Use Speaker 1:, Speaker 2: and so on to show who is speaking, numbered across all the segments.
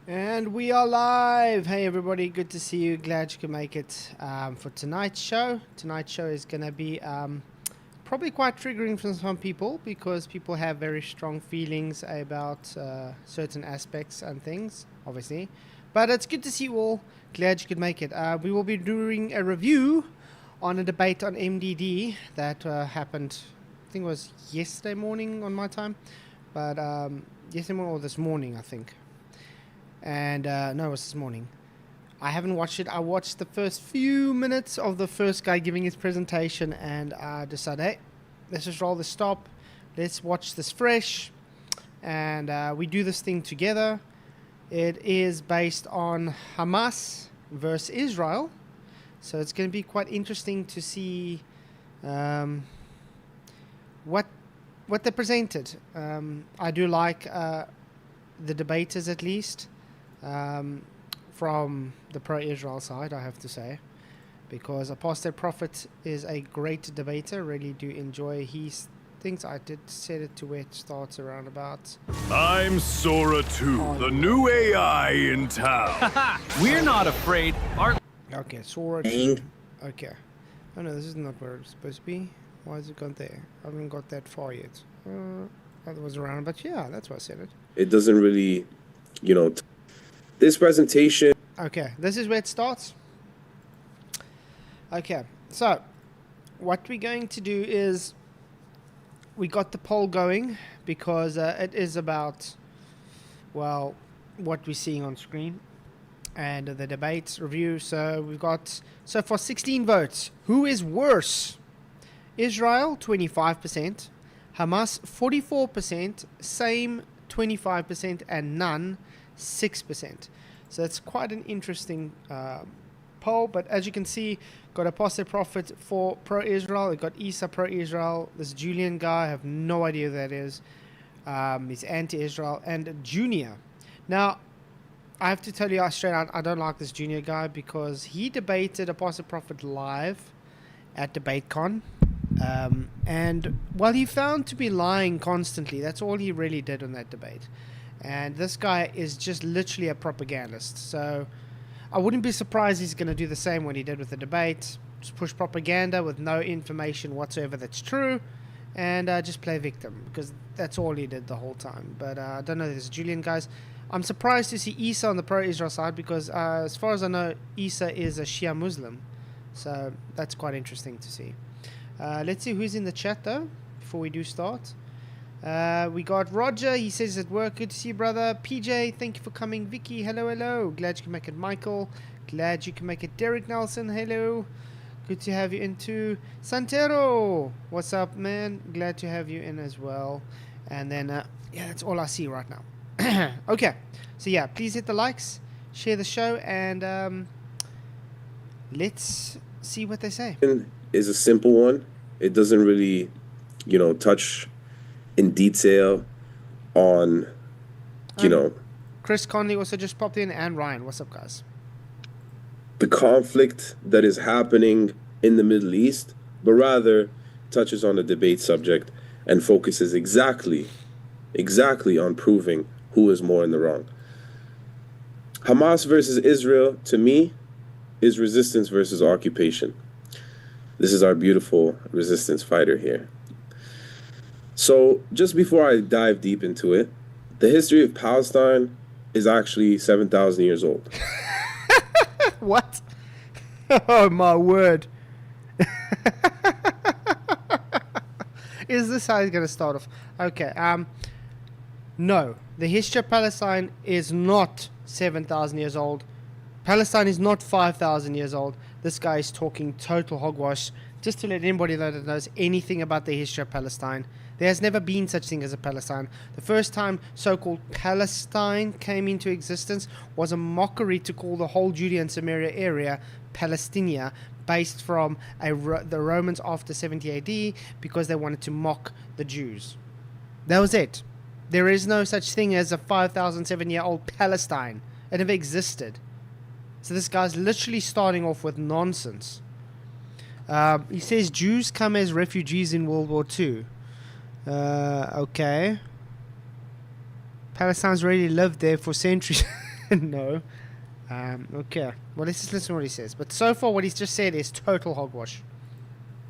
Speaker 1: And we are live. Hey everybody, good to see you. Glad you could make it for tonight's show. Tonight's show is going to be probably quite triggering for some people because people have very strong feelings about certain aspects and things, obviously. But it's good to see you all. Glad you could make it. We will be doing a review on a debate on MDD that happened, I think it was yesterday morning on my time. But yesterday morning or this morning, I think. And no, it was this morning. I haven't watched it. I watched the first few minutes of the first guy giving his presentation, and I decided, hey, let's just roll the stop. Let's watch this fresh, and we do this thing together. It is based on Hamas versus Israel, so it's going to be quite interesting to see what they presented. I do like the debaters, at least. From the pro-Israel side, I have to say, because Apostate Prophet is a great debater. Really do enjoy his things. I did set it to where it starts around about.
Speaker 2: I'm Sora 2, the new AI in town.
Speaker 3: We're not afraid.
Speaker 1: Okay, Sora 2. Okay. Oh no, this is not where it's supposed to be. Why has it gone there? I haven't got that far yet. That was around, but yeah, that's why I said it.
Speaker 4: It doesn't really, this presentation.
Speaker 1: Okay, this is where it starts. Okay, so what we're going to do is we got the poll going because it is about, well, what we're seeing on screen and the debates review. So we've got so far 16 votes. Who is worse? Israel 25%, Hamas 44%, same 25%, and none 6%. So it's quite an interesting poll. But as you can see, got Apostate Prophet for pro-Israel. We got Isa pro-Israel. This Julian guy, I have no idea who that is. He's anti-Israel. And Junior. Now, I have to tell you straight out, I don't like this Junior guy because he debated Apostate Prophet live at DebateCon. And well, he found to be lying constantly. That's all he really did on that debate. And this guy is just literally a propagandist. So I wouldn't be surprised he's going to do the same what he did with the debate. Just push propaganda with no information whatsoever that's true. And just play victim. Because that's all he did the whole time. But I don't know, this Julian guys. I'm surprised to see Isa on the pro-Israel side. Because as far as I know, Isa is a Shia Muslim. So that's quite interesting to see. Let's see who's in the chat though. Before we do start. We got Roger, he says at work, good to see you, brother. PJ, thank you for coming. Vicky, hello, hello. Glad you can make it. Michael, glad you can make it. Derek Nelson, hello. Good to have you in too. Santero, what's up, man? Glad to have you in as well. And then, yeah, that's all I see right now. Okay, so yeah, please hit the likes, share the show, and let's see what they say.
Speaker 4: Is a simple one. It doesn't really, touch in detail on,
Speaker 1: Chris Conley also just popped in, and Ryan. What's up, guys?
Speaker 4: the conflict that is happening in the Middle East, but rather touches on the debate subject and focuses exactly on proving who is more in the wrong. Hamas versus Israel, to me, is resistance versus occupation. This is our beautiful resistance fighter here. So just before I dive deep into it, the history of Palestine is actually 7,000 years old.
Speaker 1: What? Oh, my word. Is this how he's going to start off? Okay. No. The history of Palestine is not 7,000 years old. Palestine is not 5,000 years old. This guy is talking total hogwash. Just to let anybody know that knows anything about the history of Palestine, there has never been such thing as a Palestine. The first time so-called Palestine came into existence was a mockery to call the whole Judea and Samaria area Palestinia, based from the Romans after 70 AD, because they wanted to mock the Jews. That was it. There is no such thing as a 5,007-year-old Palestine. It never existed. So this guy's literally starting off with nonsense. He says Jews come as refugees in World War II. Okay. Palestine's already lived there for centuries. No. Okay. Well, let's just listen to what he says. But so far, what he's just said is total hogwash.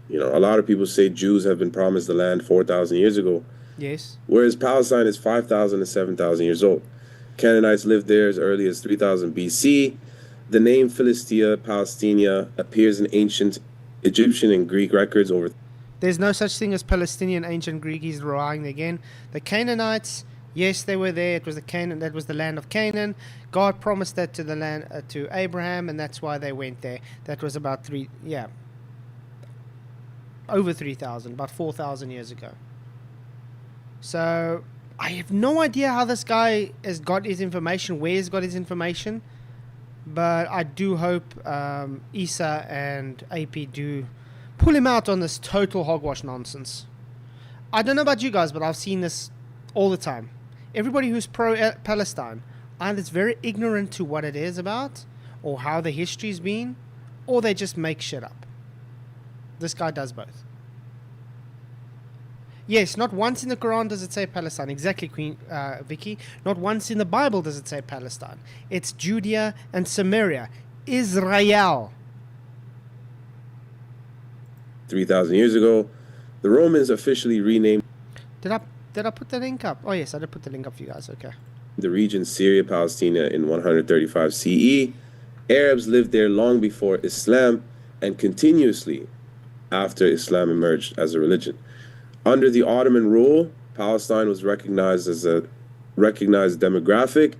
Speaker 4: You know, a lot of people say Jews have been promised the land 4,000 years ago,
Speaker 1: Yes.
Speaker 4: whereas Palestine is 5,000 to 7,000 years old. Canaanites lived there as early as 3000 BC. The name Philistia, Palestina, appears in ancient Egyptian and Greek records over.
Speaker 1: There's no such thing as Palestinian ancient Greek. He's lying again. The Canaanites, yes, they were there. It was that was the land of Canaan. God promised that to the land to Abraham, and that's why they went there. That was about over 3,000, about 4,000 years ago. So I have no idea how this guy has got his information, where he's got his information, but I do hope Issa and AP do pull him out on this total hogwash nonsense. I don't know about you guys, but I've seen this all the time. Everybody who's pro-Palestine either is very ignorant to what it is about, or how the history's been, or they just make shit up. This guy does both. Yes, not once in the Quran does it say Palestine. Exactly, Queen Vicky. Not once in the Bible does it say Palestine. It's Judea and Samaria. Israel.
Speaker 4: 3,000 years ago, the Romans officially renamed
Speaker 1: Did I put the link up? Oh yes, I did put the link up for you guys. Okay.
Speaker 4: the region Syria, Palestina in 135 CE. Arabs lived there long before Islam and continuously after Islam emerged as a religion. Under the Ottoman rule, Palestine was recognized as a recognized demographic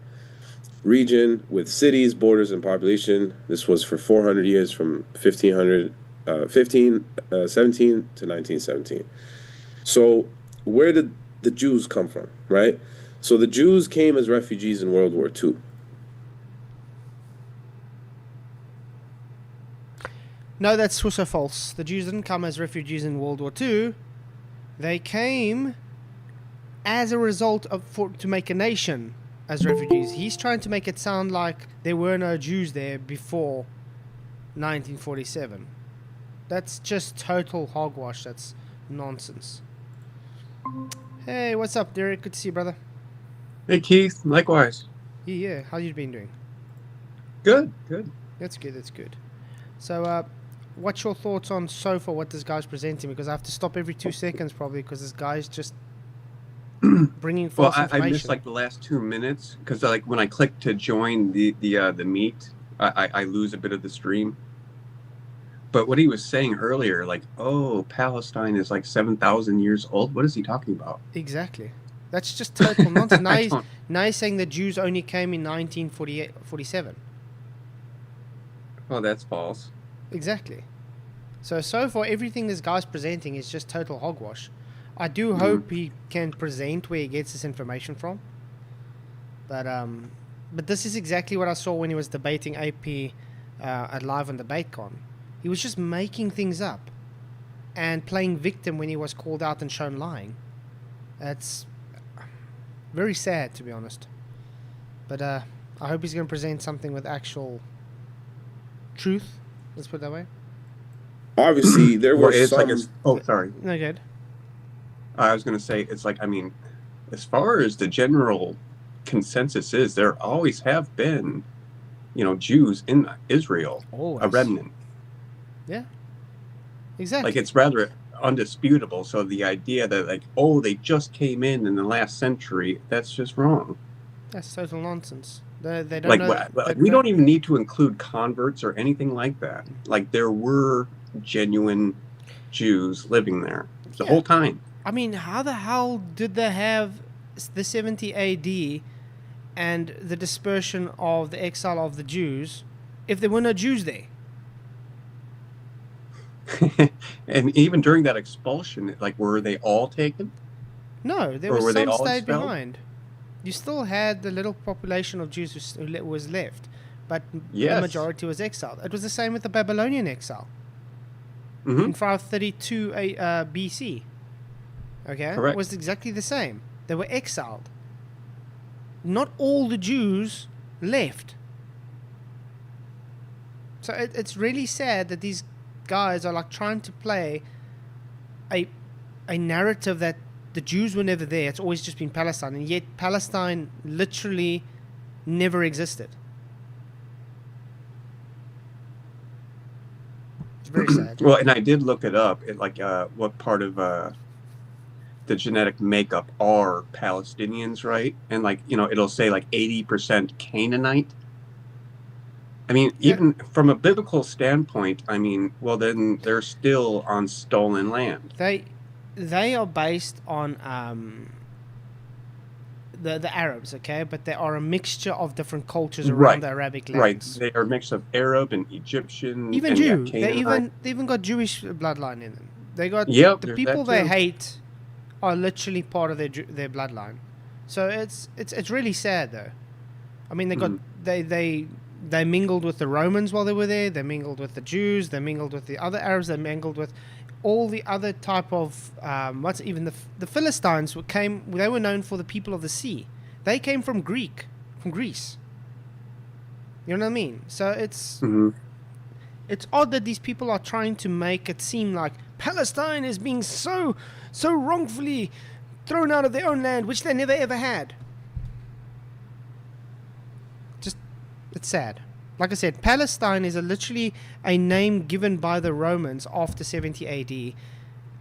Speaker 4: region with cities, borders, and population. This was for 400 years from 1517 to 1917. So where did the Jews come from, right? So the Jews came as refugees in World War II.
Speaker 1: No, that's also false. The Jews didn't come as refugees in World War II. They came as a result of to make a nation as refugees. He's trying to make it sound like there were no Jews there before 1947. That's just total hogwash. That's nonsense. Hey, what's up, Derek? Good to see you, brother.
Speaker 3: Hey, Keith. Likewise.
Speaker 1: Yeah. How you been doing?
Speaker 3: Good, good.
Speaker 1: That's good. That's good. So, what's your thoughts on so far what this guy's presenting? Because I have to stop every 2 seconds probably because this guy's just bringing false
Speaker 3: Well, I
Speaker 1: information.
Speaker 3: missed like the last 2 minutes because like when I click to join the meet, I lose a bit of the stream. But what he was saying earlier, like, oh, Palestine is like 7,000 years old. What is he talking about?
Speaker 1: Exactly. That's just total nonsense. Now he's saying the Jews only came in 1947.
Speaker 3: Oh, that's false.
Speaker 1: Exactly. So far, everything this guy's presenting is just total hogwash. I do hope he can present where he gets this information from. But this is exactly what I saw when he was debating AP at Live on DebateCon. He was just making things up and playing victim when he was called out and shown lying. That's very sad, to be honest. But I hope he's going to present something with actual truth. Let's put it that way.
Speaker 4: Obviously, there were
Speaker 3: It's
Speaker 4: some.
Speaker 3: like oh, sorry.
Speaker 1: No good.
Speaker 3: I was going to say, it's like, I mean, as far as the general consensus is, there always have been, Jews in Israel,
Speaker 1: Always.
Speaker 3: a remnant.
Speaker 1: Yeah. Exactly.
Speaker 3: Like, it's rather undisputable. So the idea that, like, oh, they just came in the last century, that's just wrong.
Speaker 1: That's total nonsense. They don't
Speaker 3: Like,
Speaker 1: know.
Speaker 3: we don't even need to include converts or anything like that. Like, there were genuine Jews living there the whole time.
Speaker 1: I mean, how the hell did they have the 70 AD and the dispersion of the exile of the Jews if there were no Jews there?
Speaker 3: And even during that expulsion, like, were they all taken?
Speaker 1: No, there
Speaker 3: Or
Speaker 1: was
Speaker 3: were they
Speaker 1: some
Speaker 3: all
Speaker 1: stayed
Speaker 3: expelled?
Speaker 1: behind. You still had the little population of Jews who was left, but the
Speaker 3: Yes.
Speaker 1: majority was exiled. It was the same with the Babylonian exile
Speaker 3: Hmm.
Speaker 1: in 532 BC. Okay, it
Speaker 3: Correct.
Speaker 1: was exactly the same. They were exiled. Not all the Jews left. So it's really sad that these guys are like trying to play a narrative that the Jews were never there. It's always just been Palestine, and yet Palestine literally never existed. It's very sad.
Speaker 3: Well, and I did look it up. What part of the genetic makeup are Palestinians, right? And it'll say 80% Canaanite. I mean, even from a biblical standpoint, I mean, well, then they're still on stolen land.
Speaker 1: They are based on the Arabs, okay, but they are a mixture of different cultures around the Arabic lands.
Speaker 3: Right, they are a mix of Arab and Egyptian,
Speaker 1: even
Speaker 3: and
Speaker 1: Jew.
Speaker 3: Canaanite.
Speaker 1: They even got Jewish bloodline in them. They got the
Speaker 3: there's
Speaker 1: people
Speaker 3: that
Speaker 1: they
Speaker 3: too.
Speaker 1: hate are literally part of their bloodline. So it's really sad though. I mean, they got they mingled with the Romans while they were there. They mingled with the Jews. They mingled with the other Arabs. They mingled with all the other type of the Philistines they were known for the people of the sea. They came from Greece. You know what I mean? So it's odd that these people are trying to make it seem like Palestine is being so wrongfully thrown out of their own land, which they never ever had. It's sad. Like I said, Palestine is literally a name given by the Romans after 70 AD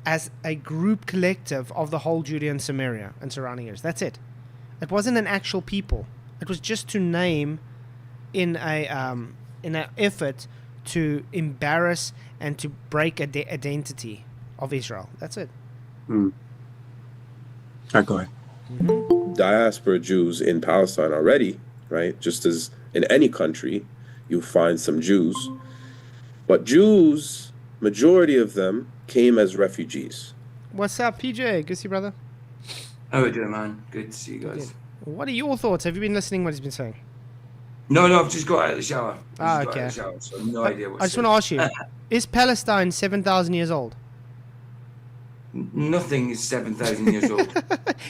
Speaker 1: as a group collective of the whole Judea and Samaria and surrounding areas. That's it. It wasn't an actual people. It was just to name in an effort to embarrass and to break identity of Israel. That's it.
Speaker 3: All right, go ahead.
Speaker 4: Diaspora Jews in Palestine already, right? Just as in any country, you find some Jews. But Jews, majority of them, came as refugees.
Speaker 1: What's up, PJ? Good to see you, brother.
Speaker 5: How are you doing, man? Good to see you guys.
Speaker 1: Good. What are your thoughts? Have you been listening to what he's been saying?
Speaker 5: No, I've just got out of the shower.
Speaker 1: Okay.
Speaker 5: So I have no idea what
Speaker 1: I just want to ask you, is Palestine 7,000 years old?
Speaker 5: Nothing is 7,000 years old.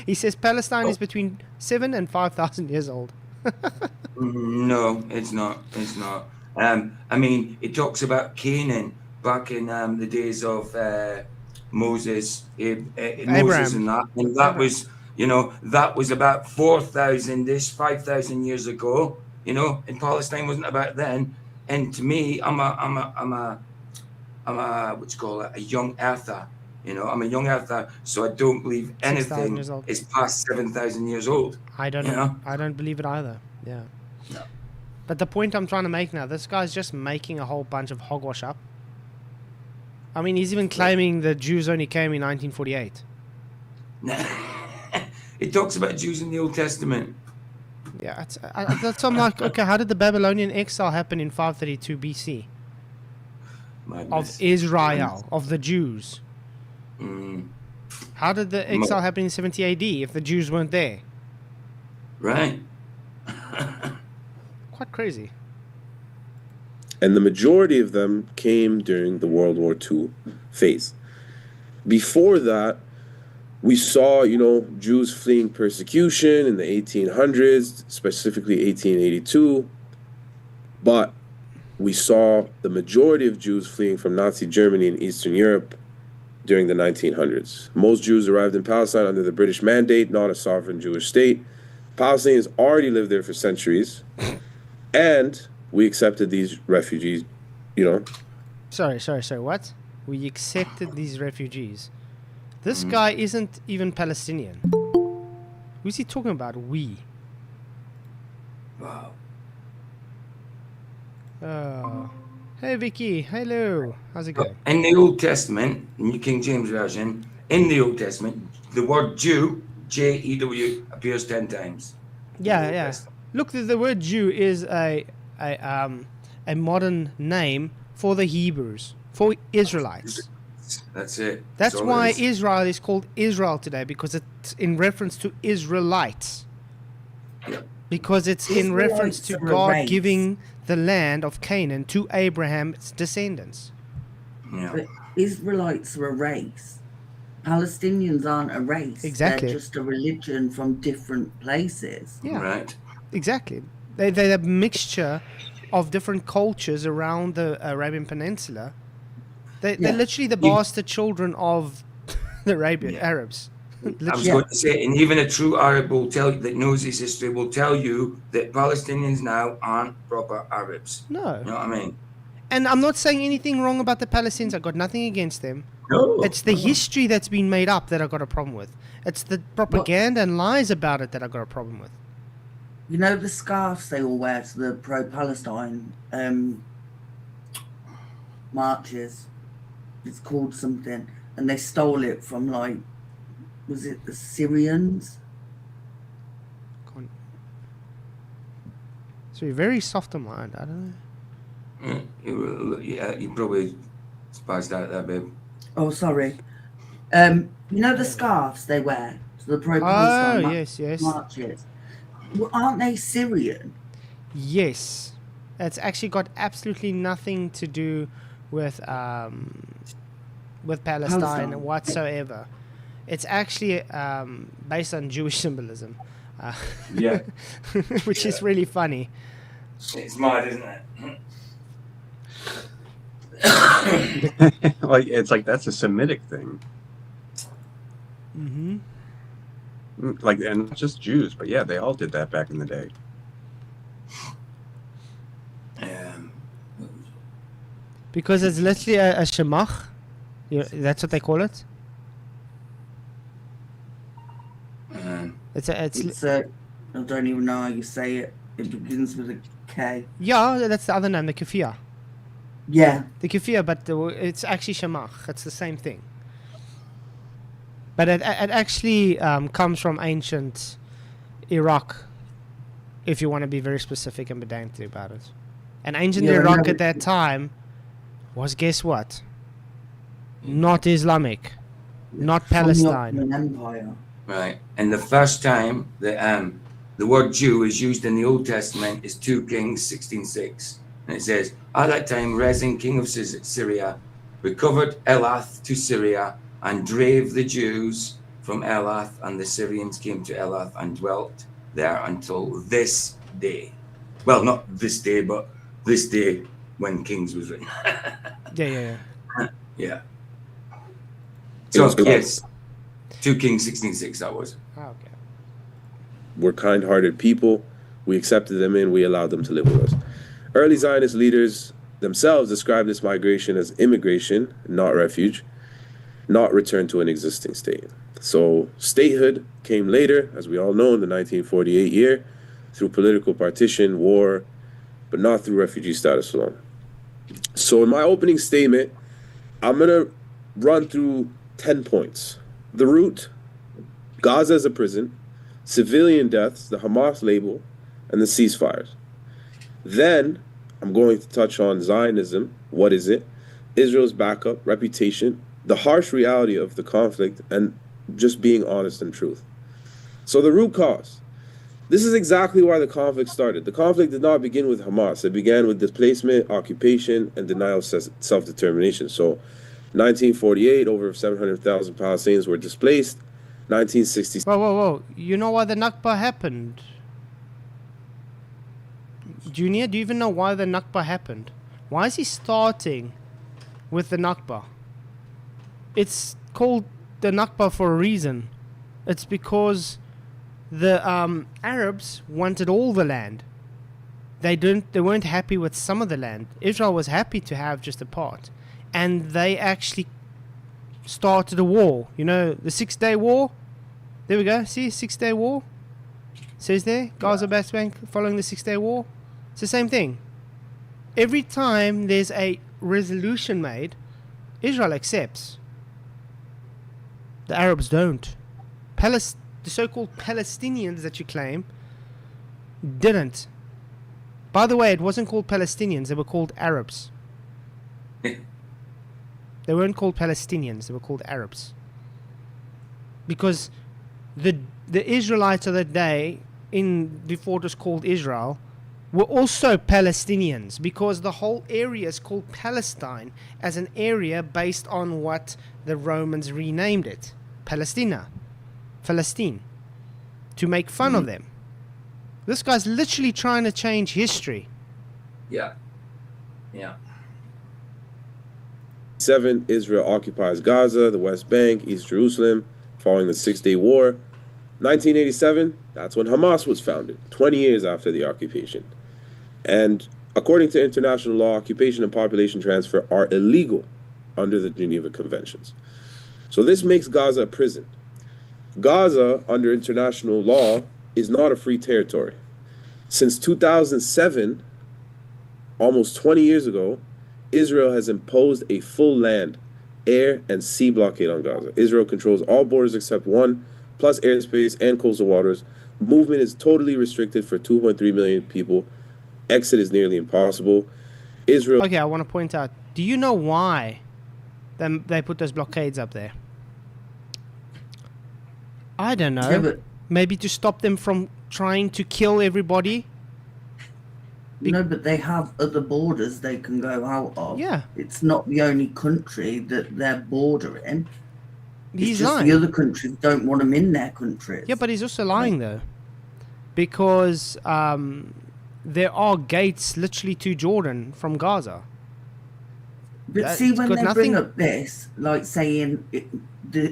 Speaker 1: He says Palestine is between 7 and 5,000 years old.
Speaker 5: No, it's not. It's not. I mean, it talks about Canaan back in the days of Moses, Moses and that was, that was about 4,000-ish, 5,000 years ago. And Palestine wasn't about then. And to me, I'm a what you call it, a young earther. I'm a young earther, so I don't believe anything is past 7,000 years old.
Speaker 1: I don't believe it either. Yeah.
Speaker 5: No.
Speaker 1: But the point I'm trying to make now, this guy's just making a whole bunch of hogwash up. I mean, he's even claiming the Jews only came in 1948.
Speaker 5: It talks about Jews in the Old Testament.
Speaker 1: Yeah, that's I'm like, okay, how did the Babylonian exile happen in 532 BC?
Speaker 5: Madness.
Speaker 1: Of Israel, of the Jews. How did the exile happen in 70 AD if the Jews weren't there?
Speaker 5: Right.
Speaker 1: Quite crazy.
Speaker 4: And the majority of them came during the World War II phase. Before that, we saw, Jews fleeing persecution in the 1800s, specifically 1882. But we saw the majority of Jews fleeing from Nazi Germany and Eastern Europe during the 1900s. Most Jews arrived in Palestine under the British Mandate, not a sovereign Jewish state. Palestinians already lived there for centuries. And we accepted these refugees,
Speaker 1: Sorry, what? We accepted these refugees. This guy isn't even Palestinian. Who's he talking about? We.
Speaker 5: Wow.
Speaker 1: Hey, Vicky. Hello. How's it going?
Speaker 5: In the Old Testament, in the King James Version, in the Old Testament, the word Jew, Jew, appears 10 times.
Speaker 1: Yeah. Look, the word Jew is a modern name for the Hebrews, for Israelites.
Speaker 5: That's it.
Speaker 1: That's why Israel is called Israel today, because it's in reference to Israelites.
Speaker 5: Yeah.
Speaker 1: Because it's in reference to God giving the land of Canaan to Abraham's descendants.
Speaker 5: Yeah.
Speaker 6: But Israelites are a race. Palestinians aren't a race.
Speaker 1: Exactly.
Speaker 6: They're just a religion from different places.
Speaker 1: Yeah.
Speaker 5: Right.
Speaker 1: Exactly. They're a mixture of different cultures around the Arabian Peninsula. They're literally the bastard children of the Arabs.
Speaker 5: I was
Speaker 6: Yeah.
Speaker 5: going to say, and even a true Arab will tell you that knows his history will tell you that Palestinians now aren't proper Arabs.
Speaker 1: No.
Speaker 5: You know what I mean?
Speaker 1: And I'm not saying anything wrong about the Palestinians. I got nothing against them.
Speaker 5: No.
Speaker 1: It's the history that's been made up that I got a problem with. It's the propaganda and lies about it that I got a problem with.
Speaker 6: You know the scarves they all wear to the pro-Palestine marches? It's called something. And they stole it from, like, was it the Syrians?
Speaker 1: So you're very soft in mind. I don't know.
Speaker 5: Yeah, you probably spiced out that, babe.
Speaker 6: Oh, sorry. You know the scarves they wear to the pro-Palestine
Speaker 1: yes.
Speaker 6: marches? Well, aren't they Syrian?
Speaker 1: Yes. It's actually got absolutely nothing to do with Palestine whatsoever. It's actually based on Jewish symbolism.
Speaker 5: Yeah.
Speaker 1: Which is really funny.
Speaker 5: It's mad, isn't it?
Speaker 3: Like it's like that's a Semitic thing.
Speaker 1: Mm-hmm.
Speaker 3: Like, and not just Jews, but yeah, they all did that back in the day.
Speaker 1: Because it's literally a shemach. That's what they call it. It's
Speaker 6: I don't even know how you say it. It begins with a K.
Speaker 1: Yeah, that's the other name, the kafir.
Speaker 6: Yeah.
Speaker 1: The kafir, but it's actually shemach. It's the same thing. But it actually comes from ancient Iraq, if you want to be very specific and pedantic about it. And ancient Iraq at that time was, guess what? Not Islamic, not Palestine.
Speaker 6: From the Ottoman Empire.
Speaker 5: Right. And the first time that the word Jew is used in the Old Testament is 2 Kings 16:6. And it says, at that time, Rezin, king of Syria, recovered Elath to Syria and drave the Jews from Elath, and the Syrians came to Elath and dwelt there until this day. Well, not this day, but this day when Kings was written.
Speaker 1: Yeah.
Speaker 5: Yeah.
Speaker 4: It was
Speaker 5: So, yes, 2 Kings 16:6, that was.
Speaker 1: Oh, okay.
Speaker 4: We're kind-hearted people. We accepted them in. We allowed them to live with us. Early Zionist leaders themselves described this migration as immigration, not refuge, not return to an existing state. So statehood came later, as we all know, in the 1948 year, through political partition, war, but not through refugee status alone. So in my opening statement, I'm going to run through 10 points. The root, Gaza as a prison, civilian deaths, the Hamas label, and the ceasefires. Then I'm going to touch on Zionism, what is it, Israel's backup, reputation, the harsh reality of the conflict, and just being honest and truth. So the root cause. This is exactly why the conflict started. The conflict did not begin with Hamas. It began with displacement, occupation, and denial of self-determination. So 1948, over 700,000 Palestinians were displaced. 1960.
Speaker 1: Whoa. You know why the Nakba happened? Junior, do you even know why the Nakba happened? Why is he starting with the Nakba? It's called the Nakba for a reason. It's because the Arabs wanted all the land. They weren't happy with some of the land. Israel was happy to have just a part. And they actually started a war. You know, the 6-Day War? There we go. See, 6-Day War? Says there, Gaza West Bank following the 6-Day War. It's the same thing. Every time there's a resolution made, Israel accepts. The Arabs don't. The so-called Palestinians that you claim didn't. By the way, it wasn't called Palestinians, they were called Arabs. They weren't called Palestinians, they were called Arabs. Because the Israelites of that day, before it was called Israel, were also Palestinians, because the whole area is called Palestine as an area based on what the Romans renamed it. Palestina. Palestine. To make fun of them. This guy's literally trying to change history.
Speaker 5: Yeah.
Speaker 4: 7, Israel occupies Gaza, the West Bank, East Jerusalem, following the Six-Day War. 1987, that's when Hamas was founded, 20 years after the occupation. And according to international law, occupation and population transfer are illegal under the Geneva Conventions. So this makes Gaza a prison. Gaza, under international law, is not a free territory. Since 2007, almost 20 years ago, Israel has imposed a full land, air, and sea blockade on Gaza. Israel controls all borders except one, plus airspace and coastal waters. Movement is totally restricted for 2.3 million people. Exit is nearly impossible. Israel...
Speaker 1: Okay, I want to point out, do you know why they put those blockades up there? I don't know.
Speaker 6: Yeah, but
Speaker 1: Maybe to stop them from trying to kill everybody?
Speaker 6: no, but they have other borders they can go out of.
Speaker 1: Yeah.
Speaker 6: It's not the only country that they're bordering. It's
Speaker 1: He's
Speaker 6: just
Speaker 1: lying.
Speaker 6: the other countries don't want them in their countries.
Speaker 1: Yeah, but he's also lying though, because there are gates literally to Jordan from Gaza.
Speaker 6: But
Speaker 1: That's
Speaker 6: see, when
Speaker 1: got
Speaker 6: they
Speaker 1: nothing-
Speaker 6: bring up this, like saying the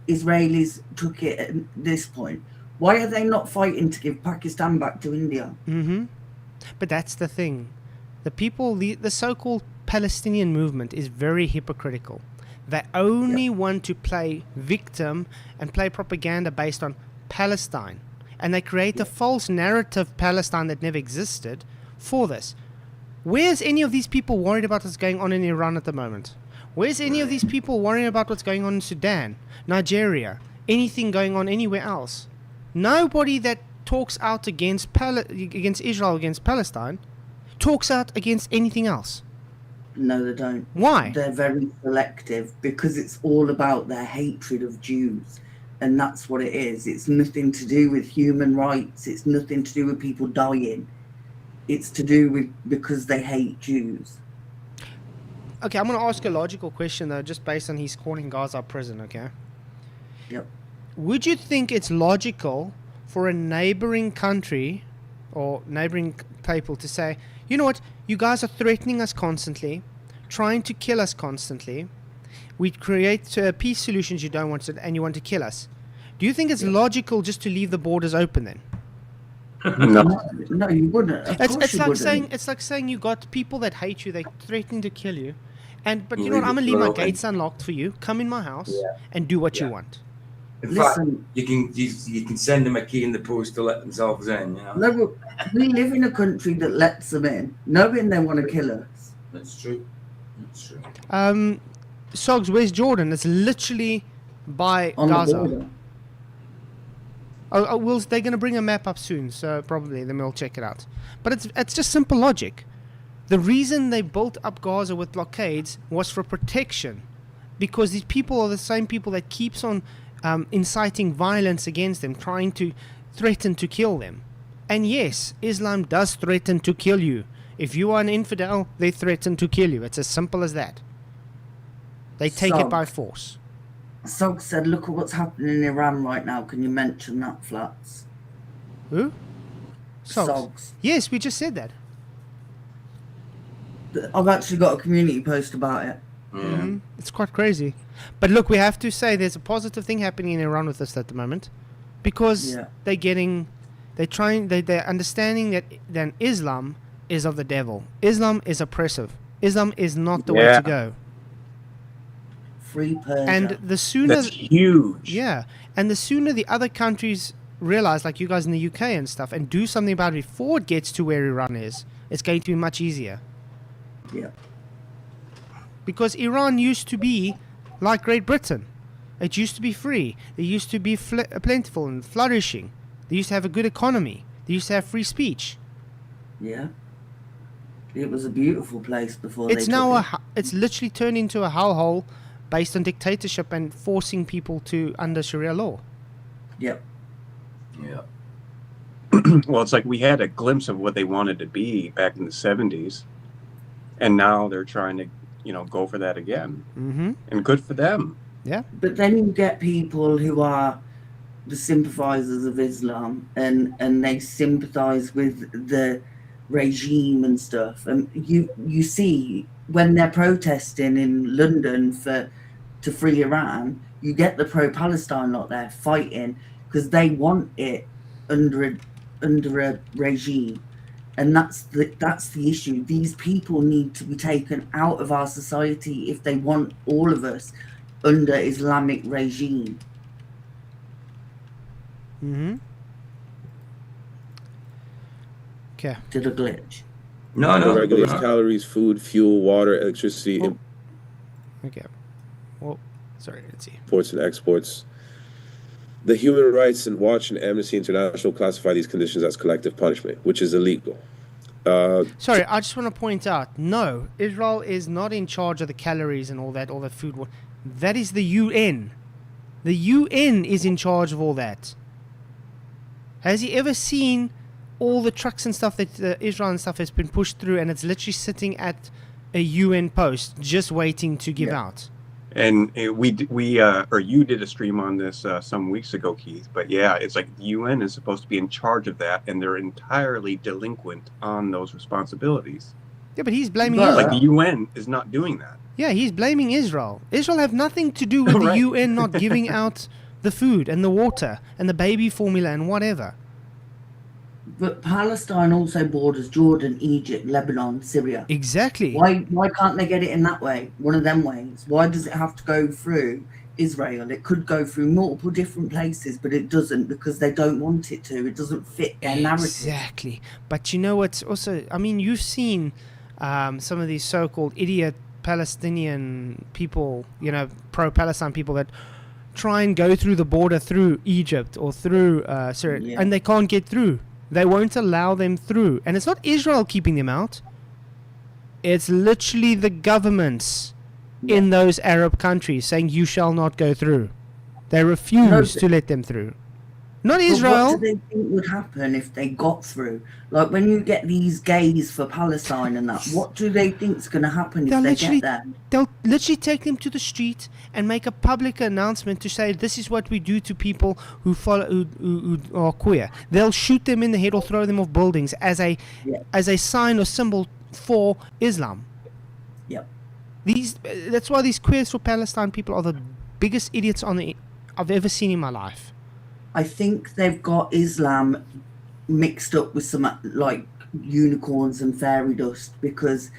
Speaker 6: Israelis took it at this point, why are they not fighting to give Pakistan back to India?
Speaker 1: Mm-hmm. But that's the thing. The people, the so-called Palestinian movement is very hypocritical. They only want to play victim and play propaganda based on Palestine. And they create a false narrative Palestine that never existed for this. Where's any of these people worried about what's going on in Iran at the moment? Where's any of these people worrying about what's going on in Sudan, Nigeria, anything going on anywhere else? Nobody that talks out against Israel, against Palestine, talks out against anything else.
Speaker 6: No, they don't.
Speaker 1: Why?
Speaker 6: They're very selective because it's all about their hatred of Jews. And that's what it is. It's nothing to do with human rights. It's nothing to do with people dying. It's to do with because they hate Jews.
Speaker 1: Okay, I'm going to ask a logical question, though, just based on he's calling Gaza a prison, okay?
Speaker 6: Yep.
Speaker 1: Would you think it's logical for a neighboring country or neighboring people to say, you know what, you guys are threatening us constantly, trying to kill us constantly, we create peace solutions you don't want, and you want to kill us. Do you think it's logical just to leave the borders open then?
Speaker 3: No.
Speaker 6: No, you wouldn't. Of course
Speaker 1: It's
Speaker 6: you
Speaker 1: like
Speaker 6: wouldn't.
Speaker 1: saying you got people that hate you, they're threatening to kill you, but you
Speaker 5: You
Speaker 1: know what,
Speaker 5: leave
Speaker 1: I'm gonna
Speaker 5: it
Speaker 1: leave my
Speaker 5: open.
Speaker 1: gates unlocked for you. Come in my house
Speaker 5: Yeah.
Speaker 1: and do what you
Speaker 5: Yeah.
Speaker 1: want.
Speaker 5: In fact,
Speaker 6: Listen.
Speaker 5: you can send them a key in the post to let themselves in. You know?
Speaker 6: No, but we live in a country that lets them in, knowing they want to kill us.
Speaker 5: That's true. That's true.
Speaker 1: Sogs, where's Jordan? It's literally by
Speaker 6: On
Speaker 1: Gaza.
Speaker 6: the border.
Speaker 1: They're going to bring a map up soon, so probably then we'll check it out. But it's just simple logic. The reason they built up Gaza with blockades was for protection, because these people are the same people that keeps on inciting violence against them, trying to threaten to kill them. And yes, Islam does threaten to kill you. If you are an infidel, they threaten to kill you. It's as simple as that. They take it by force.
Speaker 6: Sog said, look at what's happening in Iran right now. Can you mention that, Flats?
Speaker 1: Who?
Speaker 6: Sogs.
Speaker 1: Yes, we just said that.
Speaker 6: I've actually got a community post about it.
Speaker 5: Yeah.
Speaker 1: Mhm. It's quite crazy. But look, we have to say there's a positive thing happening in Iran with this at the moment, because
Speaker 6: Yeah.
Speaker 1: they're understanding that then Islam is of the devil. Islam is oppressive. Islam is not the way
Speaker 3: Yeah.
Speaker 1: to go.
Speaker 6: Free Persia.
Speaker 1: And the sooner,
Speaker 3: That's huge.
Speaker 1: yeah, and the sooner the other countries realize, like you guys in the UK and stuff, and do something about it before it gets to where Iran is, it's going to be much easier.
Speaker 6: Yeah.
Speaker 1: Because Iran used to be like Great Britain. It used to be free. They used to be plentiful and flourishing. They used to have a good economy. They used to have free speech.
Speaker 6: Yeah. It was a beautiful place before
Speaker 1: It's
Speaker 6: they
Speaker 1: now
Speaker 6: took it.
Speaker 1: it's literally turned into a hellhole based on dictatorship and forcing people to under Sharia law.
Speaker 6: Yep.
Speaker 5: Yeah.
Speaker 3: Well, it's like we had a glimpse of what they wanted to be back in the 70s, and now they're trying to, go for that again.
Speaker 1: Mm-hmm.
Speaker 3: And good for them.
Speaker 6: But then you get people who are the sympathizers of Islam and they sympathize with the regime and stuff. And you see when they're protesting in London to free Iran, You get the pro-Palestine lot there fighting because they want it under a regime, and that's the issue. These people need to be taken out of our society if they want all of us under Islamic regime.
Speaker 1: Okay.
Speaker 6: Did a glitch?
Speaker 5: No.
Speaker 4: Regulates calories, food, fuel, water, electricity,
Speaker 1: Oh. Okay. Well, sorry, let's see.
Speaker 4: imports and exports. The Human Rights Watch and Amnesty International classify these conditions as collective punishment, which is illegal.
Speaker 1: Sorry, I just want to point out, no, Israel is not in charge of the calories and all the food. That is the UN. The UN is in charge of all that. Has he ever seen all the trucks and stuff that Israel and stuff has been pushed through, and it's literally sitting at a UN post just waiting to give out?
Speaker 3: And you did a stream on this some weeks ago, Keith. But yeah, it's like the UN is supposed to be in charge of that, and they're entirely delinquent on those responsibilities.
Speaker 1: Yeah, but he's blaming
Speaker 6: But-
Speaker 1: Israel.
Speaker 3: Like the UN is not doing that.
Speaker 1: Yeah, he's blaming Israel. Israel have nothing to do with the
Speaker 3: Right.
Speaker 1: UN not giving out the food and the water and the baby formula and whatever.
Speaker 6: But Palestine also borders Jordan, Egypt, Lebanon, Syria.
Speaker 1: Exactly.
Speaker 6: Why can't they get it in that way? One of them ways. Why does it have to go through Israel? It could go through multiple different places, but it doesn't because they don't want it to. It doesn't fit their narrative.
Speaker 1: Exactly. But you know what's also, I mean, you've seen some of these so-called idiot Palestinian people, you know, pro-Palestine people that try and go through the border through Egypt or through Syria,
Speaker 6: Yeah.
Speaker 1: and they can't get through. They won't allow them through. And it's not Israel keeping them out. It's literally the governments in those Arab countries saying you shall not go through. They refuse to let them through. Not
Speaker 6: But
Speaker 1: Israel.
Speaker 6: what do they think would happen if they got through? Like when you get these gays for Palestine and that, what do they think's going to happen if
Speaker 1: They'll
Speaker 6: they
Speaker 1: literally-
Speaker 6: get there?
Speaker 1: They'll literally take them to the street and make a public announcement to say this is what we do to people who follow who are queer. They'll shoot them in the head or throw them off buildings as a sign or symbol for Islam.
Speaker 6: Yep.
Speaker 1: That's why these queers for Palestine people are the biggest idiots I've ever seen in my life.
Speaker 6: I think they've got Islam mixed up with some like unicorns and fairy dust because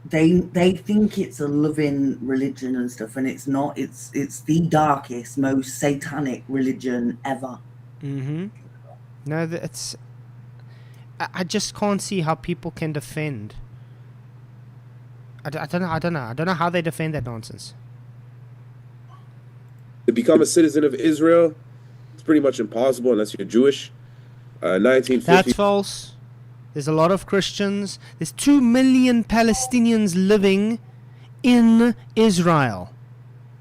Speaker 6: they think it's a loving religion and stuff, and it's not. It's the darkest, most satanic religion ever.
Speaker 1: No, I just can't see how people can defend. I don't know how they defend that nonsense.
Speaker 4: To become a citizen of Israel, it's pretty much impossible unless you're Jewish. 1950.
Speaker 1: That's false. There's a lot of Christians. There's 2 million Palestinians living in Israel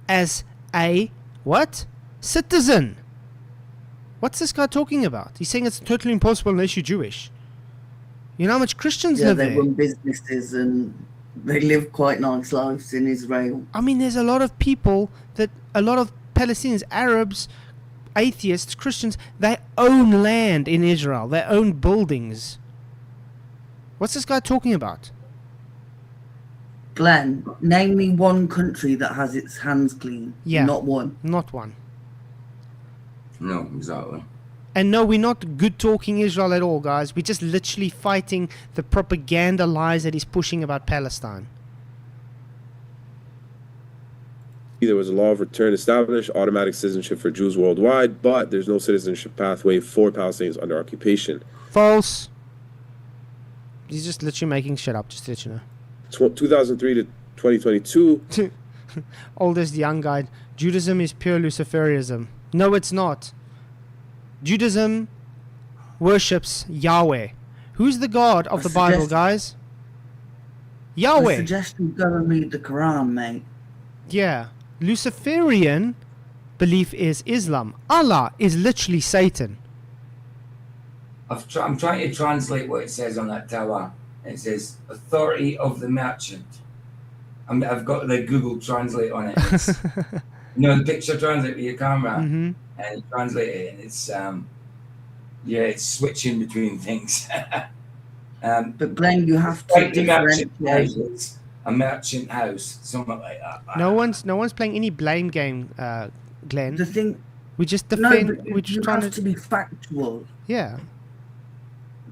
Speaker 1: as a what? Citizen. What's this guy talking about? He's saying it's totally impossible unless you're Jewish. You know how much Christians
Speaker 6: Yeah,
Speaker 1: live
Speaker 6: they
Speaker 1: there?
Speaker 6: run businesses and they live quite nice lives in Israel.
Speaker 1: I mean, there's a lot of people a lot of Palestinians, Arabs, atheists, Christians, they own land in Israel. They own buildings. What's this guy talking about?
Speaker 6: Glenn, name me one country that has its hands clean.
Speaker 1: Yeah.
Speaker 6: Not one.
Speaker 1: Not one.
Speaker 5: No, exactly.
Speaker 1: And no, we're not good talking Israel at all, guys. We're just literally fighting the propaganda lies that he's pushing about Palestine.
Speaker 4: There was a law of return established, automatic citizenship for Jews worldwide, but there's no citizenship pathway for Palestinians under occupation.
Speaker 1: False. He's just literally making shit up, just to let you know.
Speaker 4: 2003 to 2022.
Speaker 1: Oldest young guy. Judaism is pure Luciferianism. No, it's not. Judaism worships Yahweh. Who's the God of the Bible, guys?
Speaker 6: I
Speaker 1: Yahweh.
Speaker 6: suggest you go and read the Quran, mate.
Speaker 1: Yeah. Luciferian belief is Islam. Allah is literally Satan.
Speaker 5: I'm trying to translate what it says on that tower. It says authority of the merchant. I've got the Google Translate on it. It's, the picture translate with your camera, and you translate it, and it's it's switching between things.
Speaker 6: But Glenn, you have to
Speaker 5: Like the merchant
Speaker 6: differentiate.
Speaker 5: houses. a merchant house, something like that.
Speaker 1: No one's playing any blame game, Glenn.
Speaker 6: The thing,
Speaker 1: We just
Speaker 6: no,
Speaker 1: defend.
Speaker 6: but
Speaker 1: We're
Speaker 6: you
Speaker 1: just trying
Speaker 6: have to be factual.
Speaker 1: Yeah.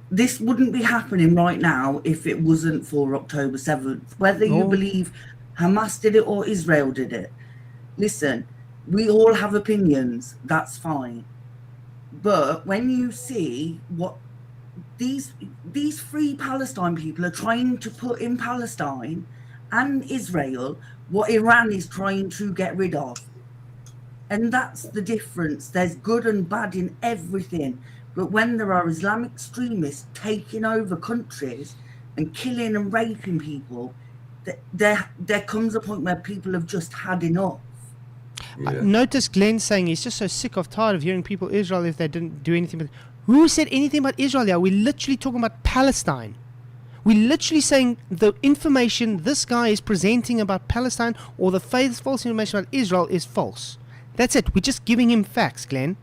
Speaker 6: This wouldn't be happening right now if it wasn't for October 7th. Whether you
Speaker 1: Oh.
Speaker 6: believe Hamas did it or Israel did it. Listen, we all have opinions. That's fine. But when you see what these free Palestine people are trying to put in Palestine and Israel, what Iran is trying to get rid of. And that's the difference. There's good and bad in everything. But when there are Islamic extremists taking over countries and killing and raping people, there comes a point where people have just had enough.
Speaker 5: Yeah.
Speaker 1: Notice Glenn saying he's just so sick of tired of hearing people Israel if they didn't do anything. Who said anything about Israel here? We're literally talking about Palestine. We're literally saying the information this guy is presenting about Palestine or the false information about Israel is false. That's it. We're just giving him facts, Glenn.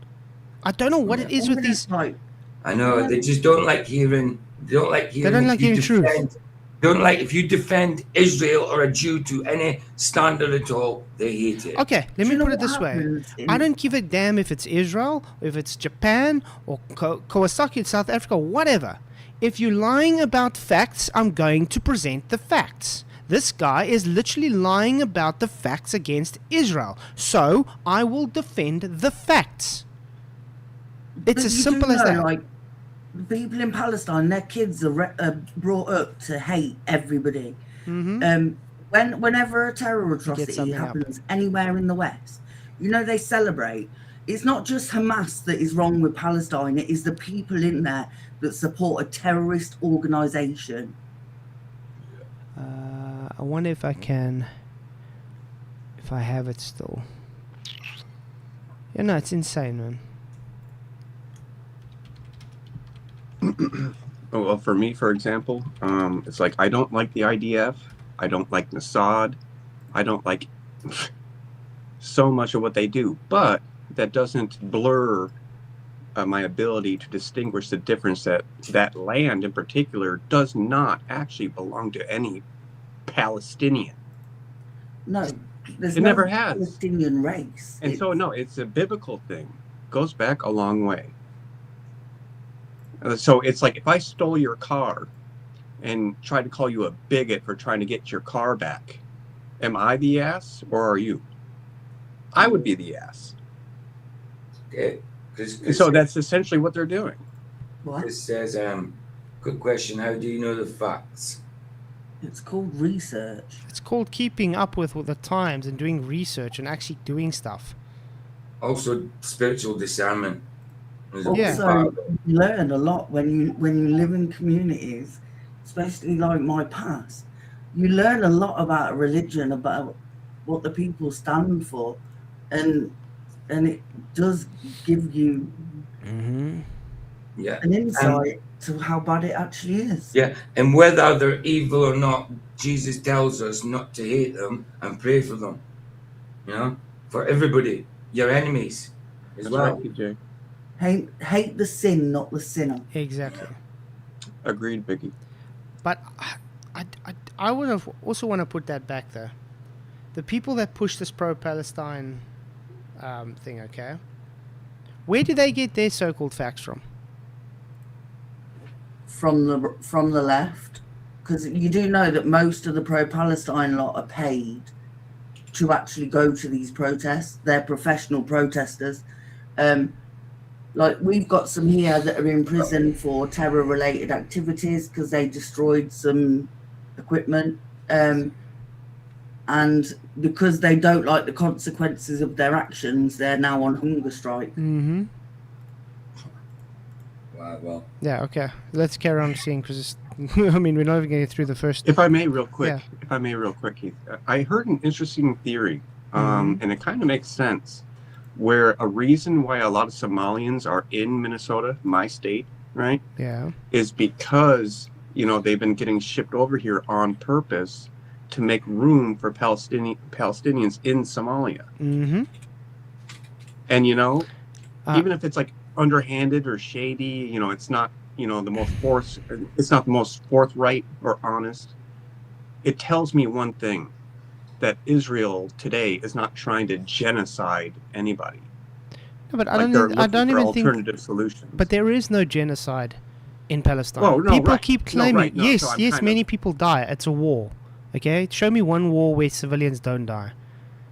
Speaker 1: I don't know what it is with these.
Speaker 5: I know they just don't like hearing. They don't like hearing.
Speaker 1: They don't like hearing truth.
Speaker 5: Don't like if you defend Israel or a Jew to any standard at all, they hate it.
Speaker 1: Okay, let me put it this way. I don't give a damn if it's Israel, if it's Japan, or Kawasaki, South Africa, whatever. If you're lying about facts, I'm going to present the facts. This guy is literally lying about the facts against Israel. So I will defend the facts. It's as simple as that.
Speaker 6: Like, people in Palestine, their kids are brought up to hate everybody.
Speaker 1: Mm-hmm.
Speaker 6: Whenever a terror atrocity happens anywhere in the West, you know, they celebrate. It's not just Hamas that is wrong with Palestine. It is the people in there that support a terrorist organization.
Speaker 1: I wonder if I have it still. Yeah, no, it's insane, man.
Speaker 3: Well, for me, for example, it's like I don't like the IDF. I don't like Mossad. I don't like so much of what they do. But that doesn't blur my ability to distinguish the difference that that land in particular does not actually belong to any Palestinian.
Speaker 6: No, there's
Speaker 3: it
Speaker 6: no
Speaker 3: never has.
Speaker 6: Palestinian race.
Speaker 3: And so, no, it's a biblical thing. Goes back a long way. So it's like if I stole your car and tried to call you a bigot for trying to get your car back, am I the ass or are you? I would be the ass.
Speaker 5: Okay.
Speaker 3: So that's essentially what they're doing.
Speaker 6: What?
Speaker 5: It says, good question. How do you know the facts?
Speaker 6: It's called research.
Speaker 1: It's called keeping up with the times and doing research and actually doing stuff.
Speaker 5: Also, spiritual discernment.
Speaker 6: Also, you learn a lot when you live in communities, especially like my past. You learn a lot about religion, about what the people stand for, and it does give you an insight to how bad it actually is.
Speaker 5: Yeah, and whether they're evil or not, Jesus tells us not to hate them and pray for them. You know, for everybody, your enemies as
Speaker 3: That's
Speaker 5: well.
Speaker 3: right, PJ.
Speaker 6: Hate the sin, not the sinner.
Speaker 1: Exactly.
Speaker 3: Agreed, Vicky.
Speaker 1: But I would have also want to put that back there. The people that push this pro-Palestine thing, okay? Where do they get their so-called facts from?
Speaker 6: From the left, because you do know that most of the pro-Palestine lot are paid to actually go to these protests. They're professional protesters. Like we've got some here that are in prison for terror-related activities because they destroyed some equipment, and because they don't like the consequences of their actions, they're now on hunger strike.
Speaker 1: Mm-hmm.
Speaker 5: Wow, well.
Speaker 1: Yeah, okay. Let's carry on seeing because I mean, we're not even going to get through the first.
Speaker 3: If I may, real quick.
Speaker 1: Yeah.
Speaker 3: If I may, real quick, Keith. I heard an interesting theory, and it kind of makes sense, where a reason why a lot of Somalians are in Minnesota, my state, right?
Speaker 1: Yeah.
Speaker 3: Is because, you know, they've been getting shipped over here on purpose to make room for Palestinians in Somalia.
Speaker 1: Mm-hmm.
Speaker 3: And, you know, even if it's like underhanded or shady, you know, it's not, you know, it's not the most forthright or honest. it tells me one thing, that Israel today is not trying to genocide anybody.
Speaker 1: No, but
Speaker 3: Like they're
Speaker 1: I
Speaker 3: looking
Speaker 1: don't
Speaker 3: for
Speaker 1: even think.
Speaker 3: alternative solutions.
Speaker 1: But there is no genocide in Palestine.
Speaker 3: Well, no,
Speaker 1: People
Speaker 3: right.
Speaker 1: keep
Speaker 3: No,
Speaker 1: claiming.
Speaker 3: right. No, so
Speaker 1: yes,
Speaker 3: I'm
Speaker 1: yes,
Speaker 3: kind
Speaker 1: many
Speaker 3: of-
Speaker 1: people die. It's a war. Okay, show me one war where civilians don't die.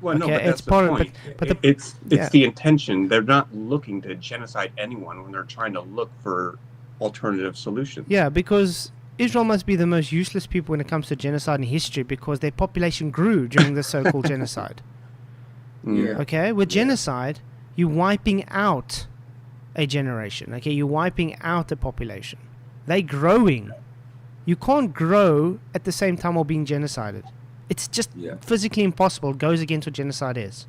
Speaker 3: Well, no,
Speaker 1: Okay,
Speaker 3: but that's
Speaker 1: it's
Speaker 3: the
Speaker 1: part of-
Speaker 3: point.
Speaker 1: but the-
Speaker 3: it's
Speaker 1: yeah.
Speaker 3: the intention. They're not looking to genocide anyone when they're trying to look for alternative solutions.
Speaker 1: Yeah, because Israel must be the most useless people when it comes to genocide in history because their population grew during the so-called genocide.
Speaker 3: Mm.
Speaker 1: Okay, with genocide, you're wiping out a generation. Okay, you're wiping out a population. They're growing. You can't grow at the same time while being genocided. It's just physically impossible. It goes against what genocide is.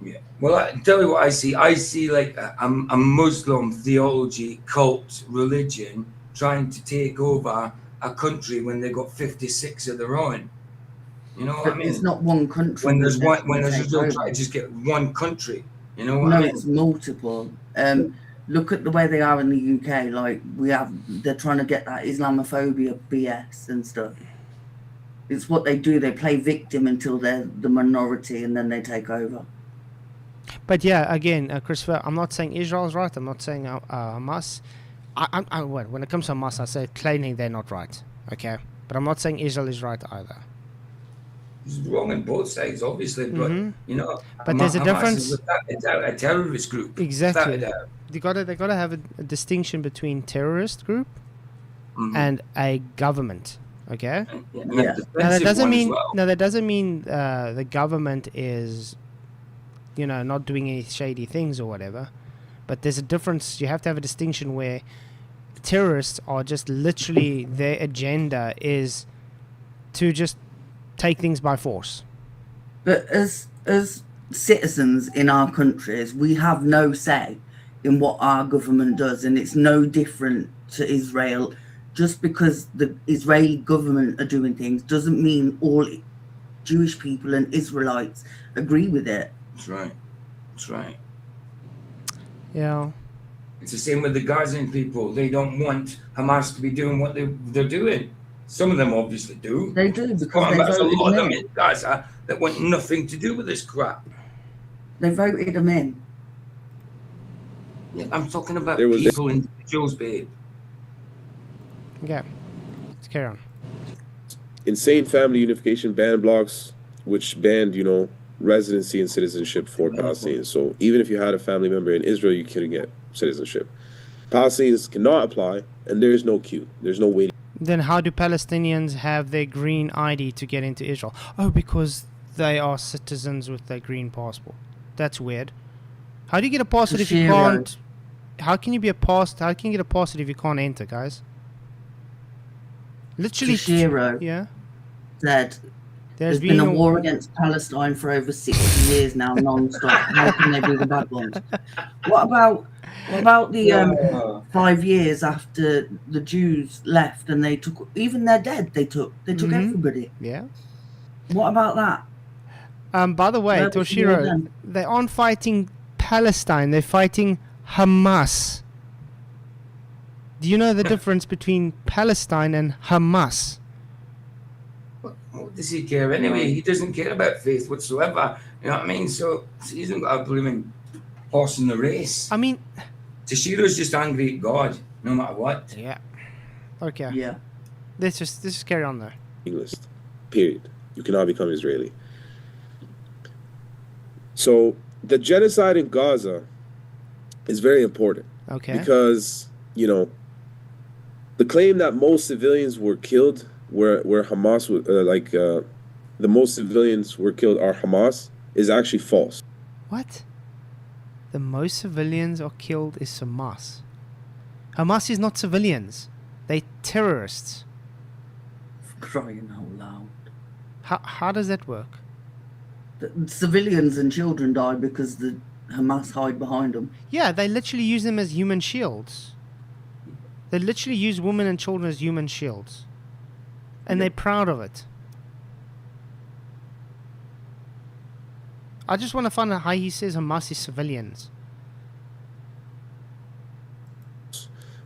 Speaker 5: Yeah. Well, I tell you what I see. I see like a Muslim theology, cult, religion trying to take over a country when they got 56 of their own. You know what I mean?
Speaker 6: It's not one country.
Speaker 5: When there's
Speaker 6: that's
Speaker 5: one, when
Speaker 6: gonna
Speaker 5: there's
Speaker 6: take
Speaker 5: Israel
Speaker 6: over.
Speaker 5: trying to just get one country. You know what
Speaker 6: No,
Speaker 5: I mean?
Speaker 6: it's multiple. Look at the way they are in the UK. Like they're trying to get that Islamophobia BS and stuff. It's what they do. They play victim until they're the minority, and then they take over.
Speaker 1: But yeah, again, Christopher, I'm not saying Israel's right. I'm not saying Hamas. When it comes to Hamas, I say plainly they're not right. Okay, but I'm not saying Israel is right either.
Speaker 5: It's wrong on both sides, obviously, but you know.
Speaker 1: But there's a
Speaker 5: Hamas
Speaker 1: difference.
Speaker 5: is a terrorist group.
Speaker 1: Exactly.
Speaker 5: Without a doubt.
Speaker 1: They gotta have a distinction between terrorist group and a government. Okay.
Speaker 5: Yeah.
Speaker 1: Now that doesn't mean the government is, not doing any shady things or whatever. But there's a difference. You have to have a distinction where terrorists are just literally their agenda is to just take things by force.
Speaker 6: But as citizens in our countries, we have no say in what our government does, and it's no different to Israel. Just because the Israeli government are doing things doesn't mean all Jewish people and Israelites agree with it.
Speaker 5: That's right. That's right.
Speaker 1: Yeah.
Speaker 5: It's the same with the Gazan people. They don't want Hamas to be doing what they're doing. Some of them obviously do.
Speaker 6: They do because
Speaker 5: There's a
Speaker 6: they
Speaker 5: lot of
Speaker 6: voted
Speaker 5: them
Speaker 6: them
Speaker 5: in Gaza that want nothing to do with this crap.
Speaker 6: They voted them in.
Speaker 5: Yeah, I'm talking about
Speaker 4: There was-
Speaker 5: people, individuals, babe.
Speaker 1: Okay. Let's carry on.
Speaker 4: Insane family unification ban blocks, which banned, residency and citizenship for Palestinians. So even if you had a family member in Israel, you couldn't get citizenship. Palestinians cannot apply, and there is no queue. There's no waiting.
Speaker 1: Then how do Palestinians have their green ID to get into Israel? Oh, because they are citizens with their green passport. That's weird. How do you get a passport if you can't? How can you get a passport if you can't enter, guys? Literally.
Speaker 6: Shiro
Speaker 1: Yeah.
Speaker 6: said
Speaker 1: There's
Speaker 6: been a war against Palestine for over 60 years now, non-stop. How can they be the bad ones? What about the 5 years after the Jews left and they took even their dead? They took everybody.
Speaker 1: Yeah.
Speaker 6: What about that?
Speaker 1: By the way,
Speaker 6: Where was the war
Speaker 1: Toshiro,
Speaker 6: then?
Speaker 1: they aren't fighting Palestine. They're fighting Hamas. Do you know the difference between Palestine and Hamas?
Speaker 5: What does he care anyway? He doesn't care about faith whatsoever. You know what I mean? So he hasn't got a blooming horse in the race.
Speaker 1: I mean,
Speaker 5: Tashiro's just angry at God, no matter what.
Speaker 1: yeah. Okay.
Speaker 6: Yeah.
Speaker 1: Let's just carry on though.
Speaker 4: list. Period. You cannot become Israeli. So the genocide in Gaza is very important.
Speaker 1: Okay.
Speaker 4: Because, the claim that most civilians were killed, where Hamas, the most civilians were killed are Hamas, is actually false.
Speaker 1: What? The most civilians are killed is Hamas. Hamas is not civilians. They terrorists.
Speaker 6: Crying out loud.
Speaker 1: How does that work?
Speaker 6: The civilians and children die because the Hamas hide behind them.
Speaker 1: Yeah, they literally use them as human shields. They literally use women and children as human shields. And they're proud of it. I just want to find out how he says Hamas is civilians.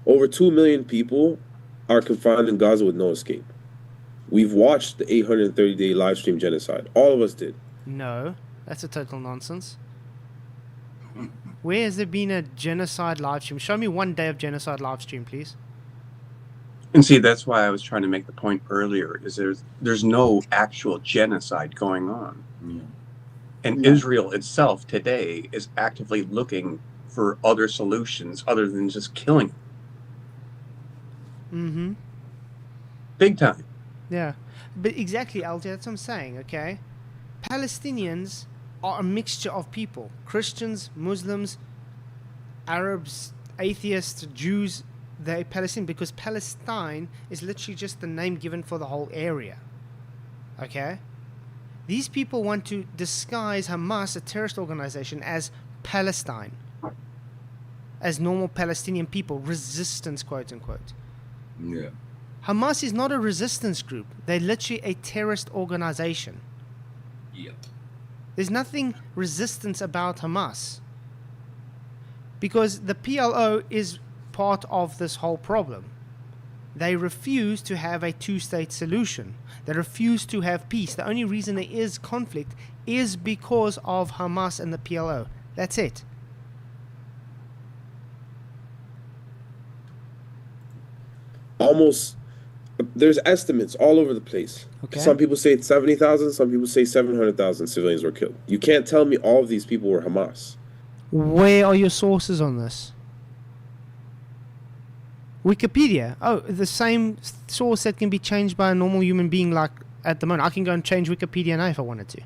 Speaker 4: Over 2 million people are confined in Gaza with no escape. We've watched the 830-day live stream genocide. All of us did.
Speaker 1: No, that's a total nonsense. Where has there been a genocide live stream? Show me one day of genocide live stream, please.
Speaker 3: And see, that's why I was trying to make the point earlier, is there's no actual genocide going on.
Speaker 5: Yeah.
Speaker 3: And Israel itself today is actively looking for other solutions other than just killing.
Speaker 1: Mm-hmm.
Speaker 3: Big time.
Speaker 1: Yeah. But exactly, LJ, that's what I'm saying, okay? Palestinians are a mixture of people. Christians, Muslims, Arabs, atheists, Jews, they're Palestinian because Palestine is literally just the name given for the whole area. Okay? These people want to disguise Hamas, a terrorist organization, as Palestine. As normal Palestinian people, resistance, quote unquote.
Speaker 5: Yeah.
Speaker 1: Hamas is not a resistance group. They're literally a terrorist organization.
Speaker 5: Yep.
Speaker 1: There's nothing resistance about Hamas. Because the PLO is part of this whole problem. They refuse to have a two-state solution. They refuse to have peace. The only reason there is conflict is because of Hamas and the PLO. That's it.
Speaker 4: Almost, there's estimates all over the place.
Speaker 1: Okay.
Speaker 4: Some people say it's 70,000, some people say 700,000 civilians were killed. You can't tell me all of these people were Hamas.
Speaker 1: Where are your sources on this? Wikipedia. Oh, the same source that can be changed by a normal human being like at the moment. I can go and change Wikipedia now if I wanted to.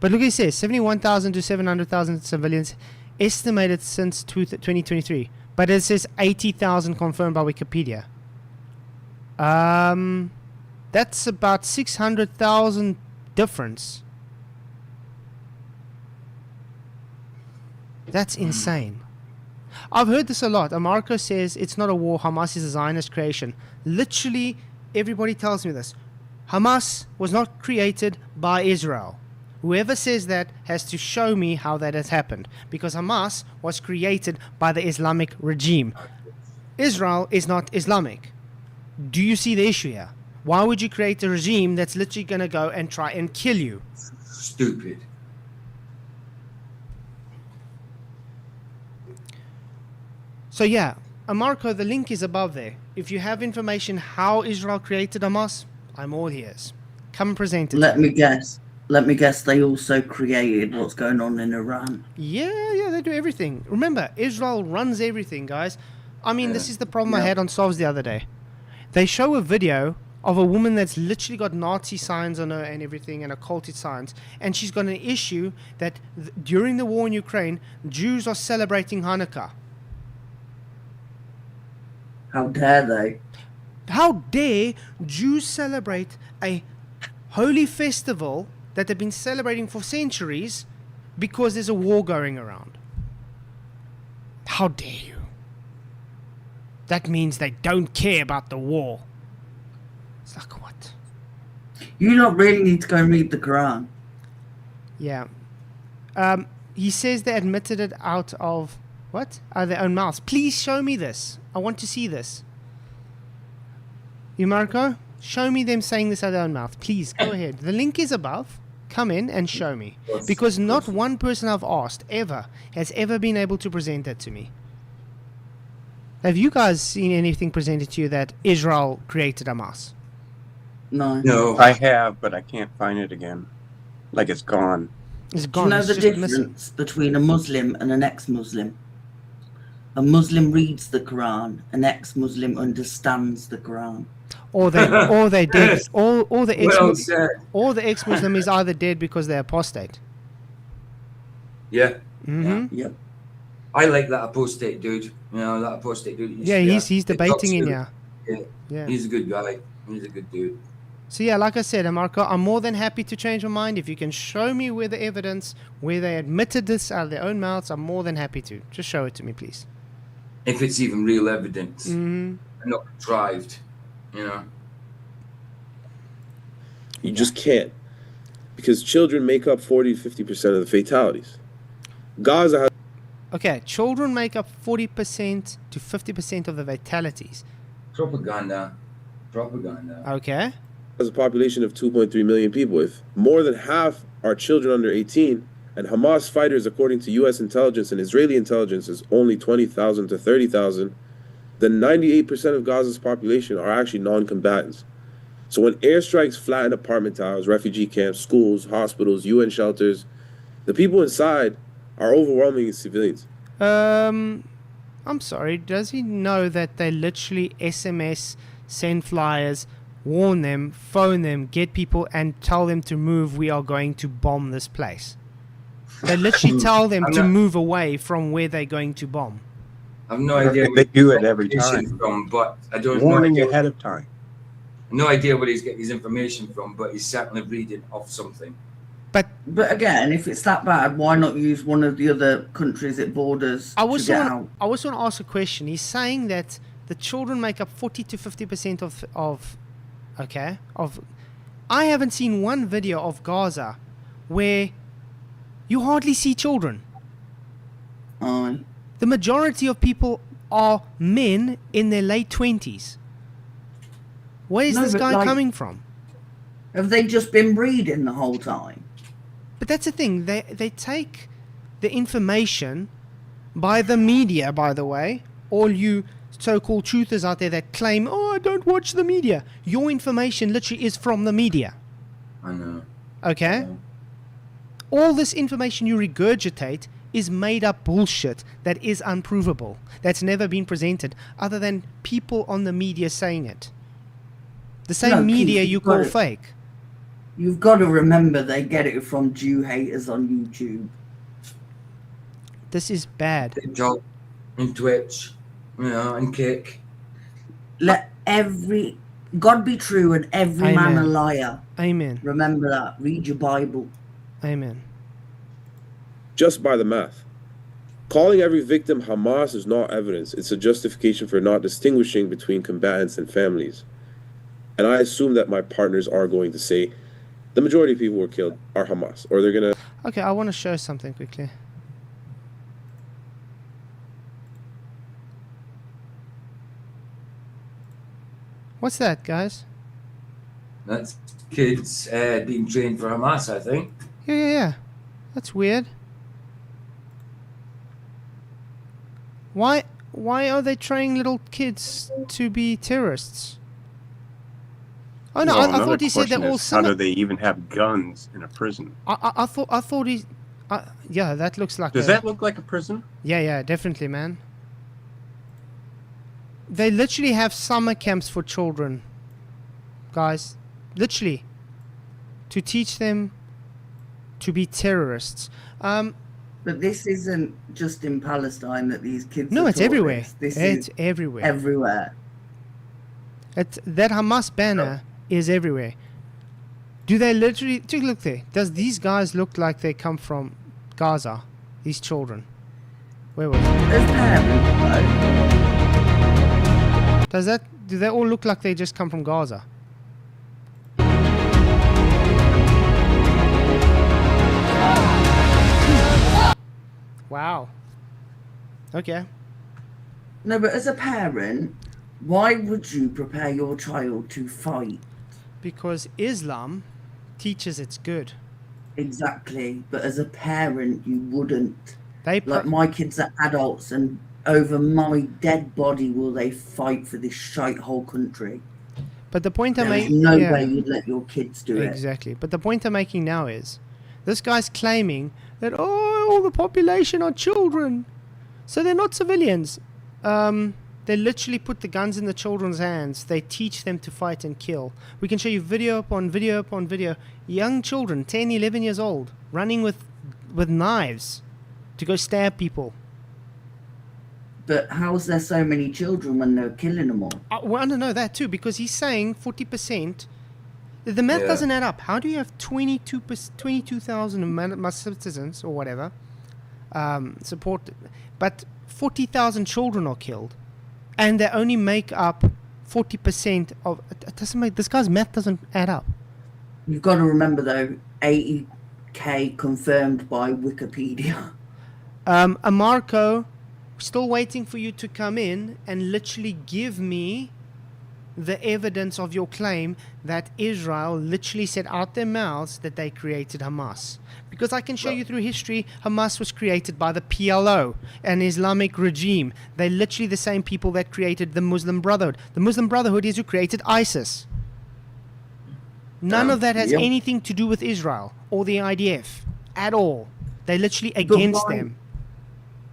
Speaker 1: But look, it says 71,000 to 700,000 civilians estimated since 2023. But it says 80,000 confirmed by Wikipedia. That's about 600,000 difference. That's insane. I've heard this a lot. Amarco says it's not a war. Hamas is a Zionist creation. Literally, everybody tells me this. Hamas was not created by Israel. Whoever says that has to show me how that has happened. Because Hamas was created by the Islamic regime. Israel is not Islamic. Do you see the issue here? Why would you create a regime that's literally going to go and try and kill you?
Speaker 5: Stupid.
Speaker 1: So yeah, Amarco, the link is above there. If you have information how Israel created Hamas, I'm all ears. Come and present it.
Speaker 6: Let me guess. Let me guess. They also created what's going on in Iran.
Speaker 1: Yeah, they do everything. Remember, Israel runs everything, guys. I mean, this is the problem I had on Sovs the other day. They show a video of a woman that's literally got Nazi signs on her and everything and occulted signs, and she's got an issue that during the war in Ukraine, Jews are celebrating Hanukkah.
Speaker 6: How dare they?
Speaker 1: How dare Jews celebrate a holy festival that they've been celebrating for centuries because there's a war going around? How dare you? That means they don't care about the war. It's like, what?
Speaker 6: You don't really need to go and read the Quran.
Speaker 1: Yeah. He says they admitted it out of, what? Out of their own mouths. Please show me this. I want to see this. You, Marco? Show me them saying this out of their own mouth. Please, go ahead. The link is above. Come in and show me. Because not one person I've asked ever has ever been able to present that to me. Have you guys seen anything presented to you that Israel created Hamas?
Speaker 6: No.
Speaker 5: No.
Speaker 3: I have, but I can't find it again. Like it's gone.
Speaker 1: It's
Speaker 6: Do
Speaker 1: gone.
Speaker 6: you know
Speaker 1: It's
Speaker 6: the
Speaker 1: just missing.
Speaker 6: difference between a Muslim and an ex-Muslim? A Muslim reads the Quran. An ex-Muslim understands the Quran.
Speaker 1: Or they dead. Or
Speaker 5: Well said.
Speaker 1: the ex-Muslim is either dead because they're apostate.
Speaker 5: Yeah.
Speaker 1: Mm-hmm.
Speaker 6: Yep.
Speaker 5: I like that apostate dude. You know, that apostate dude.
Speaker 1: Yeah, he's
Speaker 5: It
Speaker 1: debating
Speaker 5: talks
Speaker 1: in
Speaker 5: to-
Speaker 1: here.
Speaker 5: Yeah.
Speaker 1: Yeah.
Speaker 5: He's a good guy. He's a good dude.
Speaker 1: So yeah, like I said, Marco, I'm more than happy to change my mind. If you can show me where the evidence, where they admitted this out of their own mouths, I'm more than happy to. Just show it to me, please.
Speaker 5: If it's even real evidence.
Speaker 1: Mm-hmm.
Speaker 5: And not contrived. You know.
Speaker 4: You just can't. Because children make up 40 to 50% of the fatalities. Gaza has
Speaker 1: Okay, children make up 40% to 50% of the fatalities.
Speaker 5: Propaganda. propaganda.
Speaker 1: Okay.
Speaker 4: has a population of 2.3 million people. If more than half are children under 18, and Hamas fighters, according to U.S. intelligence and Israeli intelligence, is only 20,000 to 30,000, then 98% of Gaza's population are actually non-combatants. So when airstrikes flatten apartment towers, refugee camps, schools, hospitals, UN shelters, the people inside are overwhelmingly civilians.
Speaker 1: I'm sorry. Does he know that they literally SMS, send flyers, warn them, phone them, get people, and tell them to move? We are going to bomb this place. They literally tell them to move away from where they're going to bomb.
Speaker 5: I've no idea.
Speaker 3: They do it every time.
Speaker 5: From, but I don't
Speaker 3: Warning
Speaker 5: know
Speaker 3: ahead of time.
Speaker 5: No idea where he's getting his information from, but he's certainly reading off something.
Speaker 6: But again, if it's that bad, why not use one of the other countries it borders
Speaker 1: I
Speaker 6: to
Speaker 1: also
Speaker 6: get
Speaker 1: want
Speaker 6: out?
Speaker 1: I also want to ask a question. He's saying that the children make up 40 to 50% of I haven't seen one video of Gaza where you hardly see children.
Speaker 6: Aye.
Speaker 1: The majority of people are men in their late 20s. Where is
Speaker 6: No,
Speaker 1: this
Speaker 6: but
Speaker 1: guy
Speaker 6: like-
Speaker 1: coming from?
Speaker 6: Have they just been breeding the whole time?
Speaker 1: But that's the thing. They take the information by the media, by the way. All you so-called truthers out there that claim, oh, I don't watch the media. Your information literally is from the media.
Speaker 5: I know.
Speaker 1: Okay?
Speaker 5: Yeah.
Speaker 1: All this information you regurgitate is made up bullshit that is unprovable. That's never been presented other than people on the media saying it. The same
Speaker 6: No, Keith,
Speaker 1: media
Speaker 6: you've
Speaker 1: you
Speaker 6: got
Speaker 1: call
Speaker 6: it.
Speaker 1: fake.
Speaker 6: You've got to remember they get it from Jew haters on YouTube.
Speaker 1: This is bad.
Speaker 5: TikTok and Twitch, and Kick.
Speaker 6: Let every God be true and every man a
Speaker 1: Amen.
Speaker 6: liar.
Speaker 1: Amen.
Speaker 6: Remember that. Read your Bible.
Speaker 1: Amen.
Speaker 4: Just by the math. Calling every victim Hamas is not evidence. It's a justification for not distinguishing between combatants and families. And I assume that my partners are going to say the majority of people who were killed are Hamas, or they're going to...
Speaker 1: Okay, I want to show something quickly. What's that, guys?
Speaker 5: That's kids being trained for Hamas, I think.
Speaker 1: Yeah. That's weird. Why are they training little kids to be terrorists? Oh no,
Speaker 3: Well,
Speaker 1: I
Speaker 3: another
Speaker 1: thought he said
Speaker 3: question
Speaker 1: they're all
Speaker 3: is, how do
Speaker 1: similar.
Speaker 3: they even have guns in a prison?
Speaker 1: I thought he. Yeah, that looks like.
Speaker 3: Does that look like a prison?
Speaker 1: Yeah, definitely, man. They literally have summer camps for children, guys. Literally, to teach them to be terrorists.
Speaker 6: But this isn't just in Palestine that these kids
Speaker 1: No,
Speaker 6: are
Speaker 1: it's
Speaker 6: taught
Speaker 1: everywhere.
Speaker 6: this. This
Speaker 1: It's
Speaker 6: is
Speaker 1: everywhere.
Speaker 6: everywhere.
Speaker 1: That Hamas banner is everywhere. Do they literally look there? Does these guys look like they come from Gaza? These children. Where was it?
Speaker 6: As parents, though,
Speaker 1: Do they all look like they just come from Gaza? Wow. Okay.
Speaker 6: no, but as a parent, why would you prepare your child to fight?
Speaker 1: Because Islam teaches it's good.
Speaker 6: Exactly. But as a parent, you wouldn't.
Speaker 1: They
Speaker 6: Like, my kids are adults, and over my dead body will they fight for this shite whole country.
Speaker 1: but the point I'm
Speaker 6: There's
Speaker 1: making
Speaker 6: no way you'd let your kids do it.
Speaker 1: exactly. But the point I'm making now is this guy's claiming that all the population are children, so they're not civilians. They literally put the guns in the children's hands. They teach them to fight and kill. We can show you video upon video upon video. Young children, 10, 11 years old, running with knives to go stab people.
Speaker 6: But how's there so many children when they're killing them all?
Speaker 1: I want to know that too, because he's saying 40%. The math
Speaker 5: Yeah.
Speaker 1: doesn't add up. How do you have 22,000 citizens or whatever support, but 40,000 children are killed, and they only make up 40% of? It doesn't make, this guy's math doesn't add up.
Speaker 6: You've got to remember though, 80k confirmed by Wikipedia.
Speaker 1: Amarco, still waiting for you to come in and literally give me the evidence of your claim that Israel literally said out their mouths that they created Hamas? Because I can show you through history, Hamas was created by the PLO, an Islamic regime. They're literally the same people that created the Muslim Brotherhood. The Muslim Brotherhood is who created ISIS. None of that has anything to do with Israel or the IDF at all. They're literally against them.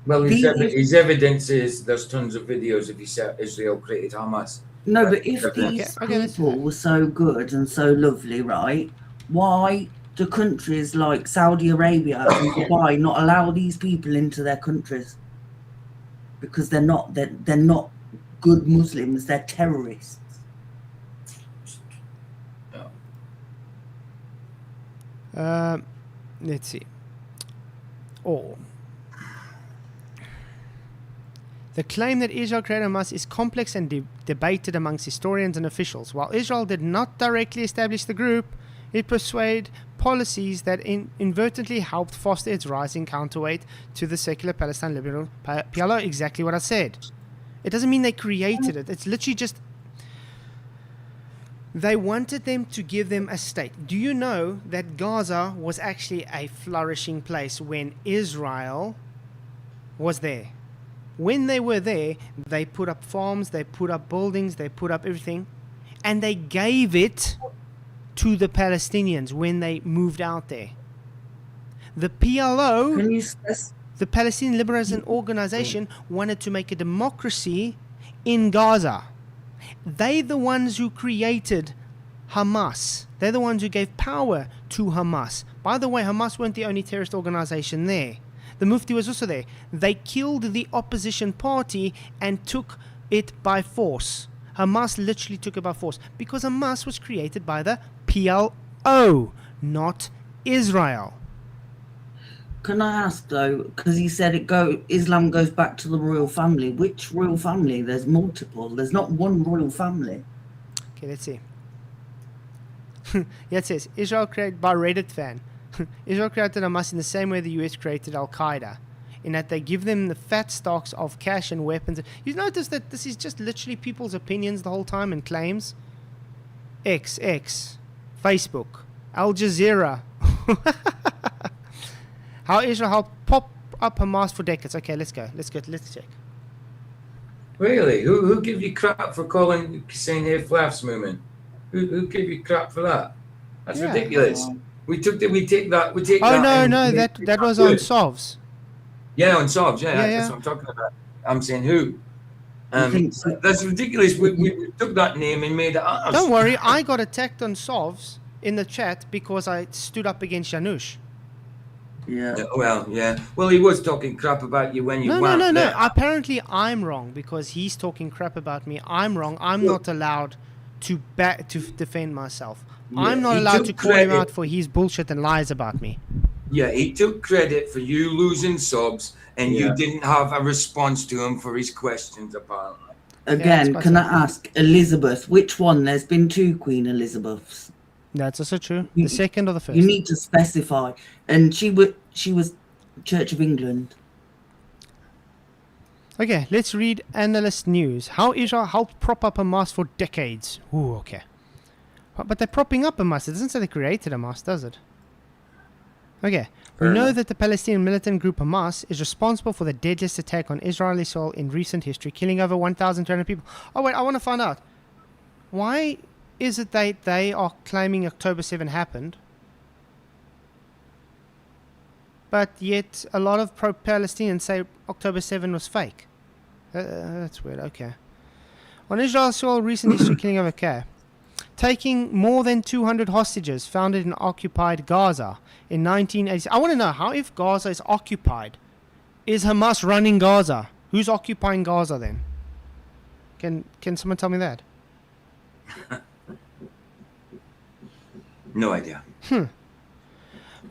Speaker 5: Well, his evidence is there's tons of videos of Israel created Hamas.
Speaker 6: No, but if these people were so good and so lovely, right, why do countries like Saudi Arabia and Dubai not allow these people into their countries? Because they're not good Muslims, they're terrorists.
Speaker 1: Let's see. The claim that Israel created Hamas is complex and debated amongst historians and officials. While Israel did not directly establish the group, it pursued policies that inadvertently helped foster its rising counterweight to the secular Palestine Liberal PLO. Exactly what I said. It doesn't mean they created it. It's literally just they wanted them to give them a state. Do you know that Gaza was actually a flourishing place when Israel was there? When they were there, they put up farms, they put up buildings, they put up everything, and they gave it to the Palestinians when they moved out there. The PLO, the Palestinian Liberation Organization, wanted to make a democracy in Gaza. They're the ones who created Hamas. They're the ones who gave power to Hamas. By the way, Hamas weren't the only terrorist organization there. The Mufti was also there. They killed the opposition party and took it by force. Hamas literally took it by force because Hamas was created by the PLO, not Israel.
Speaker 6: Can I ask though, because he said Islam goes back to the royal family. Which royal family? There's multiple. There's not one royal family.
Speaker 1: Okay, let's see. Yeah, it says Israel created by Reddit fan. Israel created Hamas in the same way the US created Al-Qaeda, in that they give them the fat stocks of cash and weapons. You notice that this is just literally people's opinions the whole time and claims. X, Facebook, Al Jazeera. How Israel helped pop up Hamas for decades. Okay, let's check.
Speaker 5: Really? Who gave you crap for saying the flaps movement? Who gave you crap for that? That's ridiculous. We take that.
Speaker 1: No, that was on Sovs.
Speaker 5: Yeah, on Sovs. Yeah, that's what I'm talking about. I'm saying who. That's ridiculous. We took that name and made it us.
Speaker 1: Don't worry, I got attacked on Sovs in the chat because I stood up against Janusz.
Speaker 6: Yeah.
Speaker 5: Well, he was talking crap about you when you went there.
Speaker 1: No. Apparently, I'm wrong because he's talking crap about me. I'm wrong. I'm not allowed to defend myself. Yeah, I'm not allowed to call him out for his bullshit and lies about me.
Speaker 5: Yeah, he took credit for you losing subs, and you didn't have a response to him for his questions, apparently.
Speaker 6: Again, can I ask, Elizabeth, which one? There's been 2 Queen Elizabeths.
Speaker 1: That's also true. The second or the first?
Speaker 6: You need to specify. And she was Church of England.
Speaker 1: Okay, let's read analyst news. How Israel helped prop up Hamas for decades. Ooh, okay. But they're propping up Hamas. It doesn't say they created Hamas, does it? Okay. We know that the Palestinian militant group Hamas is responsible for the deadliest attack on Israeli soil in recent history, killing over 1,200 people. Oh, wait, I want to find out. Why is it that they are claiming October 7 happened, but yet a lot of pro-Palestinians say October 7 was fake? That's weird. Okay. On Israel's soil, recent history killing over taking more than 200 hostages founded in occupied Gaza in 1980. I want to know, how, if Gaza is occupied, is Hamas running Gaza? Who's occupying Gaza then? Can someone tell me that?
Speaker 5: No idea.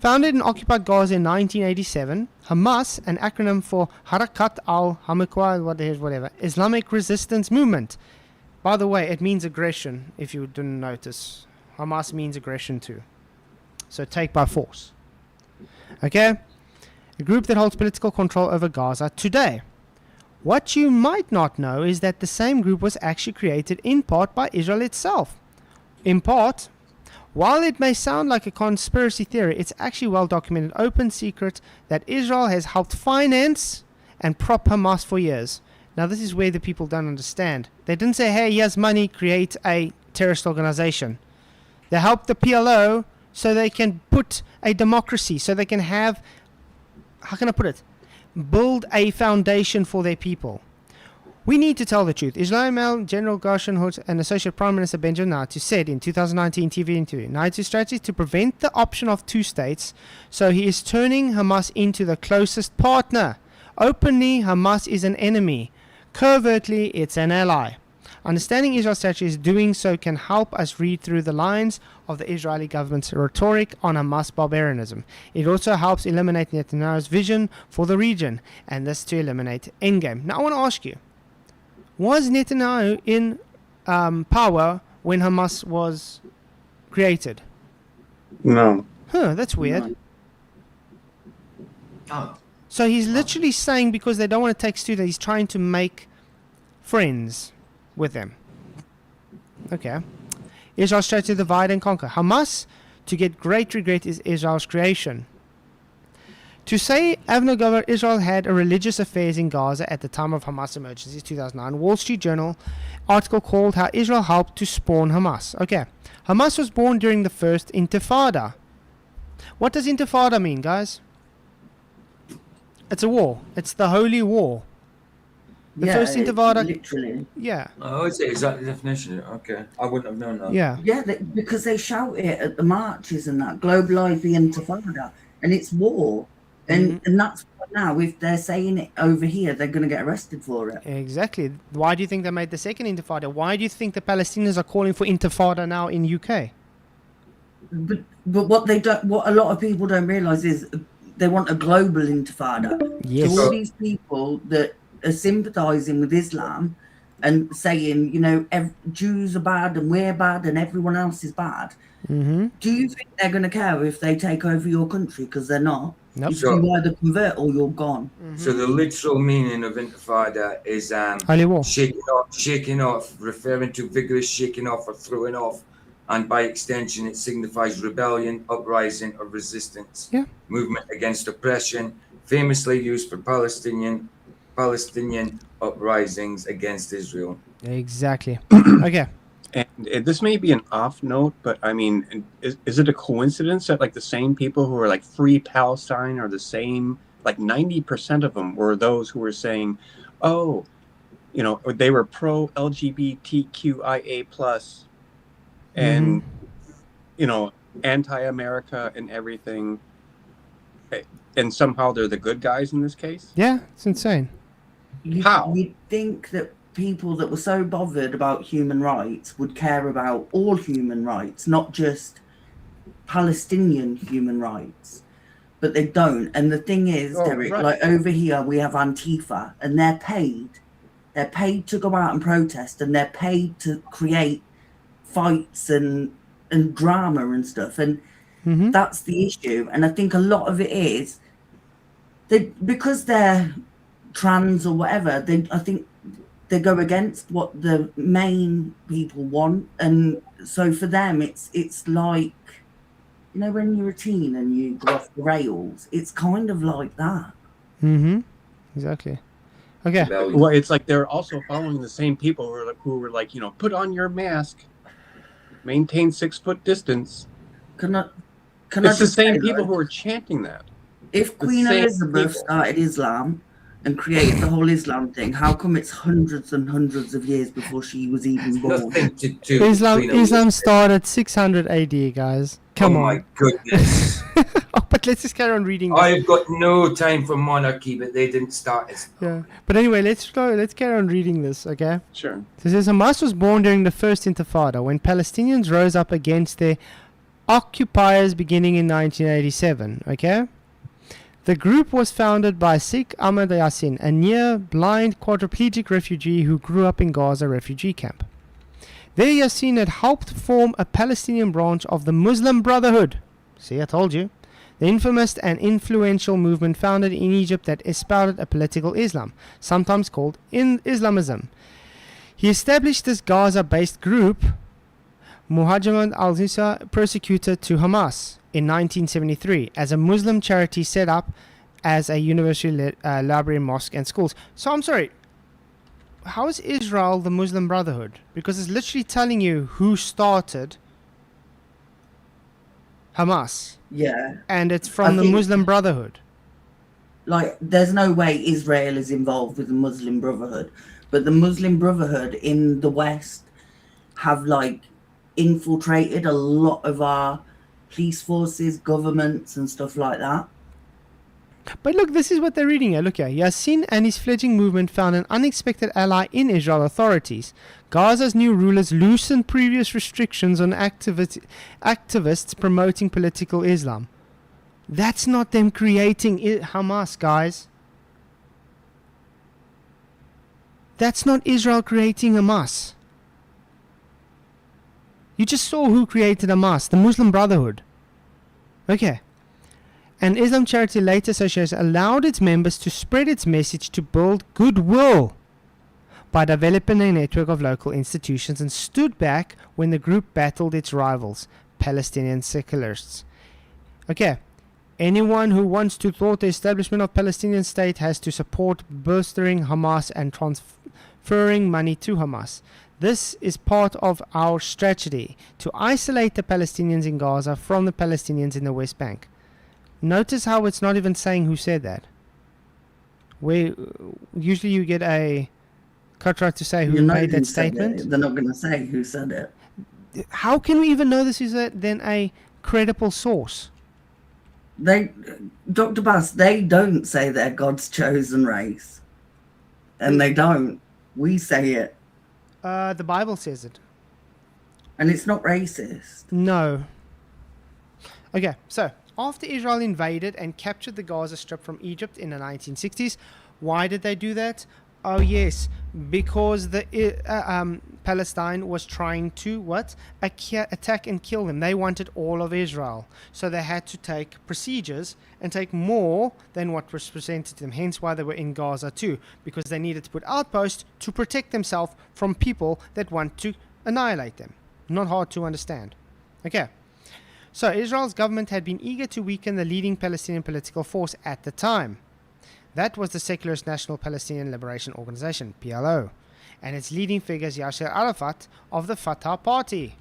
Speaker 1: Founded and occupied Gaza in 1987, Hamas, an acronym for Harakat al-Hamikwa, whatever, Islamic Resistance Movement. By the way, it means aggression, if you didn't notice. Hamas means aggression too. So take by force. Okay? A group that holds political control over Gaza today. What you might not know is that the same group was actually created in part by Israel itself. In part, while it may sound like a conspiracy theory, it's actually well documented, open secret, that Israel has helped finance and prop Hamas for years. Now this is where the people don't understand. They didn't say, hey, here's money, create a terrorist organization. They helped the PLO so they can put a democracy, so they can have, how can I put it, build a foundation for their people. We need to tell the truth. Israel Mail General Gershon Hutz and Associate Prime Minister Benjamin Netanyahu said in 2019 TV interview, Netanyahu's strategy to prevent the option of two states, so he is turning Hamas into the closest partner. Openly, Hamas is an enemy. Covertly, it's an ally. Understanding Israel's strategy is doing so can help us read through the lines of the Israeli government's rhetoric on Hamas barbarism. It also helps eliminate Netanyahu's vision for the region, and this to eliminate endgame. Now I want to ask you, was Netanyahu in power when Hamas was created?
Speaker 3: No.
Speaker 1: That's weird.
Speaker 6: No.
Speaker 5: Oh.
Speaker 1: So he's literally saying because they don't want to take students, he's trying to make friends with them. Okay. Israel's strategy to divide and conquer. Hamas, to get great regret, is Israel's creation. To say Avner Israel had a religious affairs in Gaza at the time of Hamas emergency, 2009, Wall Street Journal article called How Israel Helped to Spawn Hamas. Okay. Hamas was born during the first Intifada. What does Intifada mean, guys? It's a war. It's the holy war. The first Intifada.
Speaker 6: Literally.
Speaker 1: Yeah.
Speaker 5: Oh, is it exactly the definition? Okay, I wouldn't have known that.
Speaker 1: Yeah.
Speaker 6: Yeah, because they shout it at the marches and that, globalise the Intifada, and it's war. And that's why now, if they're saying it over here, they're going to get arrested for it.
Speaker 1: Exactly. Why do you think they made the second Intifada? Why do you think the Palestinians are calling for Intifada now in UK?
Speaker 6: But what a lot of people don't realise is they want a global Intifada.
Speaker 1: Yes.
Speaker 6: So all these people that are sympathising with Islam and saying, Jews are bad and we're bad and everyone else is bad.
Speaker 1: Mm-hmm.
Speaker 6: Do you think they're going to care if they take over your country? Because they're not.
Speaker 1: Nope.
Speaker 6: You either convert or you're gone.
Speaker 5: So the literal meaning of Intifada is
Speaker 1: Holy war.
Speaker 5: shaking off, referring to vigorous shaking off or throwing off, and by extension it signifies rebellion, uprising, or resistance.
Speaker 1: Yeah.
Speaker 5: Movement against oppression, famously used for Palestinian uprisings against Israel.
Speaker 1: Exactly. Okay.
Speaker 3: And this may be an off note, but I mean, is it a coincidence that like the same people who are like free Palestine are the same, like 90% of them were those who were saying, oh, they were pro LGBTQIA plus and, anti-America and everything. And somehow they're the good guys in this case?
Speaker 1: Yeah, it's insane.
Speaker 3: How?
Speaker 6: You'd think that people that were so bothered about human rights would care about all human rights, not just Palestinian human rights. But they don't. And the thing is, Derek,
Speaker 3: right.
Speaker 6: like over here we have Antifa, and they're paid. They're paid to go out and protest, and they're paid to create fights and drama and stuff. And that's the issue. And I think a lot of it is because they're trans or whatever, I think they go against what the main people want. And so for them, it's like, when you're a teen and you go off the rails, it's kind of like that.
Speaker 1: Exactly. Okay.
Speaker 3: Well, it's like they're also following the same people who were like, put on your mask, maintain 6-foot distance.
Speaker 6: It's
Speaker 3: the same people who are chanting that.
Speaker 6: If Queen Elizabeth started Islam and created the whole Islam thing, how come it's hundreds and hundreds of years before she was even born?
Speaker 5: Nothing to do.
Speaker 1: Islam started 600 AD, guys. Come on.
Speaker 5: Oh my goodness.
Speaker 1: But let's just carry on reading this.
Speaker 5: I've got no time for monarchy, but they didn't start it.
Speaker 1: Yeah. But anyway, let's carry on reading this, okay?
Speaker 3: Sure.
Speaker 1: So it says Hamas was born during the first Intifada when Palestinians rose up against their occupiers beginning in 1987, okay? The group was founded by Sheikh Ahmed Yassin, a near-blind quadriplegic refugee who grew up in Gaza refugee camp. There Yassin had helped form a Palestinian branch of the Muslim Brotherhood. See, I told you. the infamous and influential movement founded in Egypt that espoused a political Islam, sometimes called Islamism. He established this Gaza-based group, Muhammad al-Nusra, persecutor to Hamas, in 1973, as a Muslim charity set up as a university library, mosque, and schools. So I'm sorry, how is Israel the Muslim Brotherhood? Because it's literally telling you who started Hamas.
Speaker 6: Yeah.
Speaker 1: And it's from the Muslim Brotherhood.
Speaker 6: Like, there's no way Israel is involved with the Muslim Brotherhood. But the Muslim Brotherhood in the West have, like, infiltrated a lot of our police forces, governments, and stuff like that.
Speaker 1: But look, this is what they're reading here. Look here. Yassin and his fledgling movement found an unexpected ally in Israel authorities. Gaza's new rulers loosened previous restrictions on activists promoting political Islam. That's not them creating Hamas, guys. That's not Israel creating Hamas. You just saw who created Hamas, the Muslim Brotherhood. Okay. An Islam charity later association allowed its members to spread its message to build goodwill by developing a network of local institutions and stood back when the group battled its rivals, Palestinian secularists. Okay, anyone who wants to thwart the establishment of Palestinian state has to support bolstering Hamas and transferring money to Hamas. This is part of our strategy to isolate the Palestinians in Gaza from the Palestinians in the West Bank. Notice how it's not even saying who said that. Where usually you get a cutright to say who made that statement.
Speaker 6: They're not going to say who said it.
Speaker 1: How can we even know this is then a credible source?
Speaker 6: Dr. Bass, they don't say they're God's chosen race. And they don't. We say it.
Speaker 1: The Bible says it.
Speaker 6: And it's not racist.
Speaker 1: No. Okay, so after Israel invaded and captured the Gaza Strip from Egypt in the 1960s, why did they do that? Oh yes, because the Palestine was trying to attack and kill them. They wanted all of Israel, so they had to take procedures and take more than what was presented to them. Hence why they were in Gaza too, because they needed to put outposts to protect themselves from people that want to annihilate them. Not hard to understand. Okay. So Israel's government had been eager to weaken the leading Palestinian political force at the time. That was the secularist National Palestinian Liberation Organization, PLO, and its leading figures Yasser Arafat of the Fatah Party.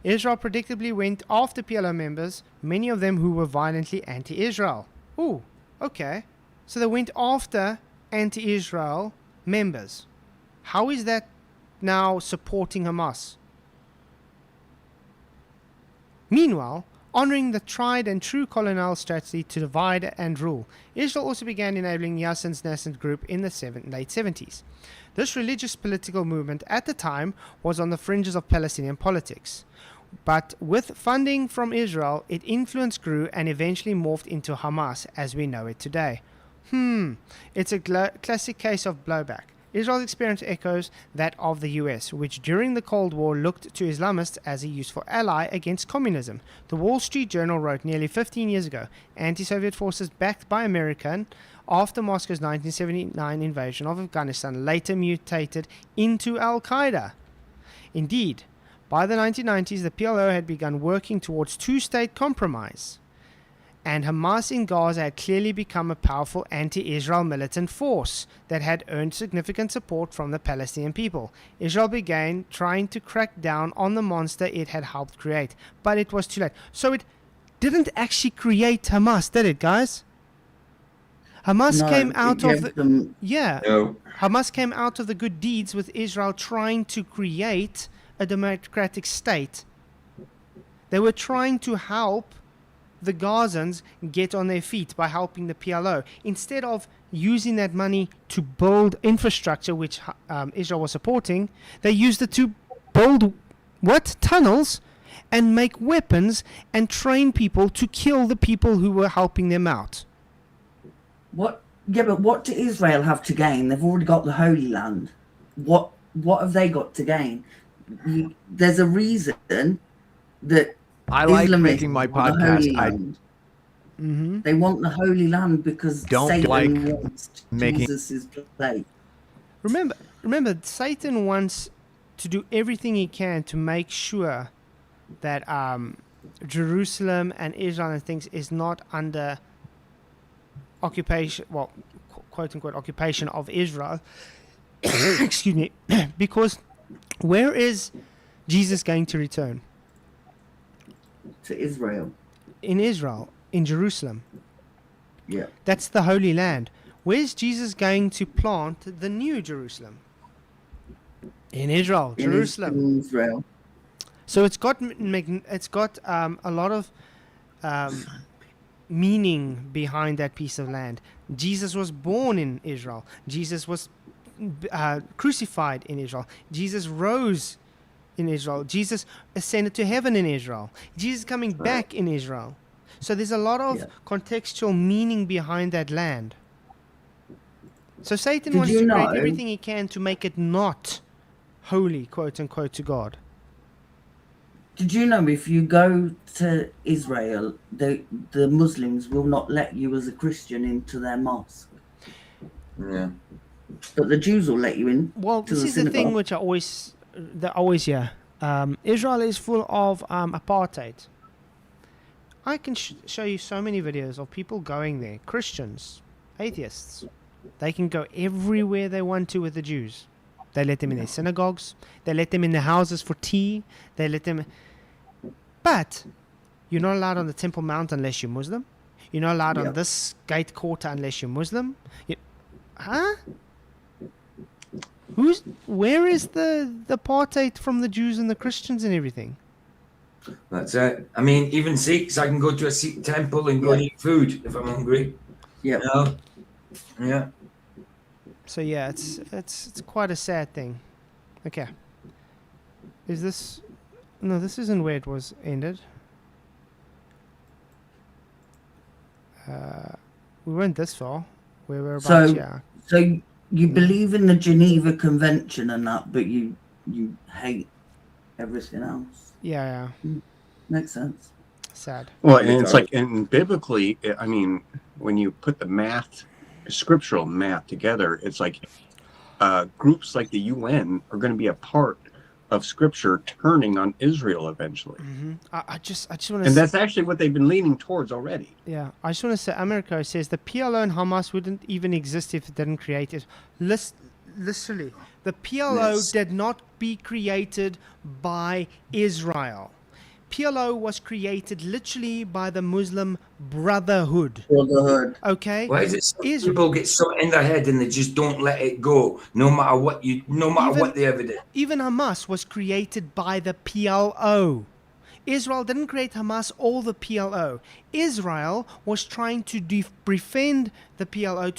Speaker 1: Israel predictably went after PLO members, many of them who were violently anti-Israel. Ooh, okay. So they went after anti-Israel members. How is that now supporting Hamas? Meanwhile, honoring the tried and true colonial strategy to divide and rule, Israel also began enabling Yassin's nascent group in the late 70s. This religious political movement at the time was on the fringes of Palestinian politics. But with funding from Israel, its influence grew and eventually morphed into Hamas as we know it today. It's a classic case of blowback. Israel's experience echoes that of the US, which during the Cold War looked to Islamists as a useful ally against communism. The Wall Street Journal wrote nearly 15 years ago, anti-Soviet forces backed by American after Moscow's 1979 invasion of Afghanistan later mutated into Al-Qaeda. Indeed, by the 1990s, the PLO had begun working towards two-state compromise, and Hamas in Gaza had clearly become a powerful anti-Israel militant force that had earned significant support from the Palestinian people. Israel began trying to crack down on the monster it had helped create, but it was too late. So it didn't actually create Hamas, did it, guys? Hamas came out of the...
Speaker 5: No.
Speaker 1: Hamas came out of the good deeds with Israel trying to create a democratic state. They were trying to help the Gazans get on their feet by helping the PLO. Instead of using that money to build infrastructure, which Israel was supporting, they used it to build, tunnels, and make weapons and train people to kill the people who were helping them out.
Speaker 6: But what do Israel have to gain? They've already got the Holy Land. What have they got to gain? There's a reason that
Speaker 7: I like making my podcast.
Speaker 1: Mm-hmm.
Speaker 6: They want the Holy Land because
Speaker 2: Don't
Speaker 6: Satan
Speaker 2: like
Speaker 6: wants
Speaker 2: making-
Speaker 6: Jesus' place.
Speaker 1: Remember, Satan wants to do everything he can to make sure that Jerusalem and Israel and things is not under occupation, well, quote unquote occupation of Israel. Excuse me, because where is Jesus going to return?
Speaker 6: To Israel.
Speaker 1: In Israel, in Jerusalem.
Speaker 6: Yeah.
Speaker 1: That's the Holy Land. Where's Jesus going to plant the new Jerusalem? In Israel, Jerusalem.
Speaker 6: In Israel.
Speaker 1: So it's got a lot of meaning behind that piece of land. Jesus was born in Israel. Jesus was crucified in Israel. Jesus rose in Israel. Jesus ascended to heaven in Israel. Jesus coming back in Israel. So there's a lot of contextual meaning behind that land. So Satan wants to create everything he can to make it not holy, quote unquote, to God.
Speaker 6: Did you know if you go to Israel, the Muslims will not let you as a Christian into their mosque?
Speaker 5: Yeah.
Speaker 6: But the Jews will let you in.
Speaker 1: Well, this is the thing which I always hear. Israel is full of apartheid. I can show you so many videos of people going there, Christians, atheists. They can go everywhere they want to with the Jews. They let them in their synagogues. They let them in their houses for tea. They let them... But you're not allowed on the Temple Mount unless you're Muslim. You're not allowed on this gate quarter unless you're Muslim. Huh? Where is the apartheid from the Jews and the Christians and everything?
Speaker 5: That's it. I mean, even Sikhs, I can go to a Sikh temple and go and eat food if I'm hungry.
Speaker 6: Yeah.
Speaker 5: You know? Yeah.
Speaker 1: So yeah, it's quite a sad thing. Okay. Is this... No, this isn't where it was ended. We went this far. We were about here.
Speaker 6: So you believe in the Geneva Convention and that, but you hate everything else.
Speaker 1: Yeah.
Speaker 6: Makes sense.
Speaker 1: Sad.
Speaker 3: Well, and it's like, and biblically, I mean, when you put the scriptural math together, it's like groups like the UN are going to be a part of Scripture turning on Israel eventually.
Speaker 1: Mm-hmm. I just want to.
Speaker 3: And that's actually what they've been leaning towards already.
Speaker 1: Yeah, I just want to say, America says the PLO and Hamas wouldn't even exist if it didn't create it. Literally, the PLO did not be created by Israel. PLO was created literally by the Muslim Brotherhood. Okay.
Speaker 5: Why is it some people get something in their head and they just don't let it go, no matter what what they ever did?
Speaker 1: Even Hamas was created by the PLO. Israel didn't create Hamas or the PLO. Israel was trying to befriend the PLO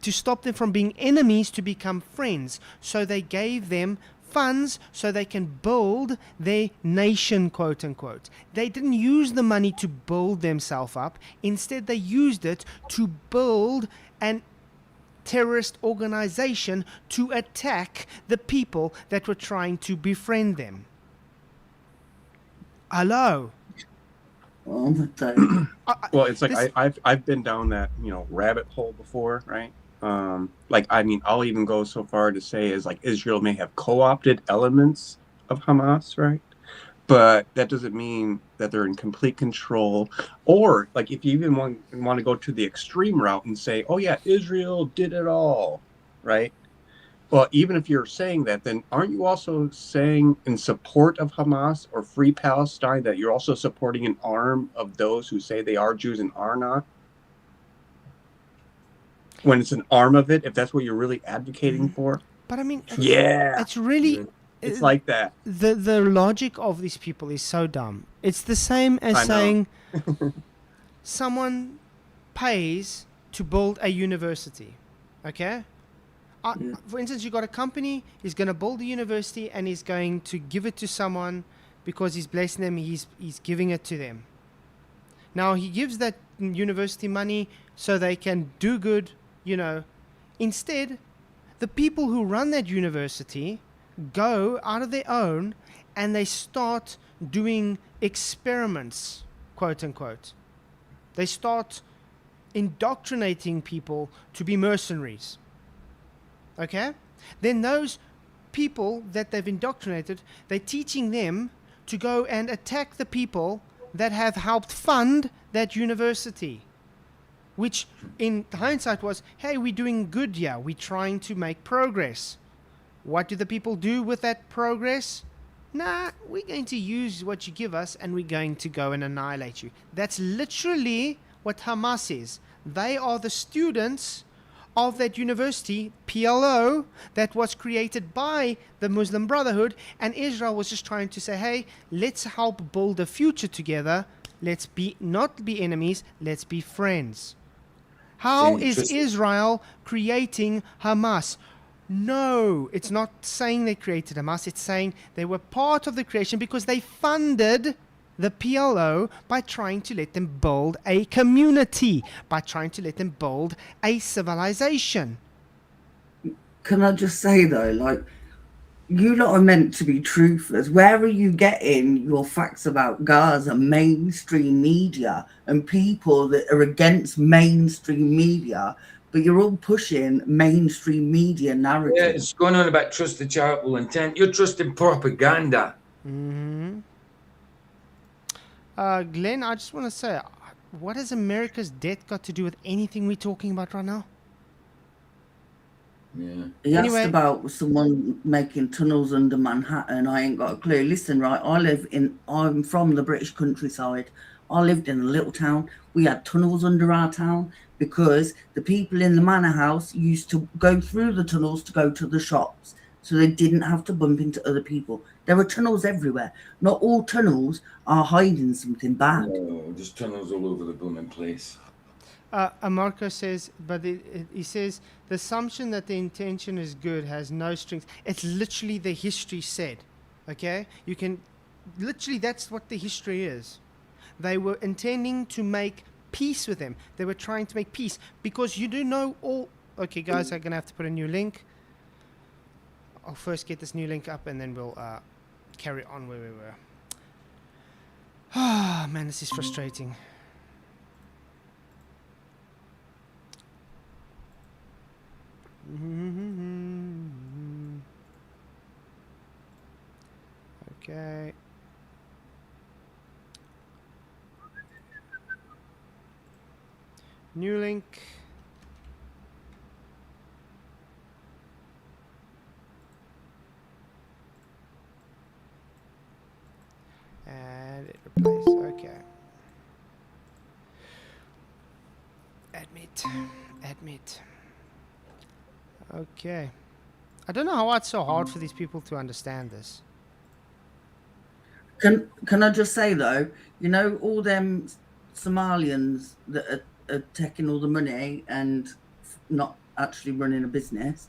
Speaker 1: to stop them from being enemies to become friends. So they gave them funds so they can build their nation, quote unquote. They didn't use the money to build themselves up. Instead, they used it to build an terrorist organization to attack the people that were trying to befriend them. Hello.
Speaker 3: Well, it's like I've been down that rabbit hole before, right? I mean, I'll even go so far to say is like Israel may have co-opted elements of Hamas, right? But that doesn't mean that they're in complete control. Or like if you even want to go to the extreme route and say, oh yeah, Israel did it all, right? Well, even if you're saying that, then aren't you also saying in support of Hamas or Free Palestine that you're also supporting an arm of those who say they are Jews and are not? When it's an arm of it, if that's what you're really advocating for.
Speaker 1: But I mean,
Speaker 3: it's
Speaker 1: really...
Speaker 3: It's like that.
Speaker 1: The logic of these people is so dumb. It's the same as saying someone pays to build a university, okay? For instance, you got a company, he's going to build a university and he's going to give it to someone because he's blessing them, he's giving it to them. Now, he gives that university money so they can do good, Instead, the people who run that university go out of their own and they start doing experiments, quote unquote. They start indoctrinating people to be mercenaries. Okay? Then those people that they've indoctrinated, they're teaching them to go and attack the people that have helped fund that university. Which, in hindsight, was, hey, we're doing good here. We're trying to make progress. What do the people do with that progress? Nah, we're going to use what you give us and we're going to go and annihilate you. That's literally what Hamas is. They are the students of that university, PLO, that was created by the Muslim Brotherhood, and Israel was just trying to say, hey, let's help build a future together. Let's not be enemies, let's be friends. How is Israel creating Hamas? No, it's not saying they created Hamas. It's saying they were part of the creation because they funded the PLO by trying to let them build a community, by trying to let them build a civilization.
Speaker 6: Can I just say though, like, you lot are meant to be truthers. Where are you getting your facts about Gaza? Mainstream media and people that are against mainstream media, but you're all pushing mainstream media narrative.
Speaker 5: Yeah, it's going on about trust the charitable intent. You're trusting propaganda.
Speaker 1: Mm-hmm. Glenn, I just want to say, what has America's debt got to do with anything we're talking about right now?
Speaker 5: Yeah.
Speaker 6: He
Speaker 1: Anyway.
Speaker 6: asked about someone making tunnels under Manhattan. I ain't got a clue. Listen, right, I'm from the British countryside. I lived in a little town. We had tunnels under our town because the people in the manor house used to go through the tunnels to go to the shops, so they didn't have to bump into other people. There are tunnels everywhere. Not all tunnels are hiding something bad.
Speaker 5: No, there's tunnels all over the blooming place.
Speaker 1: Marco says, but he says, the assumption that the intention is good has no strings. It's literally the history said, okay? You can, literally, that's what the history is. They were intending to make peace with them. They were trying to make peace because you do know all... Okay, guys, I'm going to have to put a new link. I'll first get this new link up and then we'll carry on where we were. Ah, man, this is frustrating. Okay. New link. And it replace. Okay. Admit. Okay. I don't know why it's so hard for these people to understand this.
Speaker 6: Can I just say though, you know, all them Somalians that are taking all the money and not actually running a business,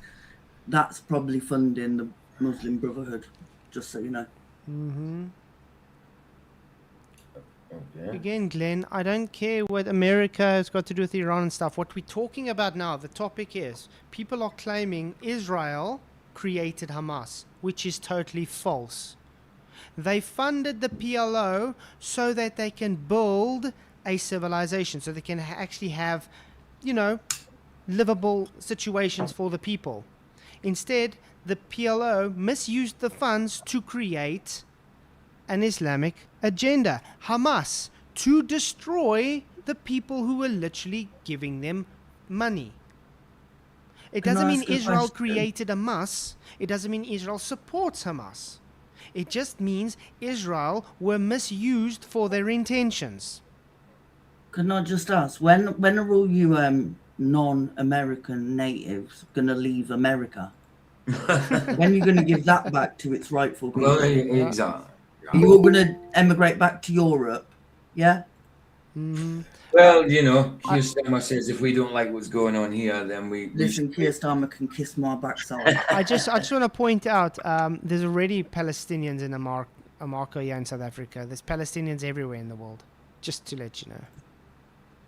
Speaker 6: that's probably funding the Muslim Brotherhood, just so you know.
Speaker 1: Mm-hmm.
Speaker 5: Okay.
Speaker 1: Again, Glenn, I don't care what America has got to do with Iran and stuff. What we're talking about now, the topic is, people are claiming Israel created Hamas, which is totally false. They funded the PLO so that they can build a civilization, so they can actually have, you know, livable situations for the people. Instead, the PLO misused the funds to create an Islamic agenda, Hamas, to destroy the people who were literally giving them money. It doesn't mean Israel created Hamas. It doesn't mean Israel supports Hamas. It just means Israel were misused for their intentions.
Speaker 6: Can I just ask, when are all you non-American natives going to leave America? When are you going to give that back to its rightful people?
Speaker 5: Well, exactly.
Speaker 6: Are you all going to emigrate back to Europe? Yeah?
Speaker 1: Mm-hmm.
Speaker 5: Well, you know, Keir Starmer says if we don't like what's going on here, then we
Speaker 6: Listen, Keir Starmer can kiss my backside.
Speaker 1: I just want to point out, there's already Palestinians in Amarco here in South Africa. There's Palestinians everywhere in the world, just to let you know.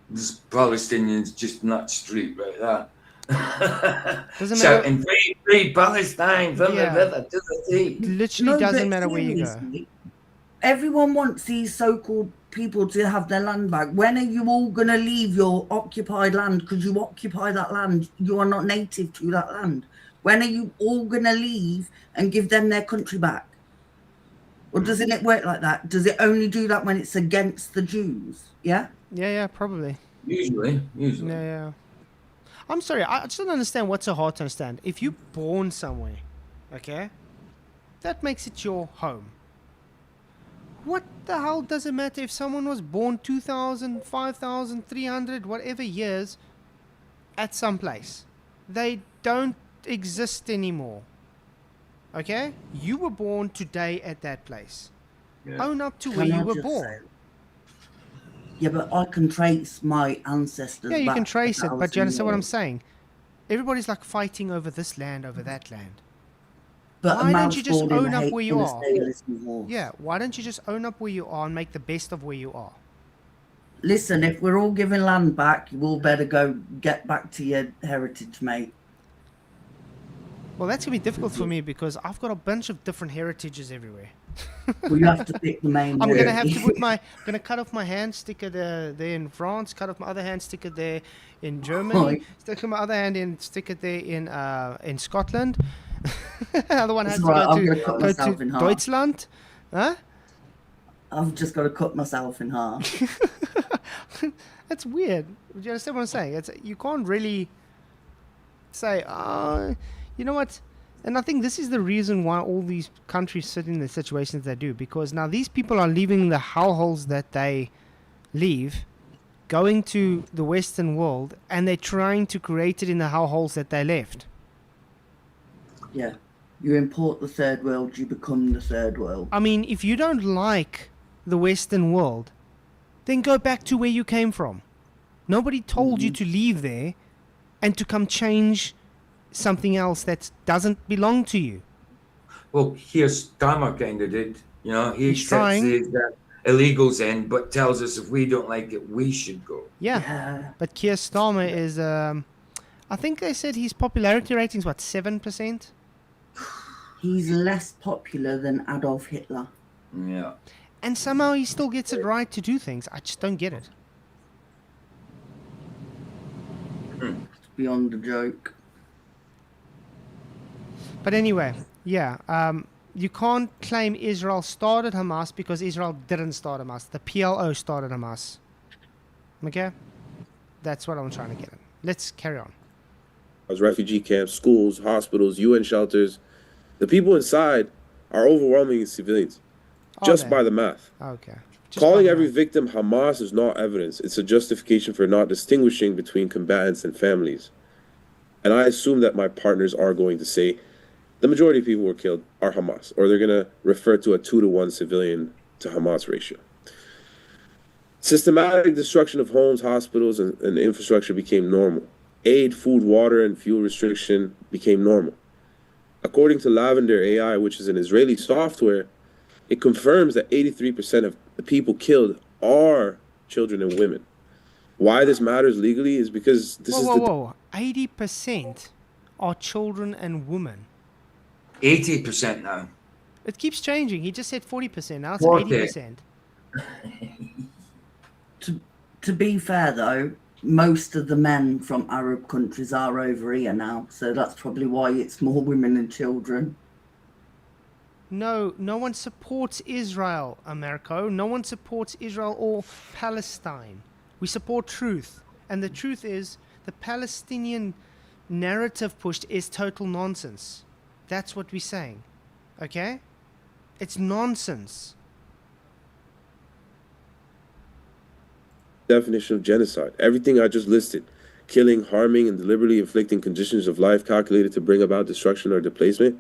Speaker 5: There's Palestinians just in that street right there.
Speaker 1: Doesn't
Speaker 5: Shouting,
Speaker 1: matter.
Speaker 5: free, free Palestine from the river to the sea.
Speaker 1: Literally
Speaker 6: No,
Speaker 1: doesn't
Speaker 6: but
Speaker 1: matter where you go.
Speaker 6: seriously, everyone wants these so-called people to have their land back. When are you all going to leave your occupied land? Because you occupy that land. You are not native to that land. When are you all going to leave and give them their country back? Or doesn't it work like that? Does it only do that when it's against the Jews? Yeah?
Speaker 1: Yeah, probably.
Speaker 5: Usually.
Speaker 1: Yeah. I'm sorry, I just don't understand what's so hard to understand. If you're born somewhere, okay, that makes it your home. What the hell does it matter if someone was born 2,000, 5,000, 300, whatever years at some place? They don't exist anymore. Okay? You were born today at that place.
Speaker 5: Yeah.
Speaker 1: Own up to
Speaker 6: Can
Speaker 1: where
Speaker 6: I
Speaker 1: you were
Speaker 6: just
Speaker 1: born.
Speaker 6: say- Yeah, but I can trace my ancestors.
Speaker 1: Yeah, you
Speaker 6: back
Speaker 1: can trace it, but do you
Speaker 6: 1,000
Speaker 1: understand what I'm
Speaker 6: years.
Speaker 1: saying? Everybody's like fighting over this land, over that land.
Speaker 6: But
Speaker 1: Why
Speaker 6: a
Speaker 1: don't
Speaker 6: man's
Speaker 1: you just
Speaker 6: born in
Speaker 1: own
Speaker 6: a
Speaker 1: up
Speaker 6: hate
Speaker 1: where you
Speaker 6: in a
Speaker 1: are?
Speaker 6: stateless horse.
Speaker 1: Yeah, why don't you just own up where you are and make the best of where you are?
Speaker 6: Listen, if we're all giving land back, you all better go get back to your heritage, mate.
Speaker 1: Well, that's going to be difficult for me because I've got a bunch of different heritages everywhere.
Speaker 6: Well, you have to pick the main
Speaker 1: I'm
Speaker 6: one.
Speaker 1: going to have to put gonna cut off my hand, stick it there in France, cut off my other hand, stick it there in Germany,
Speaker 6: Right.
Speaker 1: stick my other hand in, stick it there in Scotland. The other one has
Speaker 6: It's
Speaker 1: to
Speaker 6: right, I'm
Speaker 1: go
Speaker 6: gonna cut
Speaker 1: to
Speaker 6: myself in half.
Speaker 1: Deutschland. Huh?
Speaker 6: I've just got to cut myself in half.
Speaker 1: That's weird. Do you understand what I'm saying? You can't really say, you know what? And I think this is the reason why all these countries sit in the situations they do. Because now these people are leaving the hellholes that they leave, going to the Western world, and they're trying to create it in the hellholes that they left.
Speaker 6: Yeah. You import the third world, you become the third world.
Speaker 1: I mean, if you don't like the Western world, then go back to where you came from. Nobody told you to leave there and to come change something else that doesn't belong to you.
Speaker 5: Well, here's Starmer kind of did. You know, he
Speaker 1: He's
Speaker 5: sets
Speaker 1: trying.
Speaker 5: the illegals in, but tells us if we don't like it, we should go.
Speaker 1: Yeah. But Keir Starmer is, I think they said his popularity rating is what, 7%?
Speaker 6: He's less popular than Adolf Hitler.
Speaker 5: Yeah.
Speaker 1: And somehow he still gets it right to do things. I just don't get it.
Speaker 6: It's beyond a joke.
Speaker 1: But anyway, yeah, you can't claim Israel started Hamas because Israel didn't start Hamas. The PLO started Hamas. Okay? That's what I'm trying to get at. Let's carry on.
Speaker 4: Refugee camps, schools, hospitals, UN shelters. The people inside are overwhelming civilians, just by the math.
Speaker 1: Okay.
Speaker 4: Calling every victim Hamas is not evidence. It's a justification for not distinguishing between combatants and families. And I assume that my partners are going to say the majority of people who were killed are Hamas, or they're going to refer to a 2-to-1 civilian to Hamas ratio. Systematic destruction of homes, hospitals, and infrastructure became normal. Aid, food, water, and fuel restriction became normal. According to Lavender AI, which is an Israeli software, it confirms that 83% of the people killed are children and women. Why this matters legally is because this is
Speaker 1: Whoa. 80% are children and women.
Speaker 5: 80% now.
Speaker 1: It keeps changing. He just said 40%. Now it's
Speaker 5: 40.
Speaker 1: 80%.
Speaker 6: To be fair, though, most of the men from Arab countries are over here now, so that's probably why it's more women and children.
Speaker 1: No one supports Israel, Americo. No one supports Israel or Palestine. We support truth. And the truth is, the Palestinian narrative pushed is total nonsense. That's what we're saying. Okay? It's nonsense.
Speaker 4: definition of genocide. Everything I just listed, killing, harming, and deliberately inflicting conditions of life calculated to bring about destruction or displacement,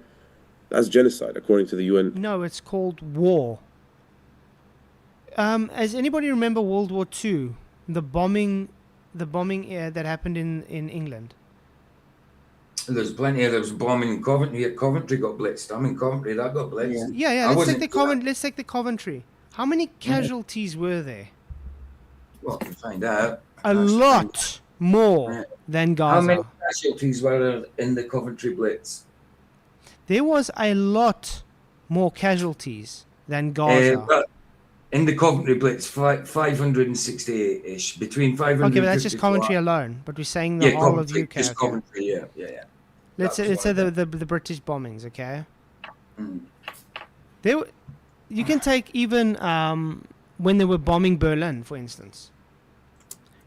Speaker 4: that's genocide, according to the UN.
Speaker 1: No, it's called war. As anybody remember World War II, the bombing that happened in England?
Speaker 5: There's plenty of there was bombing in Coventry. Yeah, Coventry got blitzed. I'm in Coventry, that got blitzed.
Speaker 1: Yeah. Let's take the Coventry. How many casualties were there?
Speaker 5: Well, we find out.
Speaker 1: A lot more than Gaza.
Speaker 5: How many casualties were there in the Coventry Blitz?
Speaker 1: There was a lot more casualties than Gaza.
Speaker 5: in the Coventry Blitz, 568-ish, between 550.
Speaker 1: Okay, but that's just Coventry alone. But we're saying the
Speaker 5: Yeah,
Speaker 1: whole
Speaker 5: Coventry,
Speaker 1: of UK.
Speaker 5: just
Speaker 1: Okay.
Speaker 5: Coventry, yeah.
Speaker 1: Let's
Speaker 5: That's
Speaker 1: say
Speaker 5: why
Speaker 1: the British bombings. Okay.
Speaker 5: Mm.
Speaker 1: You can take even when they were bombing Berlin, for instance.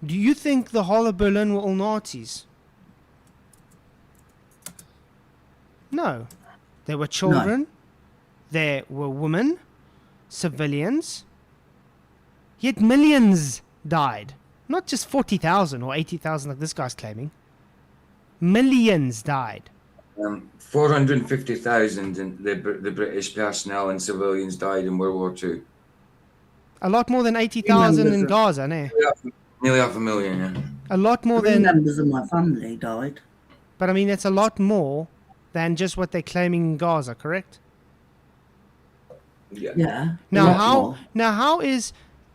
Speaker 1: Do you think the whole of Berlin were all Nazis? No. There were children. There were women, civilians. Yet millions died. Not just 40,000 or 80,000 like this guy's claiming. Millions died.
Speaker 5: 450,000 in the British personnel and civilians died in World War II.
Speaker 1: A lot more than 80,000 in Gaza, ne?
Speaker 5: Nearly 500,000, yeah.
Speaker 1: A lot more
Speaker 6: Three
Speaker 1: than...
Speaker 6: members of my family died.
Speaker 1: But I mean, that's a lot more than just what they're claiming in Gaza, correct?
Speaker 5: Yeah.
Speaker 6: Yeah.
Speaker 1: Now how is,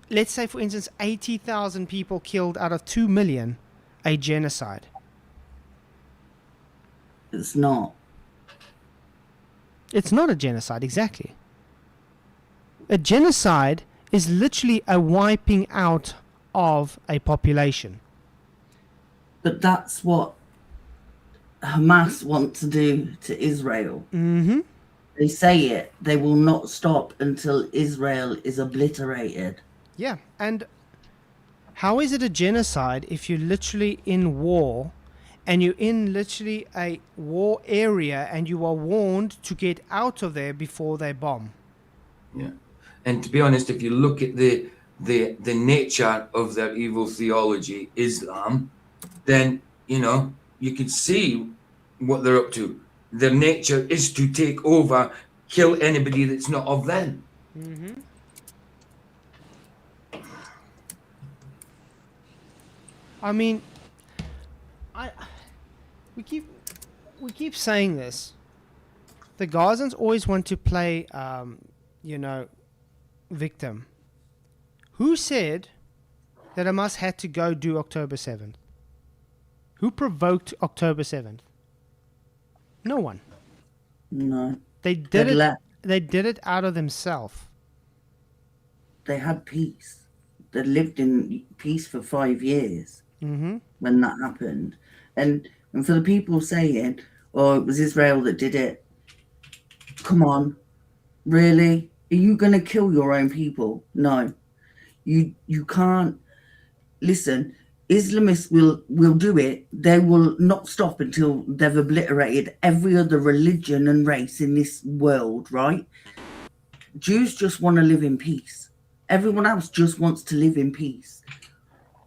Speaker 1: let's say for instance, 80,000 people killed out of 2 million a genocide?
Speaker 6: It's not.
Speaker 1: It's not a genocide, exactly. A genocide is literally a wiping out of a population.
Speaker 6: But that's what Hamas want to do to Israel.
Speaker 1: Mm-hmm.
Speaker 6: They say it. They will not stop until Israel is obliterated.
Speaker 1: Yeah, and how is it a genocide if you're literally in war and you're in literally a war area and you are warned to get out of there before they bomb?
Speaker 5: Yeah. And to be honest, if you look at the nature of their evil theology, Islam, then, you can see what they're up to. Their nature is to take over, kill anybody that's not of them.
Speaker 1: Mm-hmm. I mean, we keep saying this. The Gazans always want to play, victim. Who said that Hamas had to go do October 7th? Who provoked October 7th? No one.
Speaker 6: No.
Speaker 1: They did
Speaker 6: They'd
Speaker 1: it.
Speaker 6: left.
Speaker 1: They did it out of themselves.
Speaker 6: They had peace. They lived in peace for 5 years
Speaker 1: Mm-hmm.
Speaker 6: when that happened. And for the people saying, oh, it was Israel that did it. Come on. Really? Are you going to kill your own people? No. You can't. Listen, Islamists will do it. They will not stop until they've obliterated every other religion and race in this world, right? Jews just want to live in peace. Everyone else just wants to live in peace.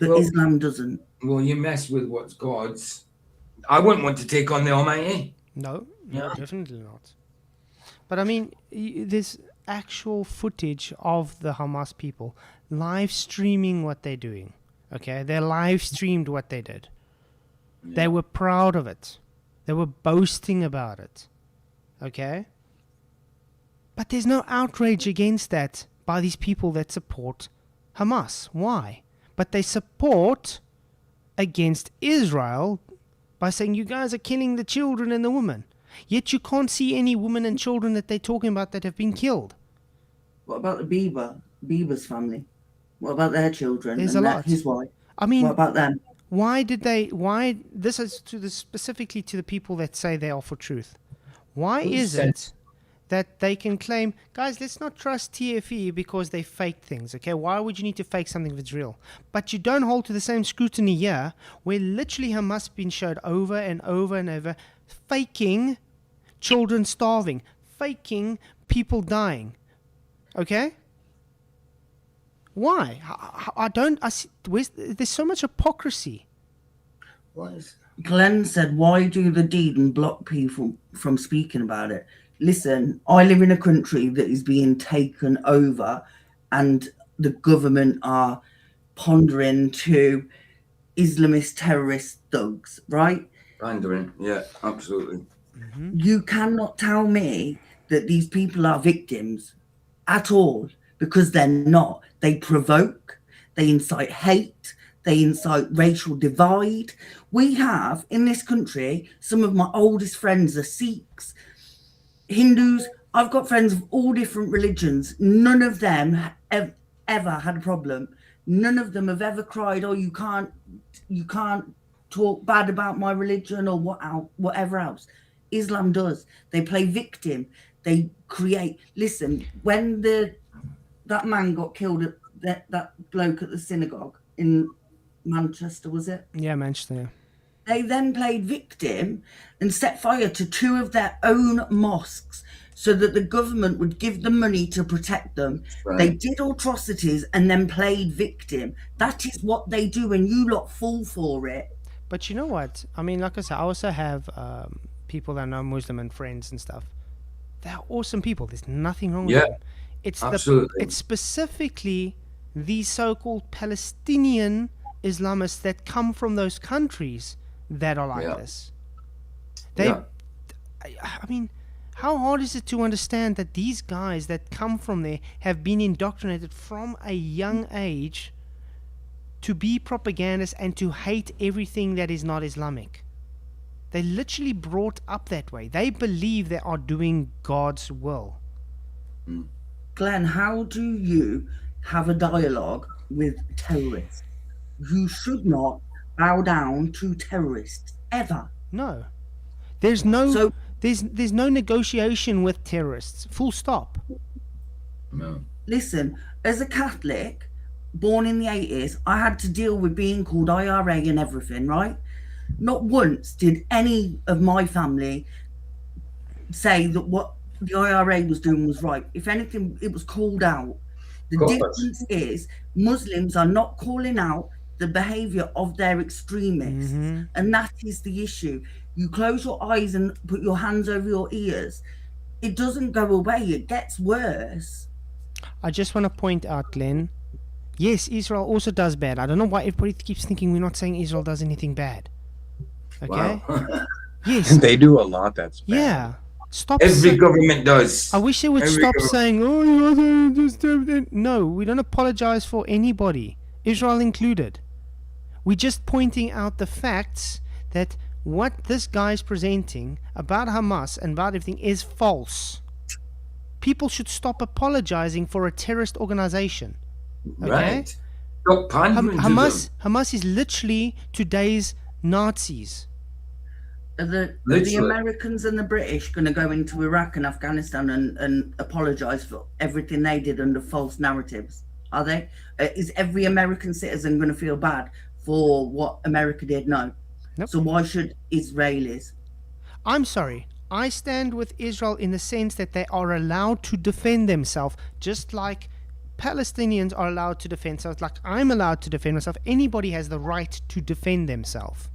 Speaker 6: But Islam doesn't.
Speaker 5: Well, you mess with what's God's. I wouldn't want to take on the Almighty.
Speaker 1: No,
Speaker 5: Yeah.
Speaker 1: definitely not. But I mean, there's actual footage of the Hamas people live streaming what they're doing. Okay, they live streamed what they did.
Speaker 5: Yeah.
Speaker 1: They were proud of it. They were boasting about it. Okay? But there's no outrage against that by these people that support Hamas. Why? But they support against Israel by saying you guys are killing the children and the women. Yet you can't see any women and children that they're talking about that have been killed.
Speaker 6: What about the Bieber's family? What about their children?
Speaker 1: There's
Speaker 6: and
Speaker 1: a lot.
Speaker 6: His wife.
Speaker 1: I mean,
Speaker 6: What about them?
Speaker 1: why this is specifically to the people that say they are for truth. Why is it that they can claim, guys, let's not trust TFE because they fake things, okay? Why would you need to fake something if it's real? But you don't hold to the same scrutiny here, where literally Hamas been showed over and over and over faking children starving, faking people dying, okay? Why? There's so much hypocrisy.
Speaker 6: Glenn said, why do the deed and block people from speaking about it? Listen, I live in a country that is being taken over and the government are pondering to Islamist terrorist thugs, right?
Speaker 5: Pandering, yeah, absolutely.
Speaker 1: Mm-hmm.
Speaker 6: You cannot tell me that these people are victims at all, because they're not. They provoke, they incite hate, they incite racial divide. We have in this country, some of my oldest friends are Sikhs, Hindus. I've got friends of all different religions. None of them ever had a problem. None of them have ever cried, "Oh, you can't talk bad about my religion," or whatever else. Islam does. They play victim. They create. Listen, when that man got killed at that bloke at the synagogue in Manchester, was it?
Speaker 1: Yeah, Manchester.
Speaker 6: They then played victim and set fire to 2 of their own mosques so that the government would give them money to protect them.
Speaker 5: Right.
Speaker 6: They did atrocities and then played victim. That is what they do, and you lot fall for it.
Speaker 1: But you know what? I mean, like I said, I also have people that know Muslim and friends and stuff. They're awesome people. There's nothing wrong with them.
Speaker 5: Absolutely.
Speaker 1: It's specifically these so-called Palestinian Islamists that come from those countries that are like this. I mean, how hard is it to understand that these guys that come from there have been indoctrinated from a young age to be propagandists and to hate everything that is not Islamic? They literally brought up that way. They believe they are doing God's will.
Speaker 6: Glenn, how do you have a dialogue with terrorists? You should not bow down to terrorists ever.
Speaker 1: No. There's no there's no negotiation with terrorists. Full stop.
Speaker 5: No.
Speaker 6: Listen, as a Catholic born in the 80s, I had to deal with being called IRA and everything, right? Not once did any of my family say that what the IRA was doing was right. If anything, it was called out. The difference is Muslims are not calling out the behavior of their extremists, and that is the issue. You close your eyes and put your hands over your ears. It doesn't go away. It gets worse.
Speaker 1: I just want to point out, Glenn, yes, Israel also does bad. I don't know why everybody keeps thinking we're not saying Israel does anything bad. Okay?
Speaker 5: Wow.
Speaker 1: Yes.
Speaker 3: They do a lot that's bad.
Speaker 1: Yeah. Stop.
Speaker 5: Every government does.
Speaker 1: I wish they would stop saying, "Oh, you just no." We don't apologize for anybody, Israel included. We're just pointing out the facts that what this guy is presenting about Hamas and about everything is false. People should stop apologizing for a terrorist organization. Okay?
Speaker 5: Right. Stop pandering to them.
Speaker 1: Hamas is literally today's Nazis.
Speaker 6: Are the Americans and the British going to go into Iraq and Afghanistan and apologise for everything they did under false narratives? Are they? Is every American citizen going to feel bad for what America did? No.
Speaker 1: Nope.
Speaker 6: So why should Israelis?
Speaker 1: I'm sorry. I stand with Israel in the sense that they are allowed to defend themselves, just like Palestinians are allowed to defend themselves, like I'm allowed to defend myself. Anybody has the right to defend themselves.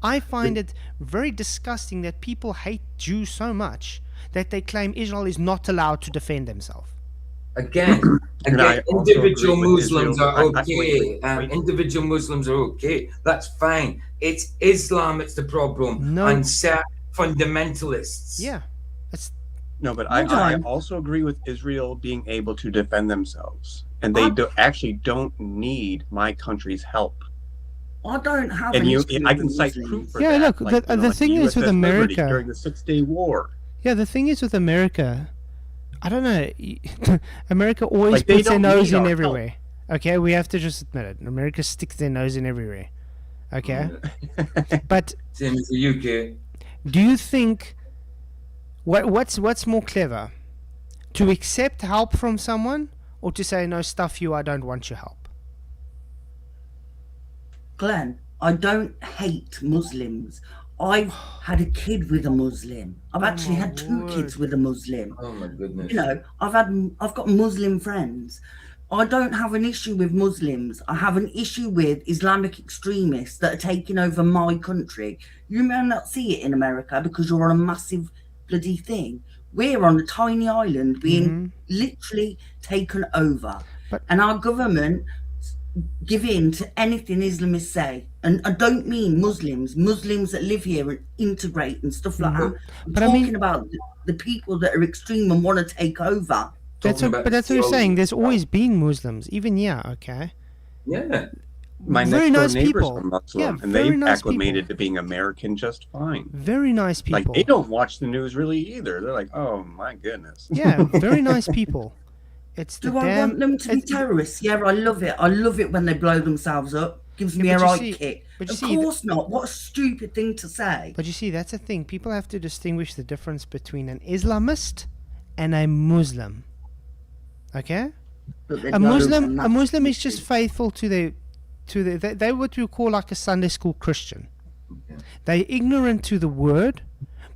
Speaker 1: I find it very disgusting that people hate Jews so much that they claim Israel is not allowed to defend themselves.
Speaker 5: Again, individual Muslims are okay. Individual Muslims are okay. That's fine. It's Islam, it's the problem.
Speaker 1: No.
Speaker 5: And certain fundamentalists.
Speaker 1: Yeah.
Speaker 3: No, but I also agree with Israel being able to defend themselves. And they actually don't need my country's help.
Speaker 6: I don't have
Speaker 3: And
Speaker 6: an
Speaker 3: I can cite proof for
Speaker 1: Yeah,
Speaker 3: that.
Speaker 1: look, the thing is with
Speaker 3: USS Liberty
Speaker 1: America
Speaker 3: during the 6-Day War.
Speaker 1: Yeah, the thing is with America, I don't know. America always
Speaker 3: Like, they
Speaker 1: puts their
Speaker 3: don't
Speaker 1: nose
Speaker 3: need
Speaker 1: in
Speaker 3: our
Speaker 1: everywhere. Okay, we have to just admit it. America sticks their nose in everywhere. Okay, but
Speaker 5: Same as the UK.
Speaker 1: do you think what's more clever, to accept help from someone or to say no, stuff you, I don't want your help?
Speaker 6: Glenn, I don't hate Muslims. I've had a kid with a Muslim. I've actually had 2 kids with a Muslim.
Speaker 5: Oh my goodness.
Speaker 6: You know, I've got Muslim friends. I don't have an issue with Muslims. I have an issue with Islamic extremists that are taking over my country. You may not see it in America because you're on a massive bloody thing. We're on a tiny island being literally taken over. And our government give in to anything Islamists say. And I don't mean Muslims that live here and integrate and stuff like that. I'm talking about the people that are extreme and want to take over.
Speaker 1: But that's what you're saying. There's always been Muslims, even okay.
Speaker 5: Yeah.
Speaker 3: My
Speaker 1: very
Speaker 3: next door
Speaker 1: nice
Speaker 3: neighbors
Speaker 1: people.
Speaker 3: are Muslim, and
Speaker 1: very
Speaker 3: they've
Speaker 1: nice
Speaker 3: acclimated
Speaker 1: people.
Speaker 3: to being American just fine.
Speaker 1: Very nice people.
Speaker 3: Like, they don't watch the news really either. They're like, oh my goodness.
Speaker 1: Yeah, very nice people. It's the
Speaker 6: Do I
Speaker 1: damn.
Speaker 6: want them to be terrorists? Yeah, I love it. I love it when they blow themselves up. Gives me a
Speaker 1: but you
Speaker 6: right
Speaker 1: see-
Speaker 6: kick.
Speaker 1: but you
Speaker 6: Of
Speaker 1: see,
Speaker 6: course not. What a stupid thing to say.
Speaker 1: But you see, that's the thing. People have to distinguish the difference between an Islamist and a Muslim. Okay?
Speaker 6: But they
Speaker 1: A
Speaker 6: don't,
Speaker 1: Muslim,
Speaker 6: and
Speaker 1: a
Speaker 6: that's
Speaker 1: Muslim is
Speaker 6: stupid.
Speaker 1: just faithful to they're what we call like a Sunday school Christian. They're ignorant to the word,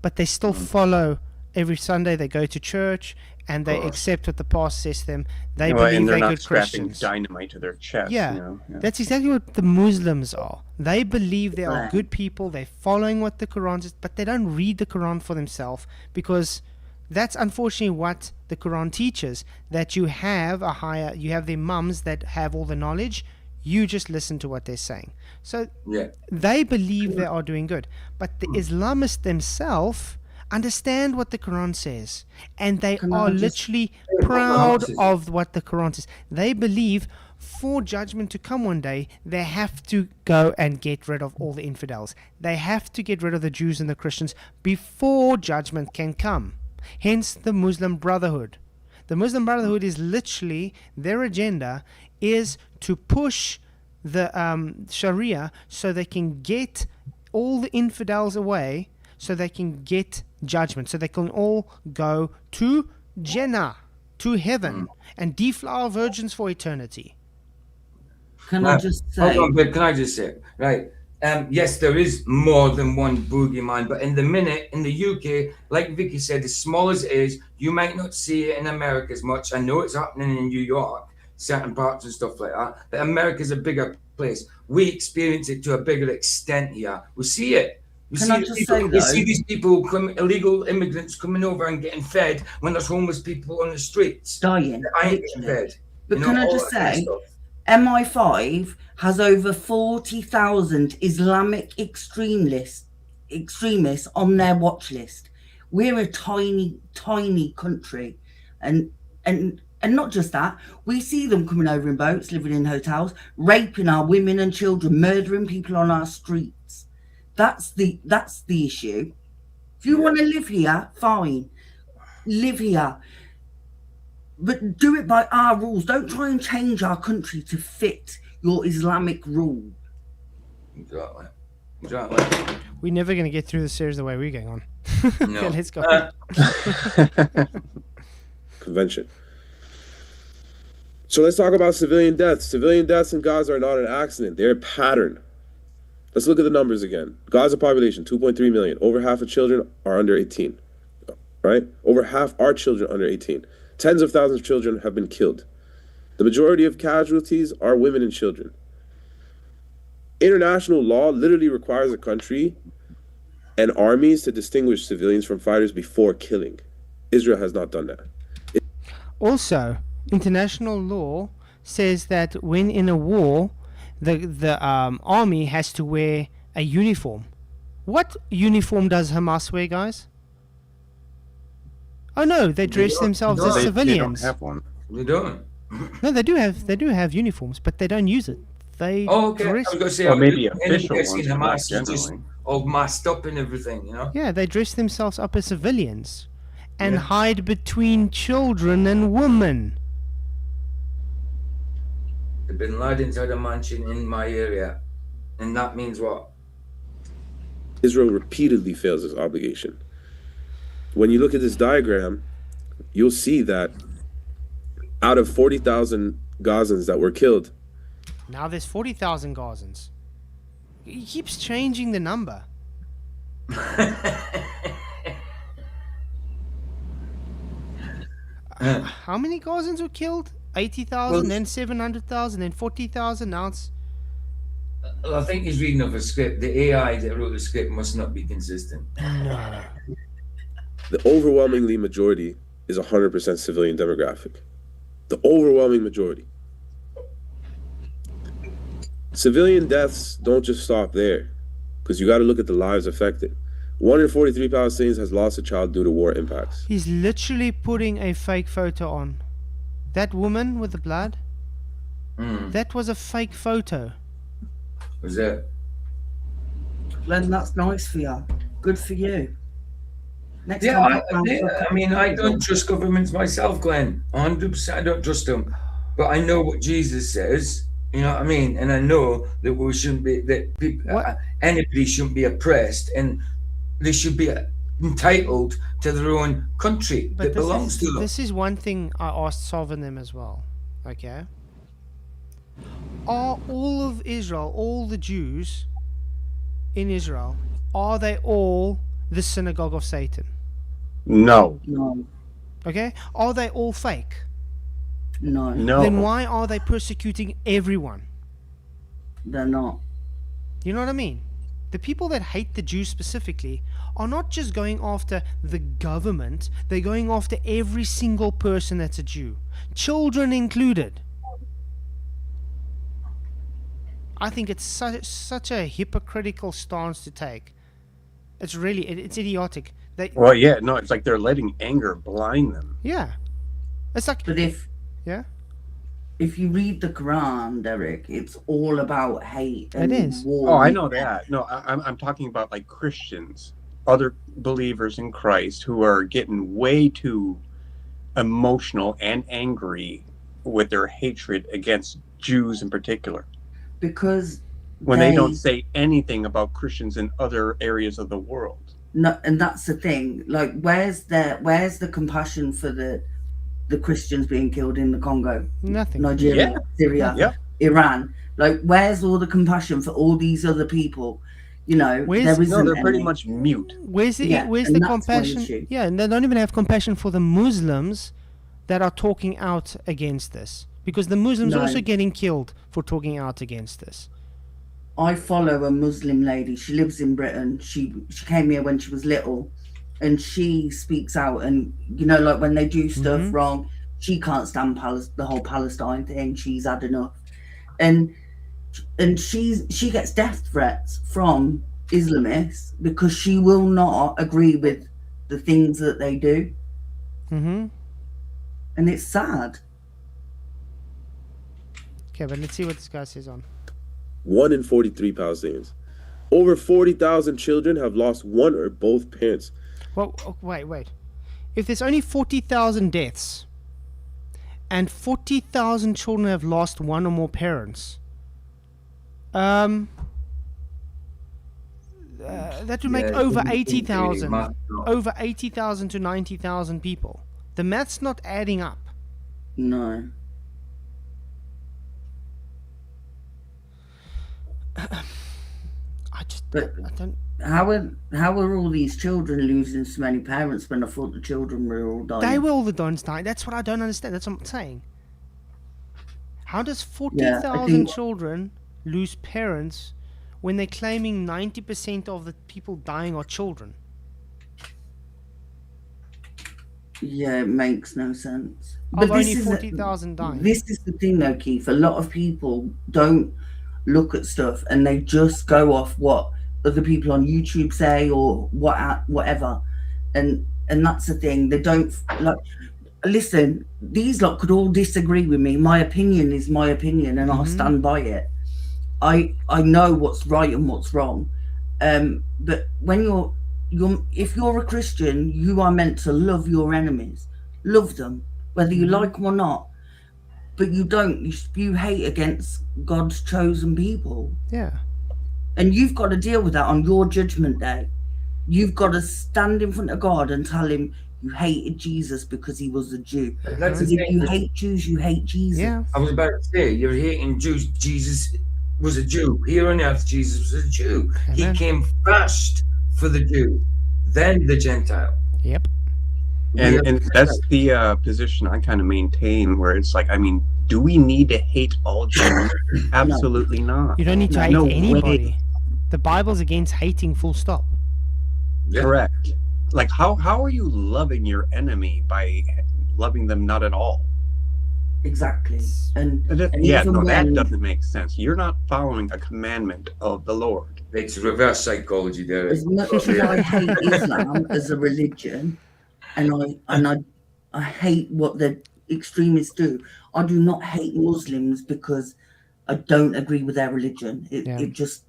Speaker 1: but they still follow every Sunday. They go to church and they accept what the pastor says to them. They
Speaker 3: Well,
Speaker 1: believe
Speaker 3: and they're
Speaker 1: they're
Speaker 3: not
Speaker 1: good
Speaker 3: strapping
Speaker 1: Christians.
Speaker 3: dynamite to their chest.
Speaker 1: Yeah,
Speaker 3: You know? Yeah.
Speaker 1: that's exactly what the Muslims are. They believe they are
Speaker 6: Right.
Speaker 1: good people. They're following what the Quran says, but they don't read the Quran for themselves because that's unfortunately what the Quran teaches. That you have the imams that have all the knowledge. You just listen to what they're saying. So
Speaker 5: Yeah.
Speaker 1: they believe they are doing good, but the Islamists themselves understand what the Quran says, and they
Speaker 6: Can I
Speaker 1: are
Speaker 6: just-
Speaker 1: literally proud
Speaker 5: Marxism.
Speaker 1: of what the Quran says. They believe for judgment to come one day, they have to go and get rid of all the infidels. They have to get rid of the Jews and the Christians before judgment can come. Hence the Muslim Brotherhood. The Muslim Brotherhood is literally, their agenda is to push the Sharia so they can get all the infidels away, so they can get judgment, so they can all go to Jannah, to heaven, and deflower virgins for eternity.
Speaker 6: Can I just
Speaker 5: Hold
Speaker 6: say,
Speaker 5: on, but can I just say, right? Yes, there is more than one boogeyman, but in the UK, like Vicky said, as small as it is, you might not see it in America as much. I know it's happening in New York, certain parts and stuff like that, but America's a bigger place. We experience it to a bigger extent here. We see it. We
Speaker 6: Can
Speaker 5: see,
Speaker 6: I
Speaker 5: the
Speaker 6: just
Speaker 5: people,
Speaker 6: say,
Speaker 5: we see
Speaker 6: though-
Speaker 5: these people, illegal immigrants coming over and getting fed when there's homeless people on the streets.
Speaker 6: dying.
Speaker 5: I ain't getting
Speaker 6: literally.
Speaker 5: fed.
Speaker 6: But
Speaker 5: You
Speaker 6: can
Speaker 5: know,
Speaker 6: I
Speaker 5: all
Speaker 6: just
Speaker 5: that kind of
Speaker 6: say,
Speaker 5: stuff.
Speaker 6: MI5 has over 40,000 Islamic extremists on their watch list. We're a tiny, tiny country, and not just that. We see them coming over in boats, living in hotels, raping our women and children, murdering people on our streets. That's the issue. If you want to live here, fine, live here. But do it by our rules. Don't try and change our country to fit your Islamic rule.
Speaker 5: Exactly. Exactly.
Speaker 1: We're never going to get through the series the way we're going on.
Speaker 5: No.
Speaker 1: Okay, let's go.
Speaker 4: Convention. So let's talk about civilian deaths. Civilian deaths in Gaza are not an accident. They're a pattern. Let's look at the numbers again. Gaza population, 2.3 million. Over half of children are under 18. Right? Over half are children under 18. Tens of thousands of children have been killed. The majority of casualties are women and children. International law literally requires a country and armies to distinguish civilians from fighters before killing. Israel has not done that.
Speaker 1: Also, international law says that when in a war, the army has to wear a uniform. What uniform does Hamas wear, guys? Oh no, they dress
Speaker 5: don't-
Speaker 1: themselves
Speaker 5: no,
Speaker 1: as
Speaker 5: they-
Speaker 3: They
Speaker 1: civilians.
Speaker 3: don't have one.
Speaker 5: We don't.
Speaker 1: No, they do have uniforms, but they don't use it. They
Speaker 5: Oh, okay. I
Speaker 1: dress.
Speaker 5: was going to say,
Speaker 3: Well, maybe
Speaker 5: anybody
Speaker 3: official
Speaker 5: that's seen
Speaker 3: ones, but not
Speaker 5: Hamas is just
Speaker 3: generally.
Speaker 5: all masked up and everything, you know?
Speaker 1: Yeah, they dress themselves up as civilians and
Speaker 5: Yeah.
Speaker 1: hide between children and women.
Speaker 5: The Bin Laden's had a mansion in my area. And that means what?
Speaker 4: Israel repeatedly fails its obligation. When you look at this diagram, you'll see that out of 40,000 Gazans that were killed,
Speaker 1: Now there's 40,000 Gazans. He keeps changing the number. How many Gazans were killed? 80,000,
Speaker 5: Well,
Speaker 1: then 700,000, then 40,000. Now it's
Speaker 5: Well, I think he's reading off a script. The AI that wrote the script must not be consistent.
Speaker 1: no.
Speaker 4: the overwhelmingly majority is 100% civilian demographic. The overwhelming majority. Civilian deaths don't just stop there, because you got to look at the lives affected. 1 in 43 Palestinians has lost a child due to war impacts.
Speaker 1: He's literally putting a fake photo on. That woman with the blood, that was a fake photo.
Speaker 5: Was that?
Speaker 6: Len, that's nice for you. Good for you. Next
Speaker 5: Yeah,
Speaker 6: time, pop round for a
Speaker 5: I mean, I
Speaker 6: coffee.
Speaker 5: don't trust governments myself, Glenn. 100%, I don't trust them. But I know what Jesus says. You know what I mean? And I know that we shouldn't be that people,
Speaker 1: What?
Speaker 5: anybody shouldn't be oppressed, and they should be entitled to their own country
Speaker 1: But
Speaker 5: that belongs to them.
Speaker 1: this is one thing I asked Sovereign them as well. Okay. Are all of Israel, all the Jews in Israel, are they all the synagogue of Satan?
Speaker 3: No,
Speaker 6: No,
Speaker 1: Okay. Are they all fake?
Speaker 6: no,
Speaker 3: no.
Speaker 1: Then why are they persecuting everyone?
Speaker 6: they're not.
Speaker 1: You know what I mean? The people that hate the Jews specifically are not just going after the government, they're going after every single person that's a Jew, children included. I think it's such a hypocritical stance to take. It's really, it's idiotic.
Speaker 3: Well, yeah, no, it's like they're letting anger blind them.
Speaker 1: Yeah. It's like,
Speaker 6: But
Speaker 1: yeah,
Speaker 6: if you read the Quran, Derek, it's all about hate and
Speaker 1: It is.
Speaker 6: war.
Speaker 3: Oh, I know that. No, I'm talking about like Christians, other believers in Christ who are getting way too emotional and angry with their hatred against Jews in particular.
Speaker 6: Because
Speaker 3: When they don't say anything about Christians in other areas of the world.
Speaker 6: no, and that's the thing. Like, where's the compassion for the Christians being killed in the Congo,
Speaker 1: nothing.
Speaker 6: Nigeria,
Speaker 3: Yeah.
Speaker 6: Syria,
Speaker 3: Yeah.
Speaker 6: Iran? Like, where's all the compassion for all these other people? You know, there isn't.
Speaker 3: No, they're pretty
Speaker 6: any.
Speaker 3: much mute.
Speaker 1: Where's the
Speaker 6: Yeah,
Speaker 1: where's
Speaker 6: and
Speaker 1: the
Speaker 6: that's my
Speaker 1: compassion?
Speaker 6: issue.
Speaker 1: Yeah, and they don't even have compassion for the Muslims that are talking out against this, because the Muslims are
Speaker 6: No.
Speaker 1: also getting killed for talking out against this.
Speaker 6: I follow a Muslim lady. She lives in Britain. She came here when she was little, and she speaks out. And you know, like when they do stuff
Speaker 1: Mhm.
Speaker 6: wrong, she can't stand the whole Palestine thing. She's had enough, and she gets death threats from Islamists because she will not agree with the things that they do,
Speaker 1: Mm-hmm.
Speaker 6: and it's sad.
Speaker 1: Okay, but let's see what this guy says on.
Speaker 4: 1 in 43 Palestinians. Over 40,000 children have lost one or both parents.
Speaker 1: Well, wait. If there's only 40,000 deaths and 40,000 children have lost one or more parents, that would make
Speaker 5: Yeah,
Speaker 1: over
Speaker 5: it wouldn't really
Speaker 1: 80,000.
Speaker 5: matter.
Speaker 1: Over 80,000 to 90,000 people. The math's not adding up.
Speaker 6: No,
Speaker 1: I just
Speaker 6: But-
Speaker 1: I don't.
Speaker 6: how are all these children losing so many parents when I thought the children were all dying?
Speaker 1: They were all the dons dying. That's what I don't understand. That's what I'm saying. How does 40,000
Speaker 6: think-
Speaker 1: children lose parents when they're claiming 90% of the people dying are children?
Speaker 6: Yeah, it makes no sense.
Speaker 1: Of only
Speaker 6: is
Speaker 1: 40,000 dying.
Speaker 6: This is the thing, though, Keith. A lot of people don't look at stuff and they just go off what other people on YouTube say or whatever, and that's the thing. They don't like. Listen, these lot could all disagree with me. My opinion is my opinion, and I'll stand by it. I know what's right and what's wrong, but when if you're a Christian, you are meant to love your enemies, love them, whether you like them or not. But you don't. You spew hate against God's chosen people,
Speaker 1: Yeah.
Speaker 6: and you've got to deal with that on your judgment day. You've got to stand in front of God and tell him you hated Jesus because he was a Jew.
Speaker 5: That's the
Speaker 6: Because if
Speaker 5: thing.
Speaker 6: you hate Jews, you hate Jesus.
Speaker 1: Yeah.
Speaker 5: I was about to say, you're hating Jews. Jesus was a Jew. Here on earth, Jesus was a Jew.
Speaker 1: Amen.
Speaker 5: He came first for the Jew, then the Gentile.
Speaker 1: Yep.
Speaker 3: And that's the position I kind of maintain, where it's like, I mean, do we need to hate all Jews? Absolutely not.
Speaker 1: You don't need to hate
Speaker 3: No
Speaker 1: anybody.
Speaker 3: way.
Speaker 1: The Bible's against hating, full stop.
Speaker 5: Yeah.
Speaker 3: Correct. Like, how are you loving your enemy by loving them not at all?
Speaker 6: Exactly. And
Speaker 3: Yeah,
Speaker 6: even
Speaker 3: no, that
Speaker 6: when-
Speaker 3: doesn't make sense. You're not following a commandment of the Lord.
Speaker 5: It's reverse psychology there.
Speaker 6: as much as I hate Islam as a religion, and I hate what the extremists do, I do not hate Muslims because I don't agree with their religion.
Speaker 1: Yeah.
Speaker 6: It just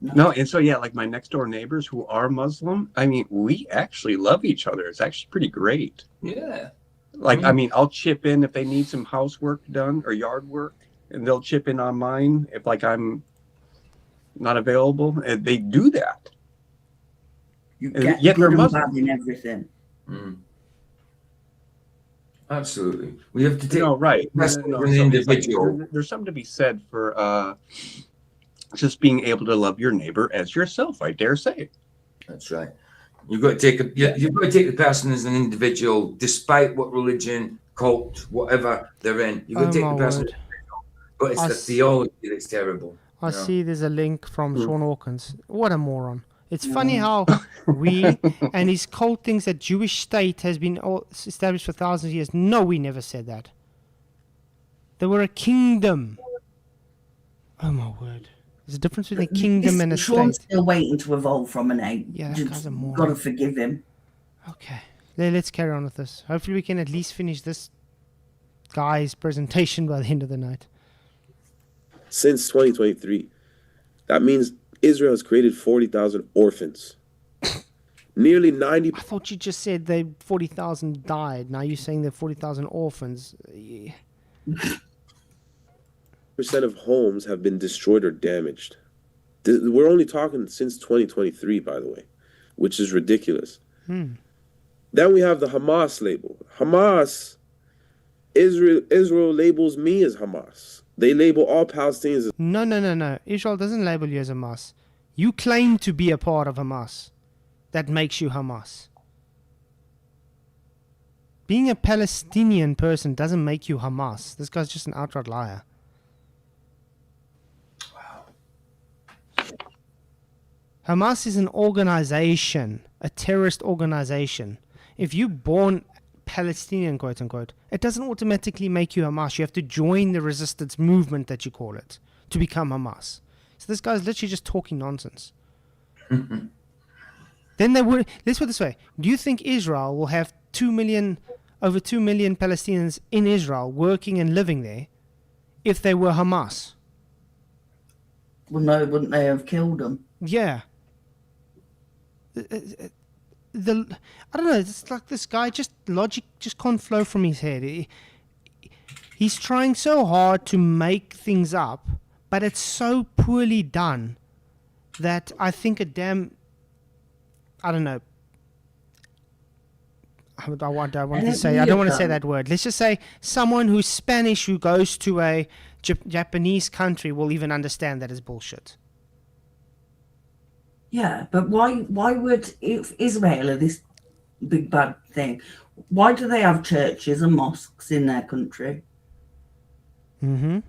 Speaker 3: No, and so yeah, like my next door neighbors who are Muslim, I mean, we actually love each other. It's actually pretty great.
Speaker 5: Yeah.
Speaker 3: Like, I mean, I'll chip in if they need some housework done or yard work, and they'll chip in on mine if like I'm not available. And they do that.
Speaker 6: You
Speaker 3: And
Speaker 6: get
Speaker 3: yet they're
Speaker 6: good and
Speaker 3: Muslim.
Speaker 6: bad in everything.
Speaker 5: Absolutely. We have to take
Speaker 3: Right.
Speaker 5: as
Speaker 3: No,
Speaker 5: an
Speaker 3: so
Speaker 5: individual.
Speaker 3: like, there's something to be said for just being able to love your neighbor as yourself, I dare say.
Speaker 5: That's right. You've got to take you've got to take the person as an individual, despite what religion, cult, whatever they're in. You've got to take the person as an individual. But it's the theology that's terrible.
Speaker 1: I see there's a link from Sean Hawkins. What a moron. It's funny how we and his cult thinks that Jewish state has been established for thousands of years. No, we never said that. They were a kingdom. Oh my word. There's a difference between a kingdom and a
Speaker 6: Sean's
Speaker 1: state.
Speaker 6: still waiting to evolve from an ape.
Speaker 1: Yeah, that guy's a moron.
Speaker 6: Got to forgive him.
Speaker 1: Okay. Let's carry on with this. Hopefully we can at least finish this guy's presentation by the end of the night.
Speaker 4: Since 2023, that means Israel has created 40,000 orphans. Nearly 90%
Speaker 1: I thought you just said they 40,000 died. Now you're saying they're 40,000 orphans. Yeah.
Speaker 4: of homes have been destroyed or damaged. We're only talking since 2023, by the way, which is ridiculous. Then we have the Hamas label. Hamas, Israel labels me as Hamas. They label all Palestinians as...
Speaker 1: No. Israel doesn't label you as Hamas. You claim to be a part of Hamas. That makes you Hamas. Being a Palestinian person doesn't make you Hamas. This guy's just an outright liar. Hamas is an organization, a terrorist organization. If you're born Palestinian, quote unquote, it doesn't automatically make you Hamas. You have to join the resistance movement, that you call it, to become Hamas. So this guy's literally just talking nonsense. Then they would. Let's put it this way: do you think Israel will have over 2 million Palestinians in Israel working and living there if they were Hamas?
Speaker 6: Well, no, wouldn't they have killed them?
Speaker 1: Yeah. I don't know. It's like this guy, just logic just can't flow from his head. He's trying so hard to make things up, but it's so poorly done that I think I don't know. I don't want to say. I don't want to say that word. Let's just say someone who's Spanish who goes to a Japanese country will even understand that is bullshit.
Speaker 6: Yeah, but why would, if Israel are this big bad thing, why do they have churches and mosques in their country?
Speaker 1: Mm-hmm.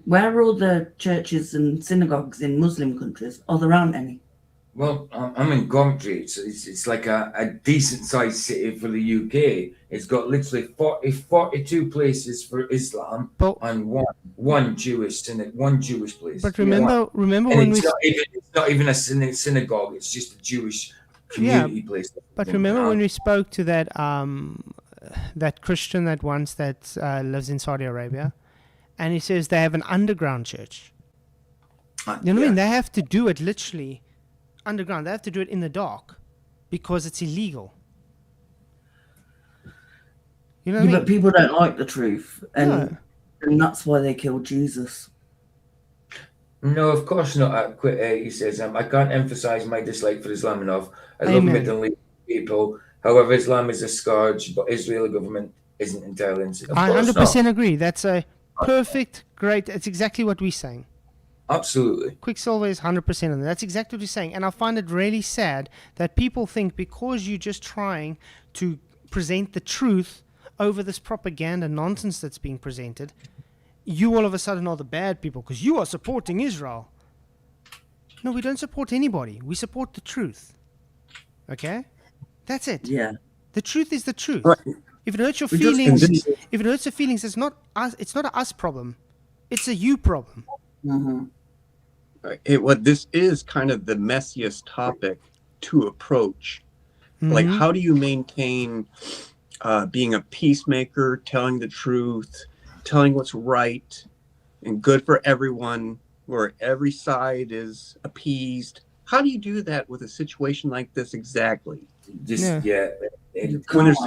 Speaker 6: Where are all the churches and synagogues in Muslim countries? Oh, there aren't any.
Speaker 5: Well, I'm in Coventry. It's like a decent sized city for the UK. It's got literally 42 places for Islam and one Jewish place.
Speaker 1: But remember
Speaker 5: and
Speaker 1: when
Speaker 5: it's not even a synagogue. It's just a Jewish community place.
Speaker 1: But remember when we spoke to that that Christian that lives in Saudi Arabia, and he says they have an underground church. You know what I mean? They have to do it literally underground. They have to do it in the dark because it's illegal. You know what I mean?
Speaker 6: But people don't like the truth, and that's why they killed Jesus.
Speaker 5: No, of course not. He says, I can't emphasize my dislike for Islam enough. I love Middle East people. However, Islam is a scourge, but Israeli government isn't entirely innocent.
Speaker 1: I 100% agree. That's a perfect, great. It's exactly what we're saying.
Speaker 5: Absolutely.
Speaker 1: Quicksilver is 100% on that. That's exactly what you're saying. And I find it really sad that people think because you're just trying to present the truth over this propaganda nonsense that's being presented, you all of a sudden are the bad people because you are supporting Israel. No, we don't support anybody. We support the truth. Okay? That's it.
Speaker 6: Yeah.
Speaker 1: The truth is the truth.
Speaker 3: Right.
Speaker 1: If it hurts your feelings, it's not us. It's not a us problem. It's a you problem.
Speaker 6: Mm-hmm.
Speaker 3: This is kind of the messiest topic to approach. Like, how do you maintain being a peacemaker, telling the truth, telling what's right and good for everyone, where every side is appeased. How do you do that with a situation like this exactly?
Speaker 5: Just
Speaker 1: Yeah.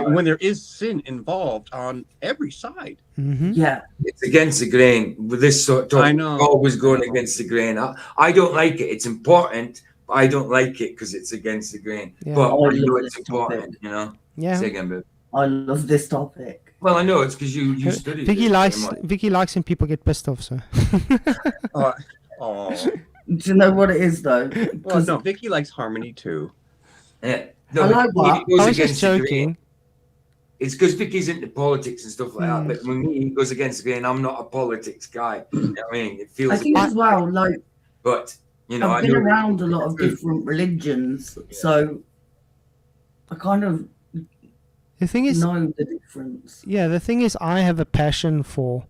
Speaker 3: When there is sin involved on every side.
Speaker 1: Mm-hmm.
Speaker 6: Yeah,
Speaker 5: it's against the grain with this sort of
Speaker 3: I
Speaker 5: topic.
Speaker 3: know.
Speaker 5: Always going against the grain. I don't like it. It's important, but I don't like it because it's against the grain.
Speaker 1: Yeah.
Speaker 5: But
Speaker 6: Oh, I
Speaker 5: I know
Speaker 6: love
Speaker 5: it's
Speaker 6: this
Speaker 5: important,
Speaker 6: topic.
Speaker 5: you know.
Speaker 1: Yeah.
Speaker 5: Say again, babe.
Speaker 6: I love this topic.
Speaker 5: Well, I know it's because you studied
Speaker 1: Vicky
Speaker 5: it.
Speaker 1: likes when people get pissed off. So.
Speaker 3: Oh,
Speaker 6: Do you know what it is though?
Speaker 3: well, no, Vicky likes harmony too.
Speaker 5: Yeah. No,
Speaker 6: I like
Speaker 5: but
Speaker 6: that.
Speaker 5: it goes
Speaker 1: I was
Speaker 5: against
Speaker 1: just
Speaker 5: the grain.
Speaker 1: joking.
Speaker 5: It's because Vicky's into politics and stuff like that. But when me goes against the grain, I'm not a politics guy. You know what I mean? It feels.
Speaker 6: I think as well, like
Speaker 5: But you know,
Speaker 6: I've been around a lot of different religions, so I kind of
Speaker 1: The thing is,
Speaker 6: know the difference.
Speaker 1: yeah, the thing is, I have a passion for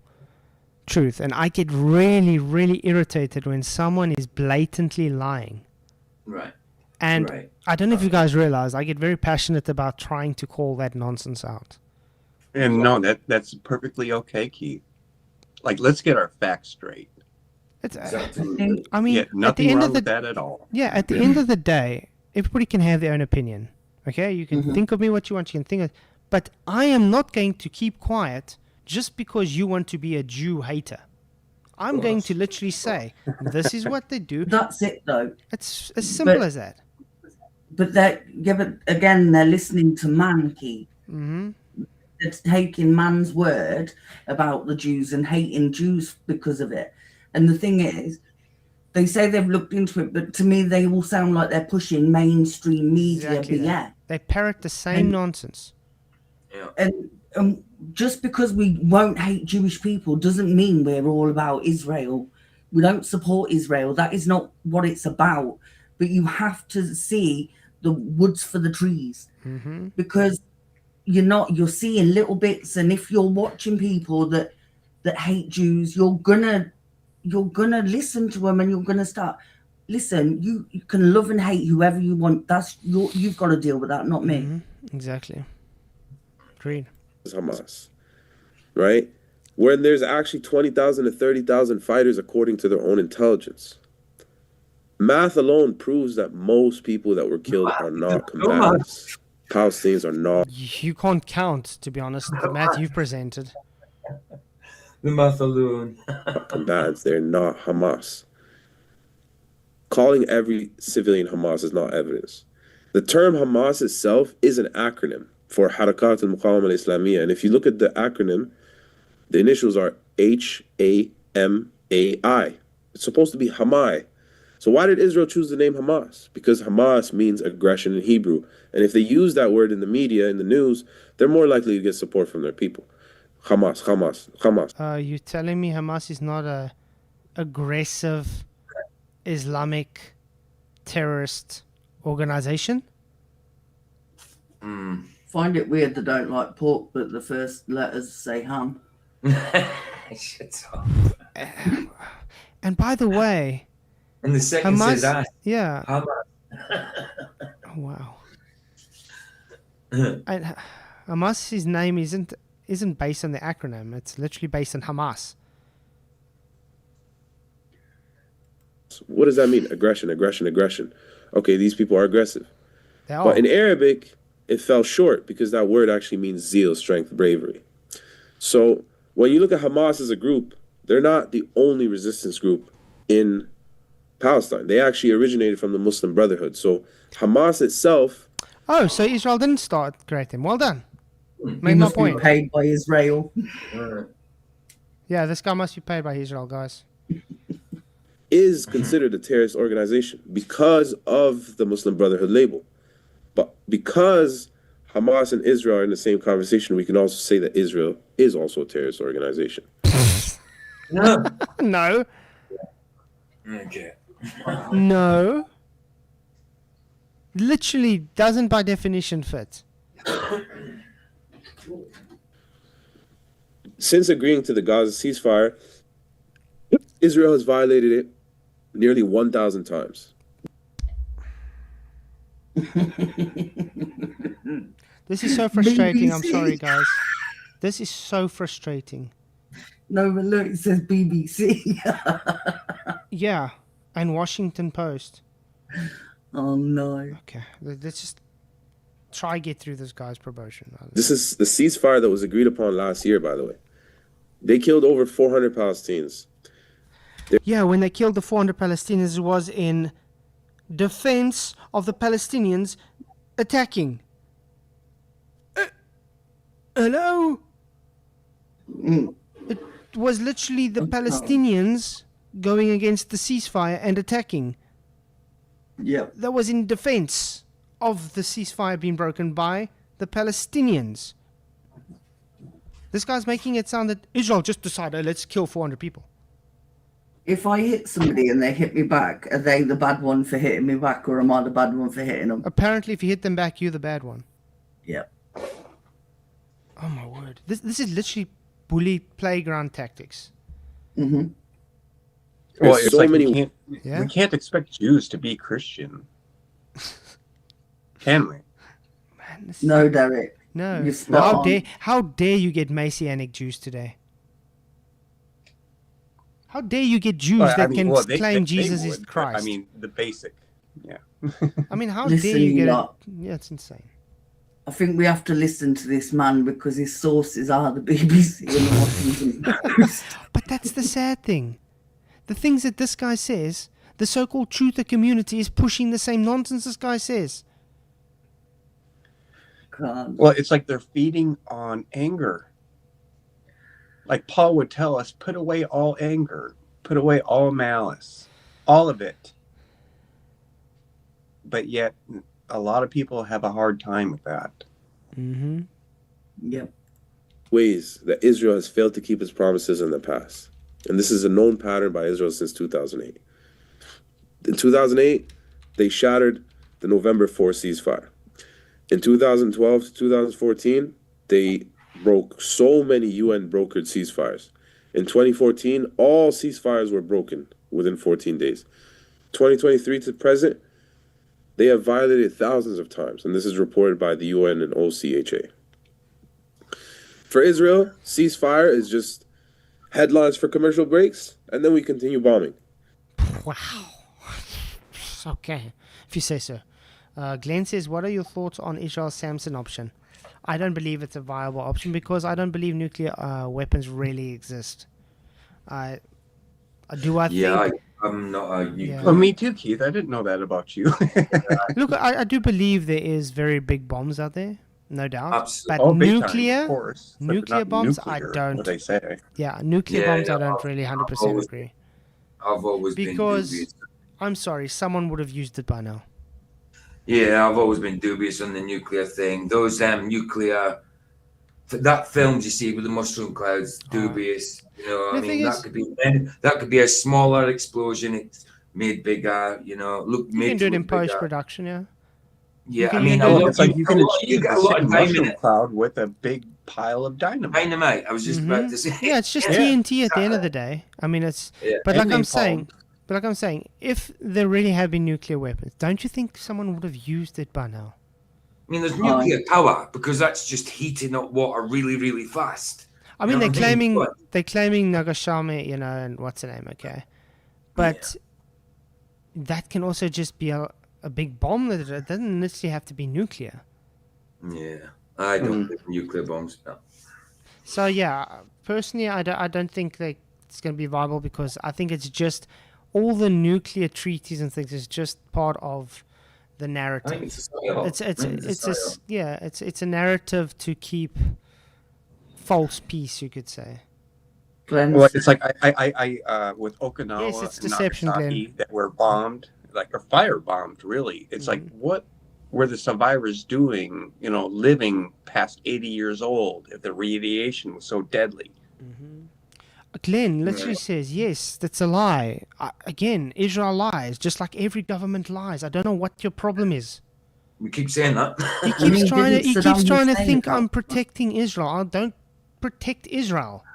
Speaker 1: truth, and I get really, really irritated when someone is blatantly lying.
Speaker 5: Right.
Speaker 1: And
Speaker 5: Right.
Speaker 1: I don't know if you guys realize, I get very passionate about trying to call that nonsense out.
Speaker 3: And no, that's perfectly okay, Keith. Like, let's get our facts straight.
Speaker 1: It's,
Speaker 5: Exactly.
Speaker 1: I mean,
Speaker 3: Yeah,
Speaker 1: at the
Speaker 3: nothing
Speaker 1: end
Speaker 3: wrong
Speaker 1: of the
Speaker 3: with that at all.
Speaker 1: yeah, at the end of the day, everybody can have their own opinion. Okay, you can think of me what you want. You can think of, but I am not going to keep quiet just because you want to be a Jew hater. I'm going to literally say, this is what they do.
Speaker 6: That's it though.
Speaker 1: It's as simple
Speaker 6: But-
Speaker 1: as that.
Speaker 6: But but again, they're listening to man, Keith.
Speaker 1: Hmm.
Speaker 6: It's taking man's word about the Jews and hating Jews because of it. And the thing is, they say they've looked into it, but to me, they all sound like they're pushing mainstream media
Speaker 1: Exactly
Speaker 6: BS.
Speaker 1: that. They parrot the same
Speaker 6: And-
Speaker 1: nonsense.
Speaker 5: Yeah.
Speaker 6: And just because we won't hate Jewish people doesn't mean we're all about Israel. We don't support Israel. That is not what it's about. But you have to see the woods for the trees,
Speaker 1: Hmm.
Speaker 6: because you're seeing little bits. And if you're watching people that hate Jews, you're gonna listen to them, and you're gonna start. Listen, you can love and hate whoever you want. You've got to deal with that, not me.
Speaker 1: Exactly. Agreed.
Speaker 4: Hamas, right? Where there's actually 20,000 to 30,000 fighters according to their own intelligence. Math alone proves that most people that were killed are not combatants. Palestinians are not
Speaker 1: You can't count, to be honest, the math you've presented.
Speaker 5: The math alone.
Speaker 4: combatants. They're not Hamas. Calling every civilian Hamas is not evidence. The term Hamas itself is an acronym for Harakat al-Muqawama al-Islamiyya. And if you look at the acronym, the initials are HAMAI. It's supposed to be Hamai. So why did Israel choose the name Hamas? Because Hamas means aggression in Hebrew. And if they use that word in the media, in the news, they're more likely to get support from their people. Hamas, Hamas, Hamas.
Speaker 1: You telling me Hamas is not a aggressive Islamic terrorist organization?
Speaker 6: Find it weird they don't like pork, but the first letters say ham.
Speaker 5: Shut up.
Speaker 1: And by the way,
Speaker 5: And the second
Speaker 1: Hamas,
Speaker 5: says ass.
Speaker 1: yeah,
Speaker 5: Hamas.
Speaker 1: oh, wow. And Hamas's name isn't based on the acronym. It's literally based on Hamas.
Speaker 4: What does that mean? Aggression, aggression, aggression. Okay, these people are aggressive.
Speaker 1: They are.
Speaker 4: But in Arabic, it fell short because that word actually means zeal, strength, bravery. So when you look at Hamas as a group, they're not the only resistance group in Palestine. They actually originated from the Muslim Brotherhood. So Hamas itself,
Speaker 1: Oh, so Israel didn't start creating. Well done.
Speaker 6: He
Speaker 1: Made my
Speaker 6: must be
Speaker 1: point.
Speaker 6: paid by Israel.
Speaker 1: Yeah, this guy must be paid by Israel, guys.
Speaker 4: is considered a terrorist organization because of the Muslim Brotherhood label. But because Hamas and Israel are in the same conversation, we can also say that Israel is also a terrorist organization.
Speaker 5: No.
Speaker 1: No,
Speaker 5: Okay.
Speaker 1: no. Literally doesn't by definition fit.
Speaker 4: Since agreeing to the Gaza ceasefire, Israel has violated it nearly 1,000 times.
Speaker 1: This is so frustrating. I'm sorry,
Speaker 6: BBC.
Speaker 1: guys. This is so frustrating.
Speaker 6: No, but look, it says BBC.
Speaker 1: Yeah, and Washington Post.
Speaker 6: Oh no.
Speaker 1: Okay, let's just try get through this guy's promotion.
Speaker 4: This is the ceasefire that was agreed upon last year, by the way. They killed over 400 Palestinians.
Speaker 1: Yeah, when they killed the 400 Palestinians, it was in defense of the Palestinians attacking. Hello? It was literally the Palestinians going against the ceasefire and attacking.
Speaker 6: Yep.
Speaker 1: That was in defense of the ceasefire being broken by the Palestinians. This guy's making it sound that Israel just decided, let's kill 400 people.
Speaker 6: If I hit somebody and they hit me back, are they the bad one for hitting me back, or am I the bad one for hitting them?
Speaker 1: Apparently, if you hit them back, you're the bad one.
Speaker 6: Yep.
Speaker 1: Oh my word. This is literally bully playground tactics.
Speaker 6: Mm-hmm.
Speaker 3: Well,
Speaker 4: There's
Speaker 3: it's
Speaker 4: so
Speaker 3: like
Speaker 4: many.
Speaker 1: Yeah?
Speaker 3: we can't expect Jews to be Christian, can we?
Speaker 1: Man, this
Speaker 6: No, Derek.
Speaker 1: no.
Speaker 6: You're spot on.
Speaker 1: How dare you get Messianic Jews today? How dare you get Jews
Speaker 3: Well, I
Speaker 1: that
Speaker 3: mean,
Speaker 1: can
Speaker 3: well,
Speaker 1: claim
Speaker 3: they
Speaker 1: Jesus is
Speaker 3: would, but,
Speaker 1: Christ?
Speaker 3: I mean, the basic. Yeah.
Speaker 1: I mean, how
Speaker 6: Listen,
Speaker 1: dare you get
Speaker 6: lot.
Speaker 1: it? Yeah, it's insane.
Speaker 6: I think we have to listen to this man because his sources are the BBC and the Washington Post.
Speaker 1: But that's the sad thing. The things that this guy says, the so-called truther community is pushing the same nonsense this guy says.
Speaker 6: God.
Speaker 3: Well, it's like they're feeding on anger. Like Paul would tell us, put away all anger, put away all malice, all of it. But yet, a lot of people have a hard time with that.
Speaker 1: Mm-hmm.
Speaker 6: Yep.
Speaker 4: Ways that Israel has failed to keep its promises in the past. And this is a known pattern by Israel since 2008. In 2008, they shattered the November 4 ceasefire. In 2012 to 2014, they broke so many UN brokered ceasefires. In 2014, all ceasefires were broken within 14 days. 2023 to present, they have violated thousands of times, and this is reported by the UN and OCHA. For Israel, ceasefire is just headlines for commercial breaks, and then we continue bombing.
Speaker 1: Wow. Okay, if you say so. Glenn says, what are your thoughts on Israel's Samson option? I don't believe it's a viable option because I don't believe nuclear weapons really exist. I think...
Speaker 5: I'm not a nuclear.
Speaker 1: Yeah.
Speaker 3: Well, me too, Keith. I didn't know that about you.
Speaker 1: Look, I do believe there is very big bombs out there, no doubt.
Speaker 5: Absolutely.
Speaker 1: But
Speaker 3: big time,
Speaker 1: nuclear,
Speaker 3: of course. But
Speaker 1: nuclear
Speaker 3: not
Speaker 1: bombs,
Speaker 3: nuclear,
Speaker 1: I don't.
Speaker 3: What they say.
Speaker 1: Yeah, nuclear
Speaker 5: Yeah,
Speaker 1: bombs,
Speaker 5: yeah,
Speaker 1: I don't really 100% agree.
Speaker 5: I've always been
Speaker 1: Because,
Speaker 5: dubious.
Speaker 1: I'm sorry, someone would have used it by now.
Speaker 5: Yeah, I've always been dubious on the nuclear thing. Those nuclear that films you see with the mushroom clouds, dubious. You know, I
Speaker 1: The
Speaker 5: mean,
Speaker 1: thing
Speaker 5: that
Speaker 1: is-
Speaker 5: could be a smaller explosion. It's made bigger. You know,
Speaker 1: You
Speaker 5: made
Speaker 1: can
Speaker 5: to
Speaker 1: do it in
Speaker 5: look bigger.
Speaker 1: post-production, yeah.
Speaker 5: Yeah,
Speaker 1: can
Speaker 5: I mean,
Speaker 1: even
Speaker 5: a
Speaker 1: do it-
Speaker 5: lot,
Speaker 3: It's like you can
Speaker 5: you
Speaker 3: achieve
Speaker 5: got
Speaker 3: the
Speaker 5: a lot
Speaker 3: same
Speaker 5: of time in
Speaker 3: mushroom
Speaker 5: it.
Speaker 3: cloud with a big pile of dynamite.
Speaker 5: Dynamite. I was just about to say.
Speaker 1: Yeah, it's just
Speaker 3: Yeah.
Speaker 1: TNT at the end of the day. I mean, it's...
Speaker 5: Yeah.
Speaker 1: But
Speaker 3: And
Speaker 1: like I'm
Speaker 3: napalm.
Speaker 1: saying, if there really have been nuclear weapons, don't you think someone would have used it by now?
Speaker 5: I mean, there's nuclear power because that's just heating up water really, really fast.
Speaker 1: I mean,
Speaker 5: You know
Speaker 1: they're
Speaker 5: what I mean?
Speaker 1: claiming Nagasaki, you know, and what's the name, okay? But that can also just be a big bomb. That it doesn't necessarily have to be nuclear.
Speaker 5: Yeah, I don't think nuclear bombs. No.
Speaker 1: So yeah, personally, I don't think that it's going to be viable because I think it's just all the nuclear treaties and things is just part of the
Speaker 5: I think
Speaker 1: narrative.
Speaker 5: it's a psyop.
Speaker 1: It's a narrative to keep false peace, you could say.
Speaker 6: Glenn,
Speaker 3: Well, it's like I with Okinawa
Speaker 1: Yes, it's
Speaker 3: and
Speaker 1: deception,
Speaker 3: Nagasaki
Speaker 1: Glenn.
Speaker 3: that were bombed, like or fire bombed. Really, it's like what were the survivors doing? You know, living past 80 years old if the radiation was so deadly.
Speaker 1: Glenn literally says, yes, that's a lie. Again, Israel lies, just like every government lies. I don't know what your problem is.
Speaker 5: We keep saying that.
Speaker 1: He
Speaker 6: I mean,
Speaker 1: keeps
Speaker 6: didn't
Speaker 1: he
Speaker 6: Saddam
Speaker 1: keeps trying to
Speaker 6: Hussein
Speaker 1: think
Speaker 6: about-
Speaker 1: I'm protecting Israel. I don't protect Israel.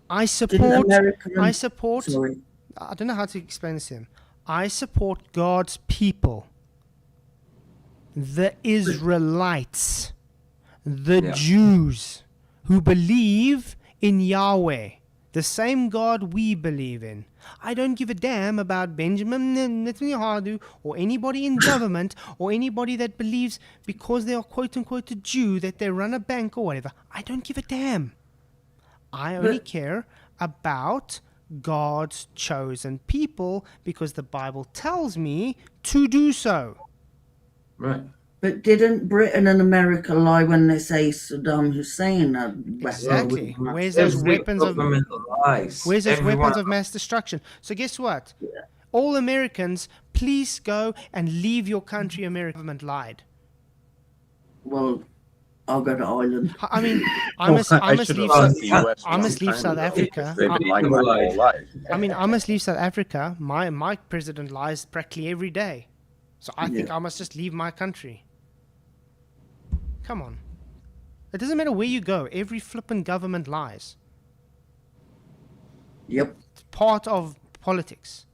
Speaker 1: I
Speaker 6: Didn't America...
Speaker 1: support,
Speaker 6: Sorry.
Speaker 1: I don't know how to explain this to him. I support God's people, the Israelites, the
Speaker 5: Yeah.
Speaker 1: Jews who believe in Yahweh, The same God we believe in. I don't give a damn about Benjamin Netanyahu or anybody in government or anybody that believes because they are quote-unquote a Jew that they run a bank or whatever. I don't give a damn. I only care about God's chosen people because the Bible tells me to do so.
Speaker 5: Right.
Speaker 6: But didn't Britain and America lie when they say Saddam Hussein had weapons?
Speaker 1: Exactly. Where's those weapons of
Speaker 5: lies?
Speaker 1: Where's those
Speaker 5: Everyone-
Speaker 1: weapons of mass destruction? So guess what? All Americans, please go and leave your country. American government lied.
Speaker 6: Well, I'll go to Ireland.
Speaker 1: I mean, I must
Speaker 3: should've
Speaker 1: leave.
Speaker 3: left the US
Speaker 1: I must
Speaker 3: a long
Speaker 1: leave
Speaker 3: time
Speaker 1: South
Speaker 3: ago,
Speaker 1: Africa.
Speaker 3: because they've been lying my whole life.
Speaker 1: I mean, I must leave South Africa. My president lies practically every day, so I think I must just leave my country. Come on, it doesn't matter where you go. Every flippin' government lies.
Speaker 6: Yep.
Speaker 1: It's part of politics.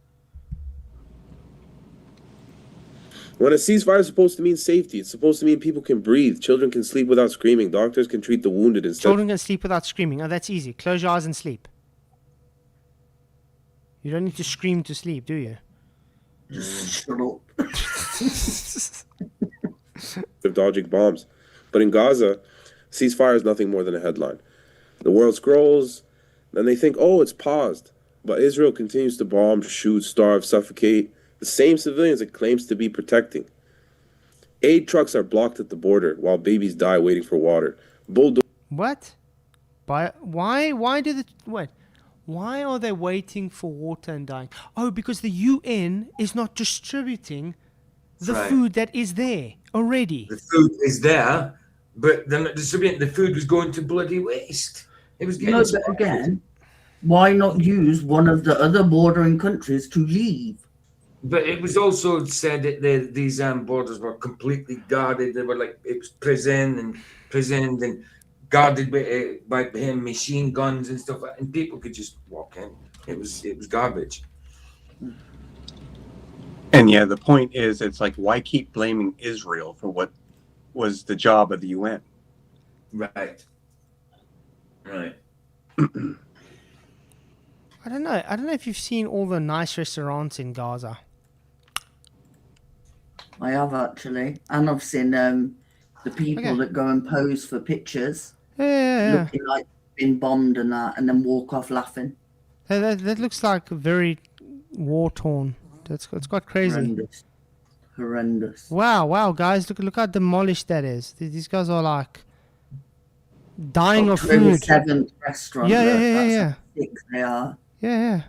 Speaker 4: When a ceasefire is supposed to mean safety, it's supposed to mean people can breathe, children can sleep without screaming, doctors can treat the wounded instead.
Speaker 1: Children can sleep without screaming. Oh, that's easy. Close your eyes and sleep. You don't need to scream to sleep, do you?
Speaker 6: Shut up.
Speaker 4: Of dodging bombs. But in Gaza, ceasefire is nothing more than a headline. The world scrolls, then they think, oh, it's paused. But Israel continues to bomb, shoot, starve, suffocate the same civilians it claims to be protecting. Aid trucks are blocked at the border while babies die waiting for water.
Speaker 1: What? Why do the what? Why are they waiting for water and dying? Oh, because the UN is not distributing the food that is there already.
Speaker 5: The food is there, but they're not distributing. The food was going to bloody waste. It was getting
Speaker 6: No, but again, why not use one of the other bordering countries to leave?
Speaker 5: But it was also said that these borders were completely guarded. They were like, it was prisoned and guarded by him, machine guns and stuff, and people could just walk in. It was garbage.
Speaker 3: And yeah, the point is, it's like, why keep blaming Israel for what was the job of the UN?
Speaker 5: Right.
Speaker 1: I don't know if you've seen all the nice restaurants in Gaza.
Speaker 6: I have actually, and I've seen the people that go and pose for pictures, looking like been bombed and that, and then walk off laughing.
Speaker 1: That looks like very war torn. It's quite crazy.
Speaker 6: Horrendous.
Speaker 1: Wow, guys, look how demolished that is. These guys are like dying of food.
Speaker 6: 7th restaurant.
Speaker 1: Yeah.
Speaker 6: Sick they are.
Speaker 1: Yeah.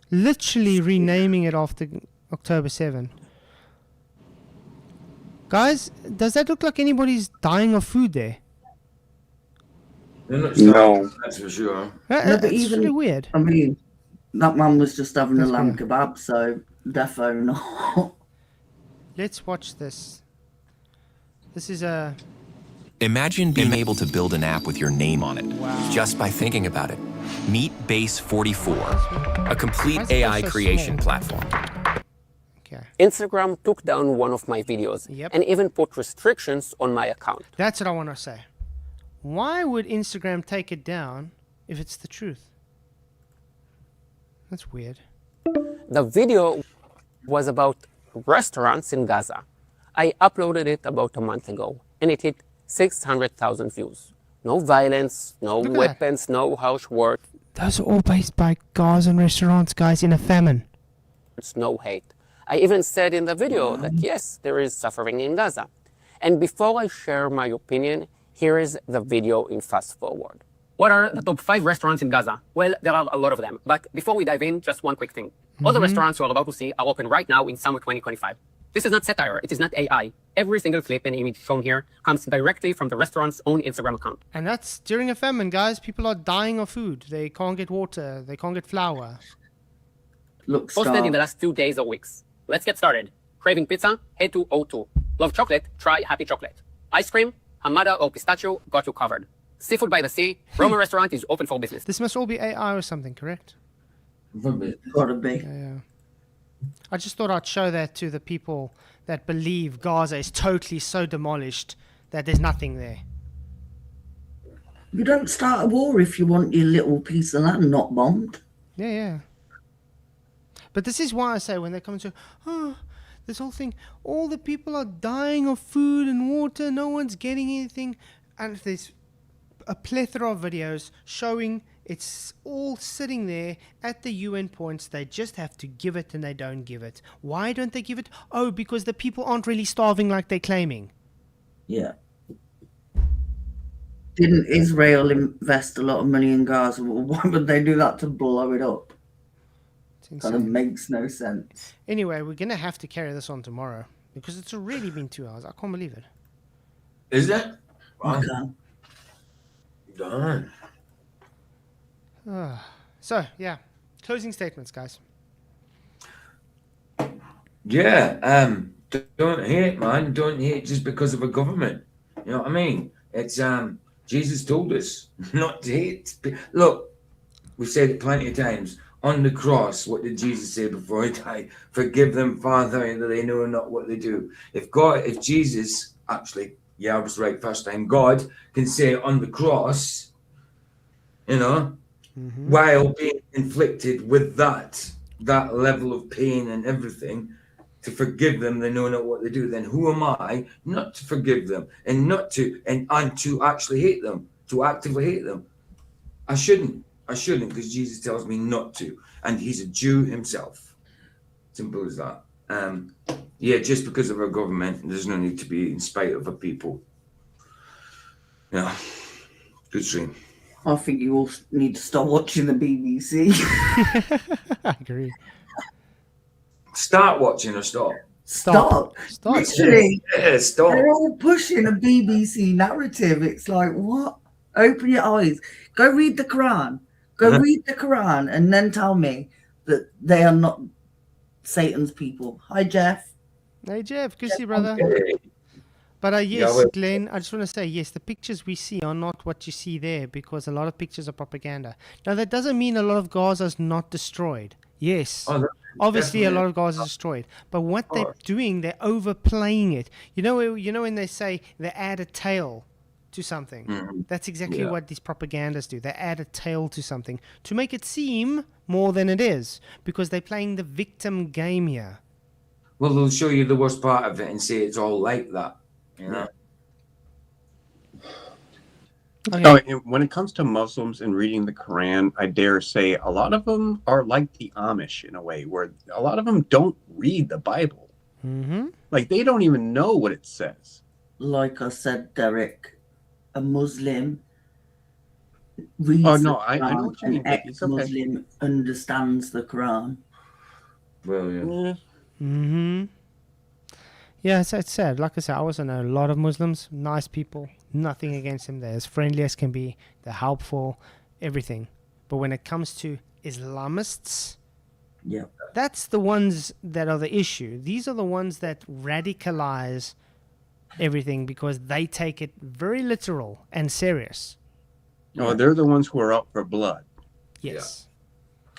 Speaker 1: Literally renaming it after October 7. Guys, does that look like anybody's dying of food there?
Speaker 3: No.
Speaker 5: That's for sure.
Speaker 6: No, but
Speaker 1: It's really weird.
Speaker 6: I mean, that man was just having
Speaker 1: That's
Speaker 6: a lamb
Speaker 1: weird.
Speaker 6: kebab, so defo not.
Speaker 1: Let's watch this. This is a...
Speaker 7: Imagine being able to build an app with your name on it just by thinking about it. Meet Base 44, a complete
Speaker 1: Why is it
Speaker 7: AI
Speaker 1: so
Speaker 7: creation
Speaker 1: small?
Speaker 7: platform.
Speaker 1: Okay.
Speaker 8: Instagram took down one of my videos
Speaker 1: Yep.
Speaker 8: and even put restrictions on my account.
Speaker 1: That's what I want to say. Why would Instagram take it down if it's the truth? That's weird.
Speaker 8: The video was about restaurants in Gaza. I uploaded it about a month ago and it hit 600,000 views. No violence, no
Speaker 1: Look at that.
Speaker 8: weapons, no harsh words,
Speaker 1: Those are all based by Gazan restaurants, guys, in a famine.
Speaker 8: no hate. I even said in the video that yes, there is suffering in Gaza. And before I share my opinion, here is the video in fast forward. What are the top 5 restaurants in Gaza? Well, there are a lot of them. But before we dive in, just one quick thing. All the restaurants you are about to see are open right now in summer 2025. This is not satire. It is not AI. Every single clip and image shown here comes directly from the restaurant's own Instagram account.
Speaker 1: And that's during a famine, guys. People are dying of food. They can't get water. They can't get flour.
Speaker 6: Look,
Speaker 8: Posted in
Speaker 6: Scar.
Speaker 8: the last 2 days or weeks. Let's get started. Craving pizza? Head to O2. Love chocolate? Try Happy Chocolate. Ice cream? Hamada or pistachio? Got you covered. Seafood by the sea? Roma restaurant is open for business.
Speaker 1: This must all be AI or something, correct?
Speaker 6: Gotta be.
Speaker 1: Yeah. I just thought I'd show that to the people that believe Gaza is totally so demolished that there's nothing there.
Speaker 6: You don't start a war if you want your little piece of land not bombed.
Speaker 1: Yeah. But this is why I say when they come to, this whole thing, all the people are dying of food and water, no one's getting anything. And there's a plethora of videos showing it's all sitting there at the UN points. They just have to give it and they don't give it. Why don't they give it? Oh, because the people aren't really starving like they're claiming.
Speaker 6: Yeah. Didn't Israel invest a lot of money in Gaza? Well, why would they do that to blow it up? Kind of makes no sense.
Speaker 1: Anyway, we're going to have to carry this on tomorrow because it's already been 2 hours. I can't believe it.
Speaker 5: Is it? Wow.
Speaker 6: Okay.
Speaker 5: Done.
Speaker 1: So, yeah. Closing statements, guys.
Speaker 5: Yeah. Don't hate, man. Don't hate just because of a government. You know what I mean? It's Jesus told us not to hate. Look, we've said it plenty of times. On the cross, what did Jesus say before he died? Forgive them, Father, that they know not what they do. If Jesus, actually, yeah, I was right first time, God can say on the cross, you know, while being inflicted with that level of pain and everything, to forgive them, they know not what they do. Then who am I not to forgive them and to actually hate them, to actively hate them? I shouldn't because Jesus tells me not to, and he's a Jew himself. Simple as that. Yeah, just because of our government, there's no need to be in spite of our people. Yeah, good stream.
Speaker 6: I think you all need to stop watching the BBC.
Speaker 1: I agree.
Speaker 5: Start watching or stop?
Speaker 6: Stop. Literally,
Speaker 5: Yeah, stop.
Speaker 6: they're all pushing a BBC narrative. It's like, what? Open your eyes. Go read the Quran. Go read the Quran and then tell me that they are not Satan's people. Hi, Jeff.
Speaker 1: Hey, Jeff. Good to see you, brother.
Speaker 5: Okay.
Speaker 1: But yes,
Speaker 5: Yeah,
Speaker 1: Glenn, I just want to say, yes, the pictures we see are not what you see there because a lot of pictures are propaganda. Now, that doesn't mean a lot of Gaza is not destroyed. Yes. Obviously, a lot of Gaza is destroyed. But what they're doing, they're overplaying it. You know when they say they add a tail to something? That's exactly what these propagandists do. They add a tail to something to make it seem more than it is because they're playing the victim game here.
Speaker 5: Well, they'll show you the worst part of it and say it's all like that. You know?
Speaker 1: Okay.
Speaker 3: Oh, and when it comes to Muslims and reading the Quran, I dare say a lot of them are like the Amish in a way, where a lot of them don't read the Bible. Like they don't even know what it says.
Speaker 6: Like I said, Derek, a Muslim reads
Speaker 3: Oh no,
Speaker 6: the
Speaker 3: I know
Speaker 6: Quran,
Speaker 3: what you mean.
Speaker 6: an
Speaker 3: But it's okay.
Speaker 6: ex-Muslim understands the Quran.
Speaker 5: Well, yeah.
Speaker 1: Yeah, so it's sad. Like I said, I also know a lot of Muslims, nice people, nothing against them. They're as friendly as can be. They're helpful, everything. But when it comes to Islamists, that's the ones that are the issue. These are the ones that radicalize everything because they take it very literal and serious.
Speaker 3: Oh, they're the ones who are out for blood.
Speaker 1: Yes.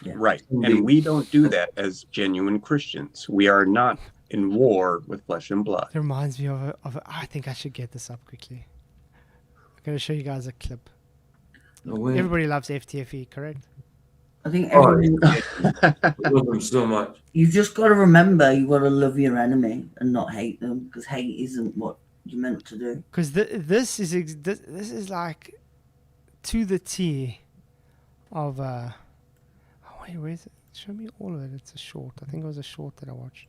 Speaker 6: Yeah.
Speaker 3: Right. And we don't do that as genuine Christians. We are not in war with flesh and blood.
Speaker 1: It reminds me of I think I should get this up quickly. I'm going to show you guys a clip. Everybody loves FTFE, correct?
Speaker 6: I think everyone,
Speaker 5: I love them so much.
Speaker 6: you've just got to remember you've got to love your enemy and not hate them because hate isn't what you're meant to do.
Speaker 1: Because this is like to the T of wait, where is it? Show me all of it. It's a short. I think it was a short that I watched.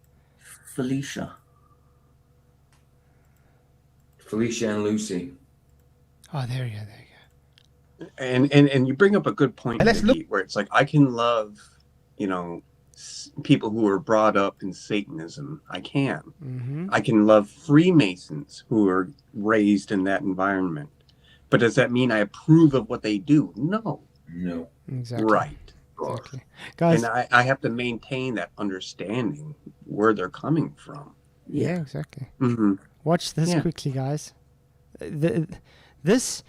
Speaker 6: Felicia
Speaker 5: and Lucy.
Speaker 1: Oh, there you go.
Speaker 3: And you bring up a good point, Nikki, where it's like I can love, people who are brought up in Satanism. I can. I can love Freemasons who are raised in that environment. But does that mean I approve of what they do? No.
Speaker 1: Exactly.
Speaker 3: Right.
Speaker 1: Exactly. Guys,
Speaker 3: And I have to maintain that understanding where they're coming from.
Speaker 1: yeah, exactly.
Speaker 3: Mm-hmm.
Speaker 1: Watch this quickly, guys. This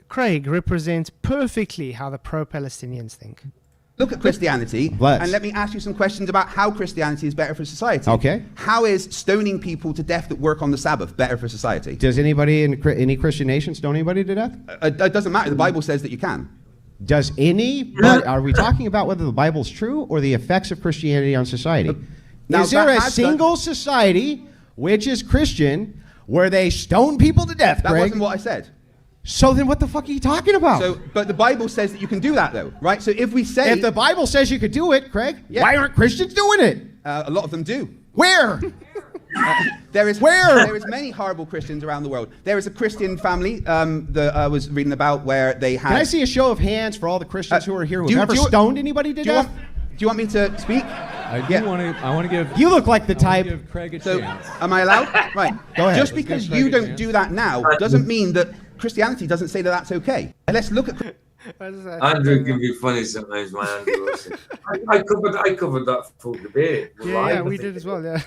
Speaker 1: Craig represents perfectly how the pro-Palestinians think.
Speaker 9: Look at Christianity,
Speaker 10: Let's.
Speaker 9: and let me ask you some questions about how Christianity is better for society.
Speaker 10: Okay.
Speaker 9: How is stoning people to death that work on the Sabbath better for society?
Speaker 10: Does anybody in any Christian nation stone anybody to death?
Speaker 9: It doesn't matter. The Bible says that you can.
Speaker 10: Does anybody, are we talking about whether the Bible's true or the effects of Christianity on society?
Speaker 9: Now,
Speaker 10: is there
Speaker 9: that
Speaker 10: a
Speaker 9: has
Speaker 10: single society which is Christian where they stone people to death,
Speaker 9: That
Speaker 10: Greg?
Speaker 9: wasn't what I said.
Speaker 10: So then what the fuck are you talking about?
Speaker 9: So, but the Bible says that you can do that, though, right? So if we say...
Speaker 10: if the Bible says you could do it, Craig,
Speaker 9: Yeah.
Speaker 10: why aren't Christians doing it?
Speaker 9: a lot of them do.
Speaker 10: Where?
Speaker 9: There is
Speaker 10: Where?
Speaker 9: There is many horrible Christians around the world. There is a Christian family that I was reading about where they had...
Speaker 10: Can I see a show of hands for all the Christians who are here who
Speaker 9: do you-
Speaker 10: have ever
Speaker 9: do you-
Speaker 10: stoned anybody to
Speaker 9: Do you,
Speaker 10: death?
Speaker 9: want, do you want me to speak?
Speaker 11: I do
Speaker 9: Yeah.
Speaker 11: want to. I want to give.
Speaker 10: You look like the
Speaker 11: I wanna
Speaker 10: type.
Speaker 11: Give Craig a
Speaker 9: So,
Speaker 11: chance.
Speaker 9: am I allowed? Right.
Speaker 10: Go ahead.
Speaker 9: Just
Speaker 11: Let's
Speaker 9: because
Speaker 11: give Craig
Speaker 9: you
Speaker 11: a
Speaker 9: don't
Speaker 11: chance.
Speaker 9: do that now doesn't mean that Christianity doesn't say that that's okay. Let's look at...
Speaker 5: Andrew can be funny sometimes, man. Andrew Wilson. I covered that full debate.
Speaker 1: Yeah, we did as well. Yeah.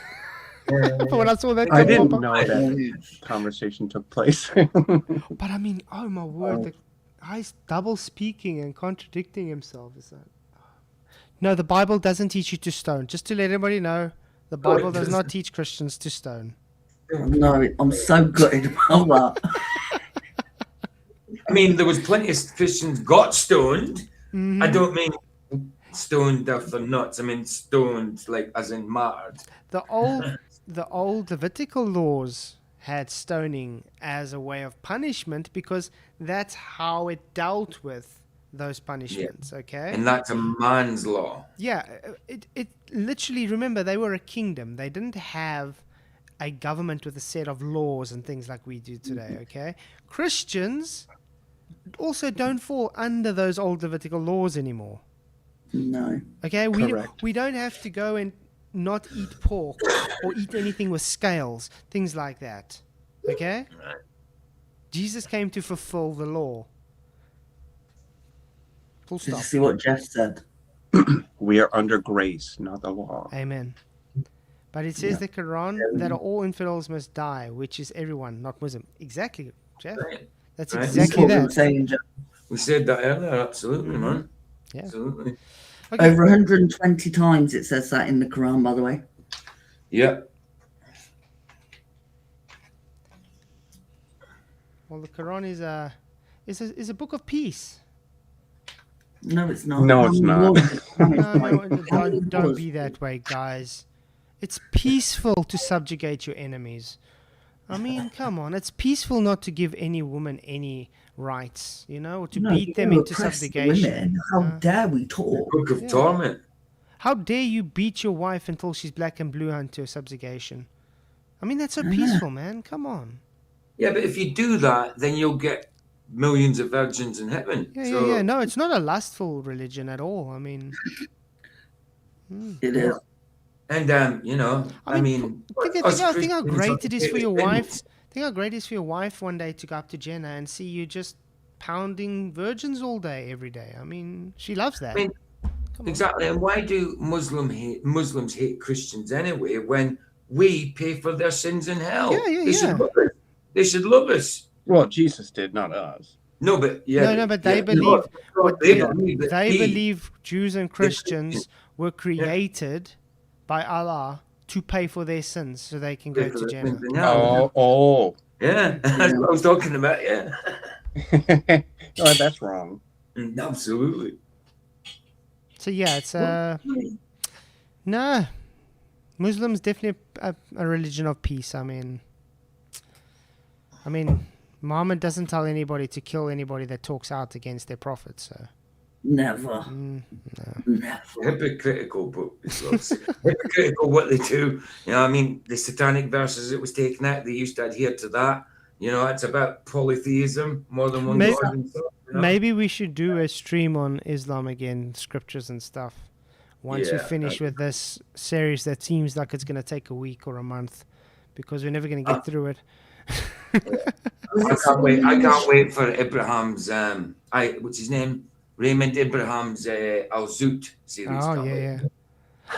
Speaker 1: But when I saw that,
Speaker 3: I
Speaker 1: come
Speaker 3: didn't
Speaker 1: up-
Speaker 3: know that conversation took place.
Speaker 1: But I mean, oh my word, the guy's double speaking and contradicting himself. Is that? No, the Bible doesn't teach you to stone. Just to let everybody know, the Bible does not teach Christians to stone.
Speaker 6: No, I'm so gutted about that.
Speaker 5: I mean, there was plenty of Christians got stoned. I don't mean stoned death for nuts. I mean stoned, like as in martyred.
Speaker 1: The old Levitical laws had stoning as a way of punishment because that's how it dealt with those punishments. Okay.
Speaker 5: And that's a man's law.
Speaker 1: Yeah, it literally, remember, they were a kingdom. They didn't have a government with a set of laws and things like we do today, okay? Christians also don't fall under those old Levitical laws anymore.
Speaker 6: No.
Speaker 1: Okay? We
Speaker 3: Correct.
Speaker 1: don't have to go and not eat pork or eat anything with scales, things like that. Okay? Jesus came to fulfill the law. Full
Speaker 6: Did you
Speaker 1: stop.
Speaker 6: see what Jeff said?
Speaker 3: We are under grace, not the law.
Speaker 1: Amen. But it says the Quran that all infidels must die, which is everyone, not Muslim. Exactly, Jeff.
Speaker 5: Right.
Speaker 1: That's
Speaker 5: Right.
Speaker 1: exactly
Speaker 6: That's what I'm
Speaker 1: that.
Speaker 6: saying, Jeff.
Speaker 5: We said that earlier, absolutely, man.
Speaker 1: Yeah.
Speaker 5: Absolutely.
Speaker 1: Okay.
Speaker 6: Over 120 times it says that in the Quran, by the way.
Speaker 5: Yeah.
Speaker 1: Well, the Quran is a book of peace.
Speaker 6: No, it's not.
Speaker 3: No, it's not.
Speaker 1: No, don't be that way, guys. It's peaceful to subjugate your enemies. I mean, come on. It's peaceful not to give any woman any rights, or to beat them into subjugation.
Speaker 6: Women. How dare we talk?
Speaker 5: Book of Torment.
Speaker 1: How dare you beat your wife until she's black and blue unto subjugation? I mean, that's so peaceful, man. Come on.
Speaker 5: Yeah, but if you do that, then you'll get millions of virgins in heaven.
Speaker 1: Yeah. No, it's not a lustful religion at all. I mean,
Speaker 6: It is.
Speaker 5: And I mean,
Speaker 1: think how great it is for your wife. Think how great it is for your wife one day to go up to Jenna and see you just pounding virgins all day, every day. I mean, she loves that.
Speaker 5: I mean, exactly. And why do Muslims hate Christians anyway when we pay for their sins in hell?
Speaker 1: Yeah.
Speaker 5: They should love us. They should love us.
Speaker 3: Well, Jesus did, not us.
Speaker 5: No, but yeah.
Speaker 1: No, but they believe they believe Jews and Christians were created by Allah to pay for their sins so they can go to Jannah.
Speaker 3: Oh.
Speaker 5: Yeah, that's what I was talking about, yeah.
Speaker 3: Oh, that's wrong.
Speaker 5: Absolutely.
Speaker 1: So yeah, it's no. Muslims definitely a religion of peace. I mean, Muhammad doesn't tell anybody to kill anybody that talks out against their prophet. So
Speaker 6: Never. Never.
Speaker 5: Hypocritical book. Hypocritical what they do. The satanic verses it was taken out, they used to adhere to that. It's about polytheism, more than one God. And stuff,
Speaker 1: Maybe we should do a stream on Islam again, scriptures and stuff. Once we finish with this series that seems like it's going to take a week or a month because we're never going to get through it.
Speaker 5: I can't wait for Abraham's what's his name? Raymond Abraham's Al-Zut series.
Speaker 1: Oh yeah.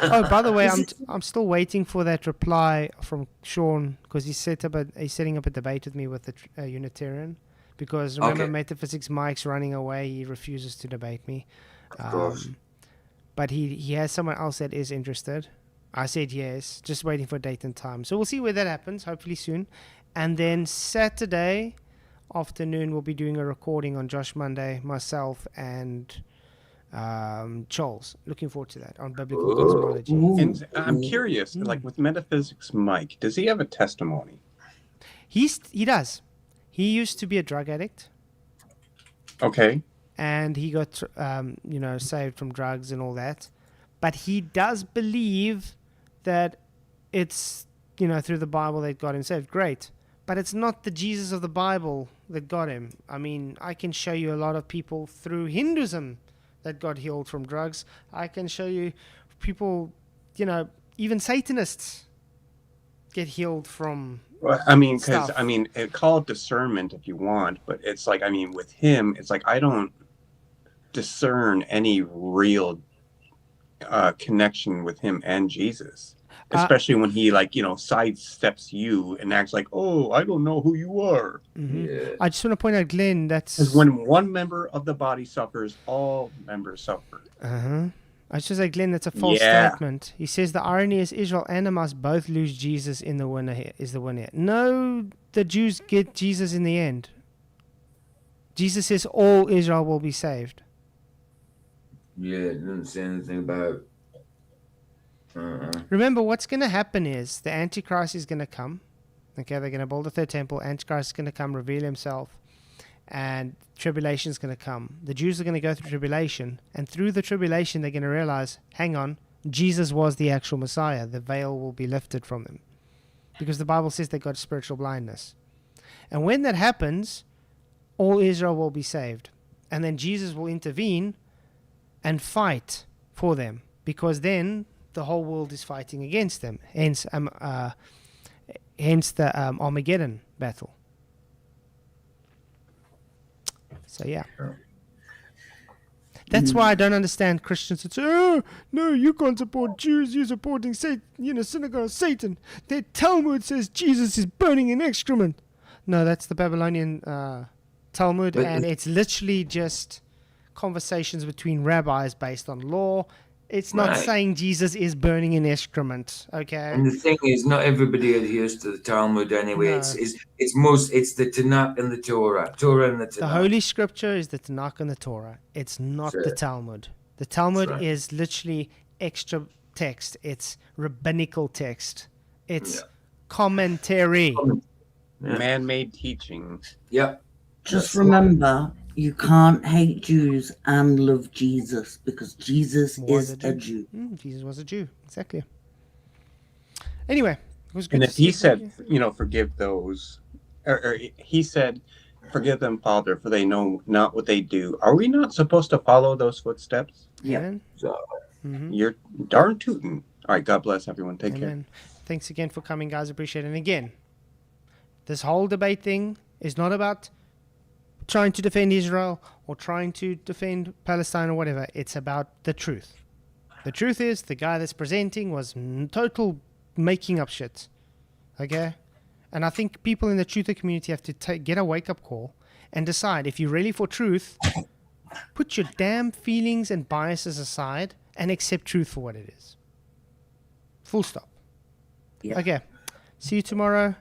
Speaker 1: Oh, by the way, I'm still waiting for that reply from Sean because he's setting up a debate with me with a Unitarian because remember Metaphysics Mike's running away. He refuses to debate me.
Speaker 5: Of course.
Speaker 1: but he has someone else that is interested. I said yes, just waiting for date and time. So we'll see where that happens, hopefully soon. And then Saturday afternoon, we'll be doing a recording on Josh Monday, myself, and Charles. Looking forward to that on biblical cosmology.
Speaker 3: And I'm curious, like with Metaphysics Mike, does he have a testimony?
Speaker 1: He does. He used to be a drug addict.
Speaker 3: Okay.
Speaker 1: And he got, saved from drugs and all that. But he does believe that it's, through the Bible that got him saved. Great. But it's not the Jesus of the Bible that got him. I mean, I can show you a lot of people through Hinduism that got healed from drugs. I can show you people, even Satanists get healed from
Speaker 3: Well, I mean, because
Speaker 1: stuff.
Speaker 3: call it discernment if you want, but it's like, with him, it's like I don't discern any real connection with him and Jesus, especially when he sidesteps you and acts like, oh, I don't know who you are.
Speaker 1: Mm-hmm. Yeah. I just want to point out, Glenn, that's
Speaker 3: when one member of the body suffers, all members suffer.
Speaker 1: I just say, Glenn, that's a false statement. He says the irony is Israel and Hamas both lose Jesus in the winner here. Is the winner here. No, the Jews get Jesus in the end. Jesus says all Israel will be saved.
Speaker 5: Yeah, it doesn't say anything about.
Speaker 1: Remember, what's going to happen is the Antichrist is going to come. Okay, they're going to build a third temple. Antichrist is going to come, reveal himself, and tribulation is going to come. The Jews are going to go through tribulation, and through the tribulation, they're going to realize, hang on, Jesus was the actual Messiah. The veil will be lifted from them, because the Bible says they got spiritual blindness. And when that happens, all Israel will be saved, and then Jesus will intervene and fight for them, because then the whole world is fighting against them. Hence the Armageddon battle. So yeah, that's why I don't understand Christians that say, "Oh no, you can't support Jews. You're supporting synagogue of Satan. Their Talmud says Jesus is burning in excrement." No, that's the Babylonian Talmud, and it's literally just conversations between rabbis based on law. It's not saying Jesus is burning in excrement, okay?
Speaker 5: And the thing is, not everybody adheres to the Talmud anyway.
Speaker 1: No.
Speaker 5: It's the Tanakh and the Torah and the Tanakh.
Speaker 1: The Holy Scripture is the Tanakh and the Torah. It's not the Talmud. The Talmud is literally extra text. It's rabbinical text. It's commentary.
Speaker 3: Man-made teaching.
Speaker 5: Yep.
Speaker 6: Just remember, you can't hate Jews and love Jesus, because Jesus is a Jew.
Speaker 1: Jesus was a Jew, exactly. Anyway, it was good.
Speaker 3: And
Speaker 1: to
Speaker 3: if
Speaker 1: see
Speaker 3: he
Speaker 1: you.
Speaker 3: said, forgive those, or he said, forgive them, Father, for they know not what they do. Are we not supposed to follow those footsteps?
Speaker 1: Yeah.
Speaker 3: You're darn tootin'. All right, God bless everyone. Take care.
Speaker 1: Thanks again for coming, guys. Appreciate it. And again, this whole debate thing is not about trying to defend Israel or trying to defend Palestine or whatever. It's about the truth. The truth is the guy that's presenting was total making up shit. Okay? And I think people in the truther community have to get a wake-up call and decide, if you're really for truth, put your damn feelings and biases aside and accept truth for what it is. Full stop.
Speaker 6: Yeah.
Speaker 1: Okay. See you tomorrow.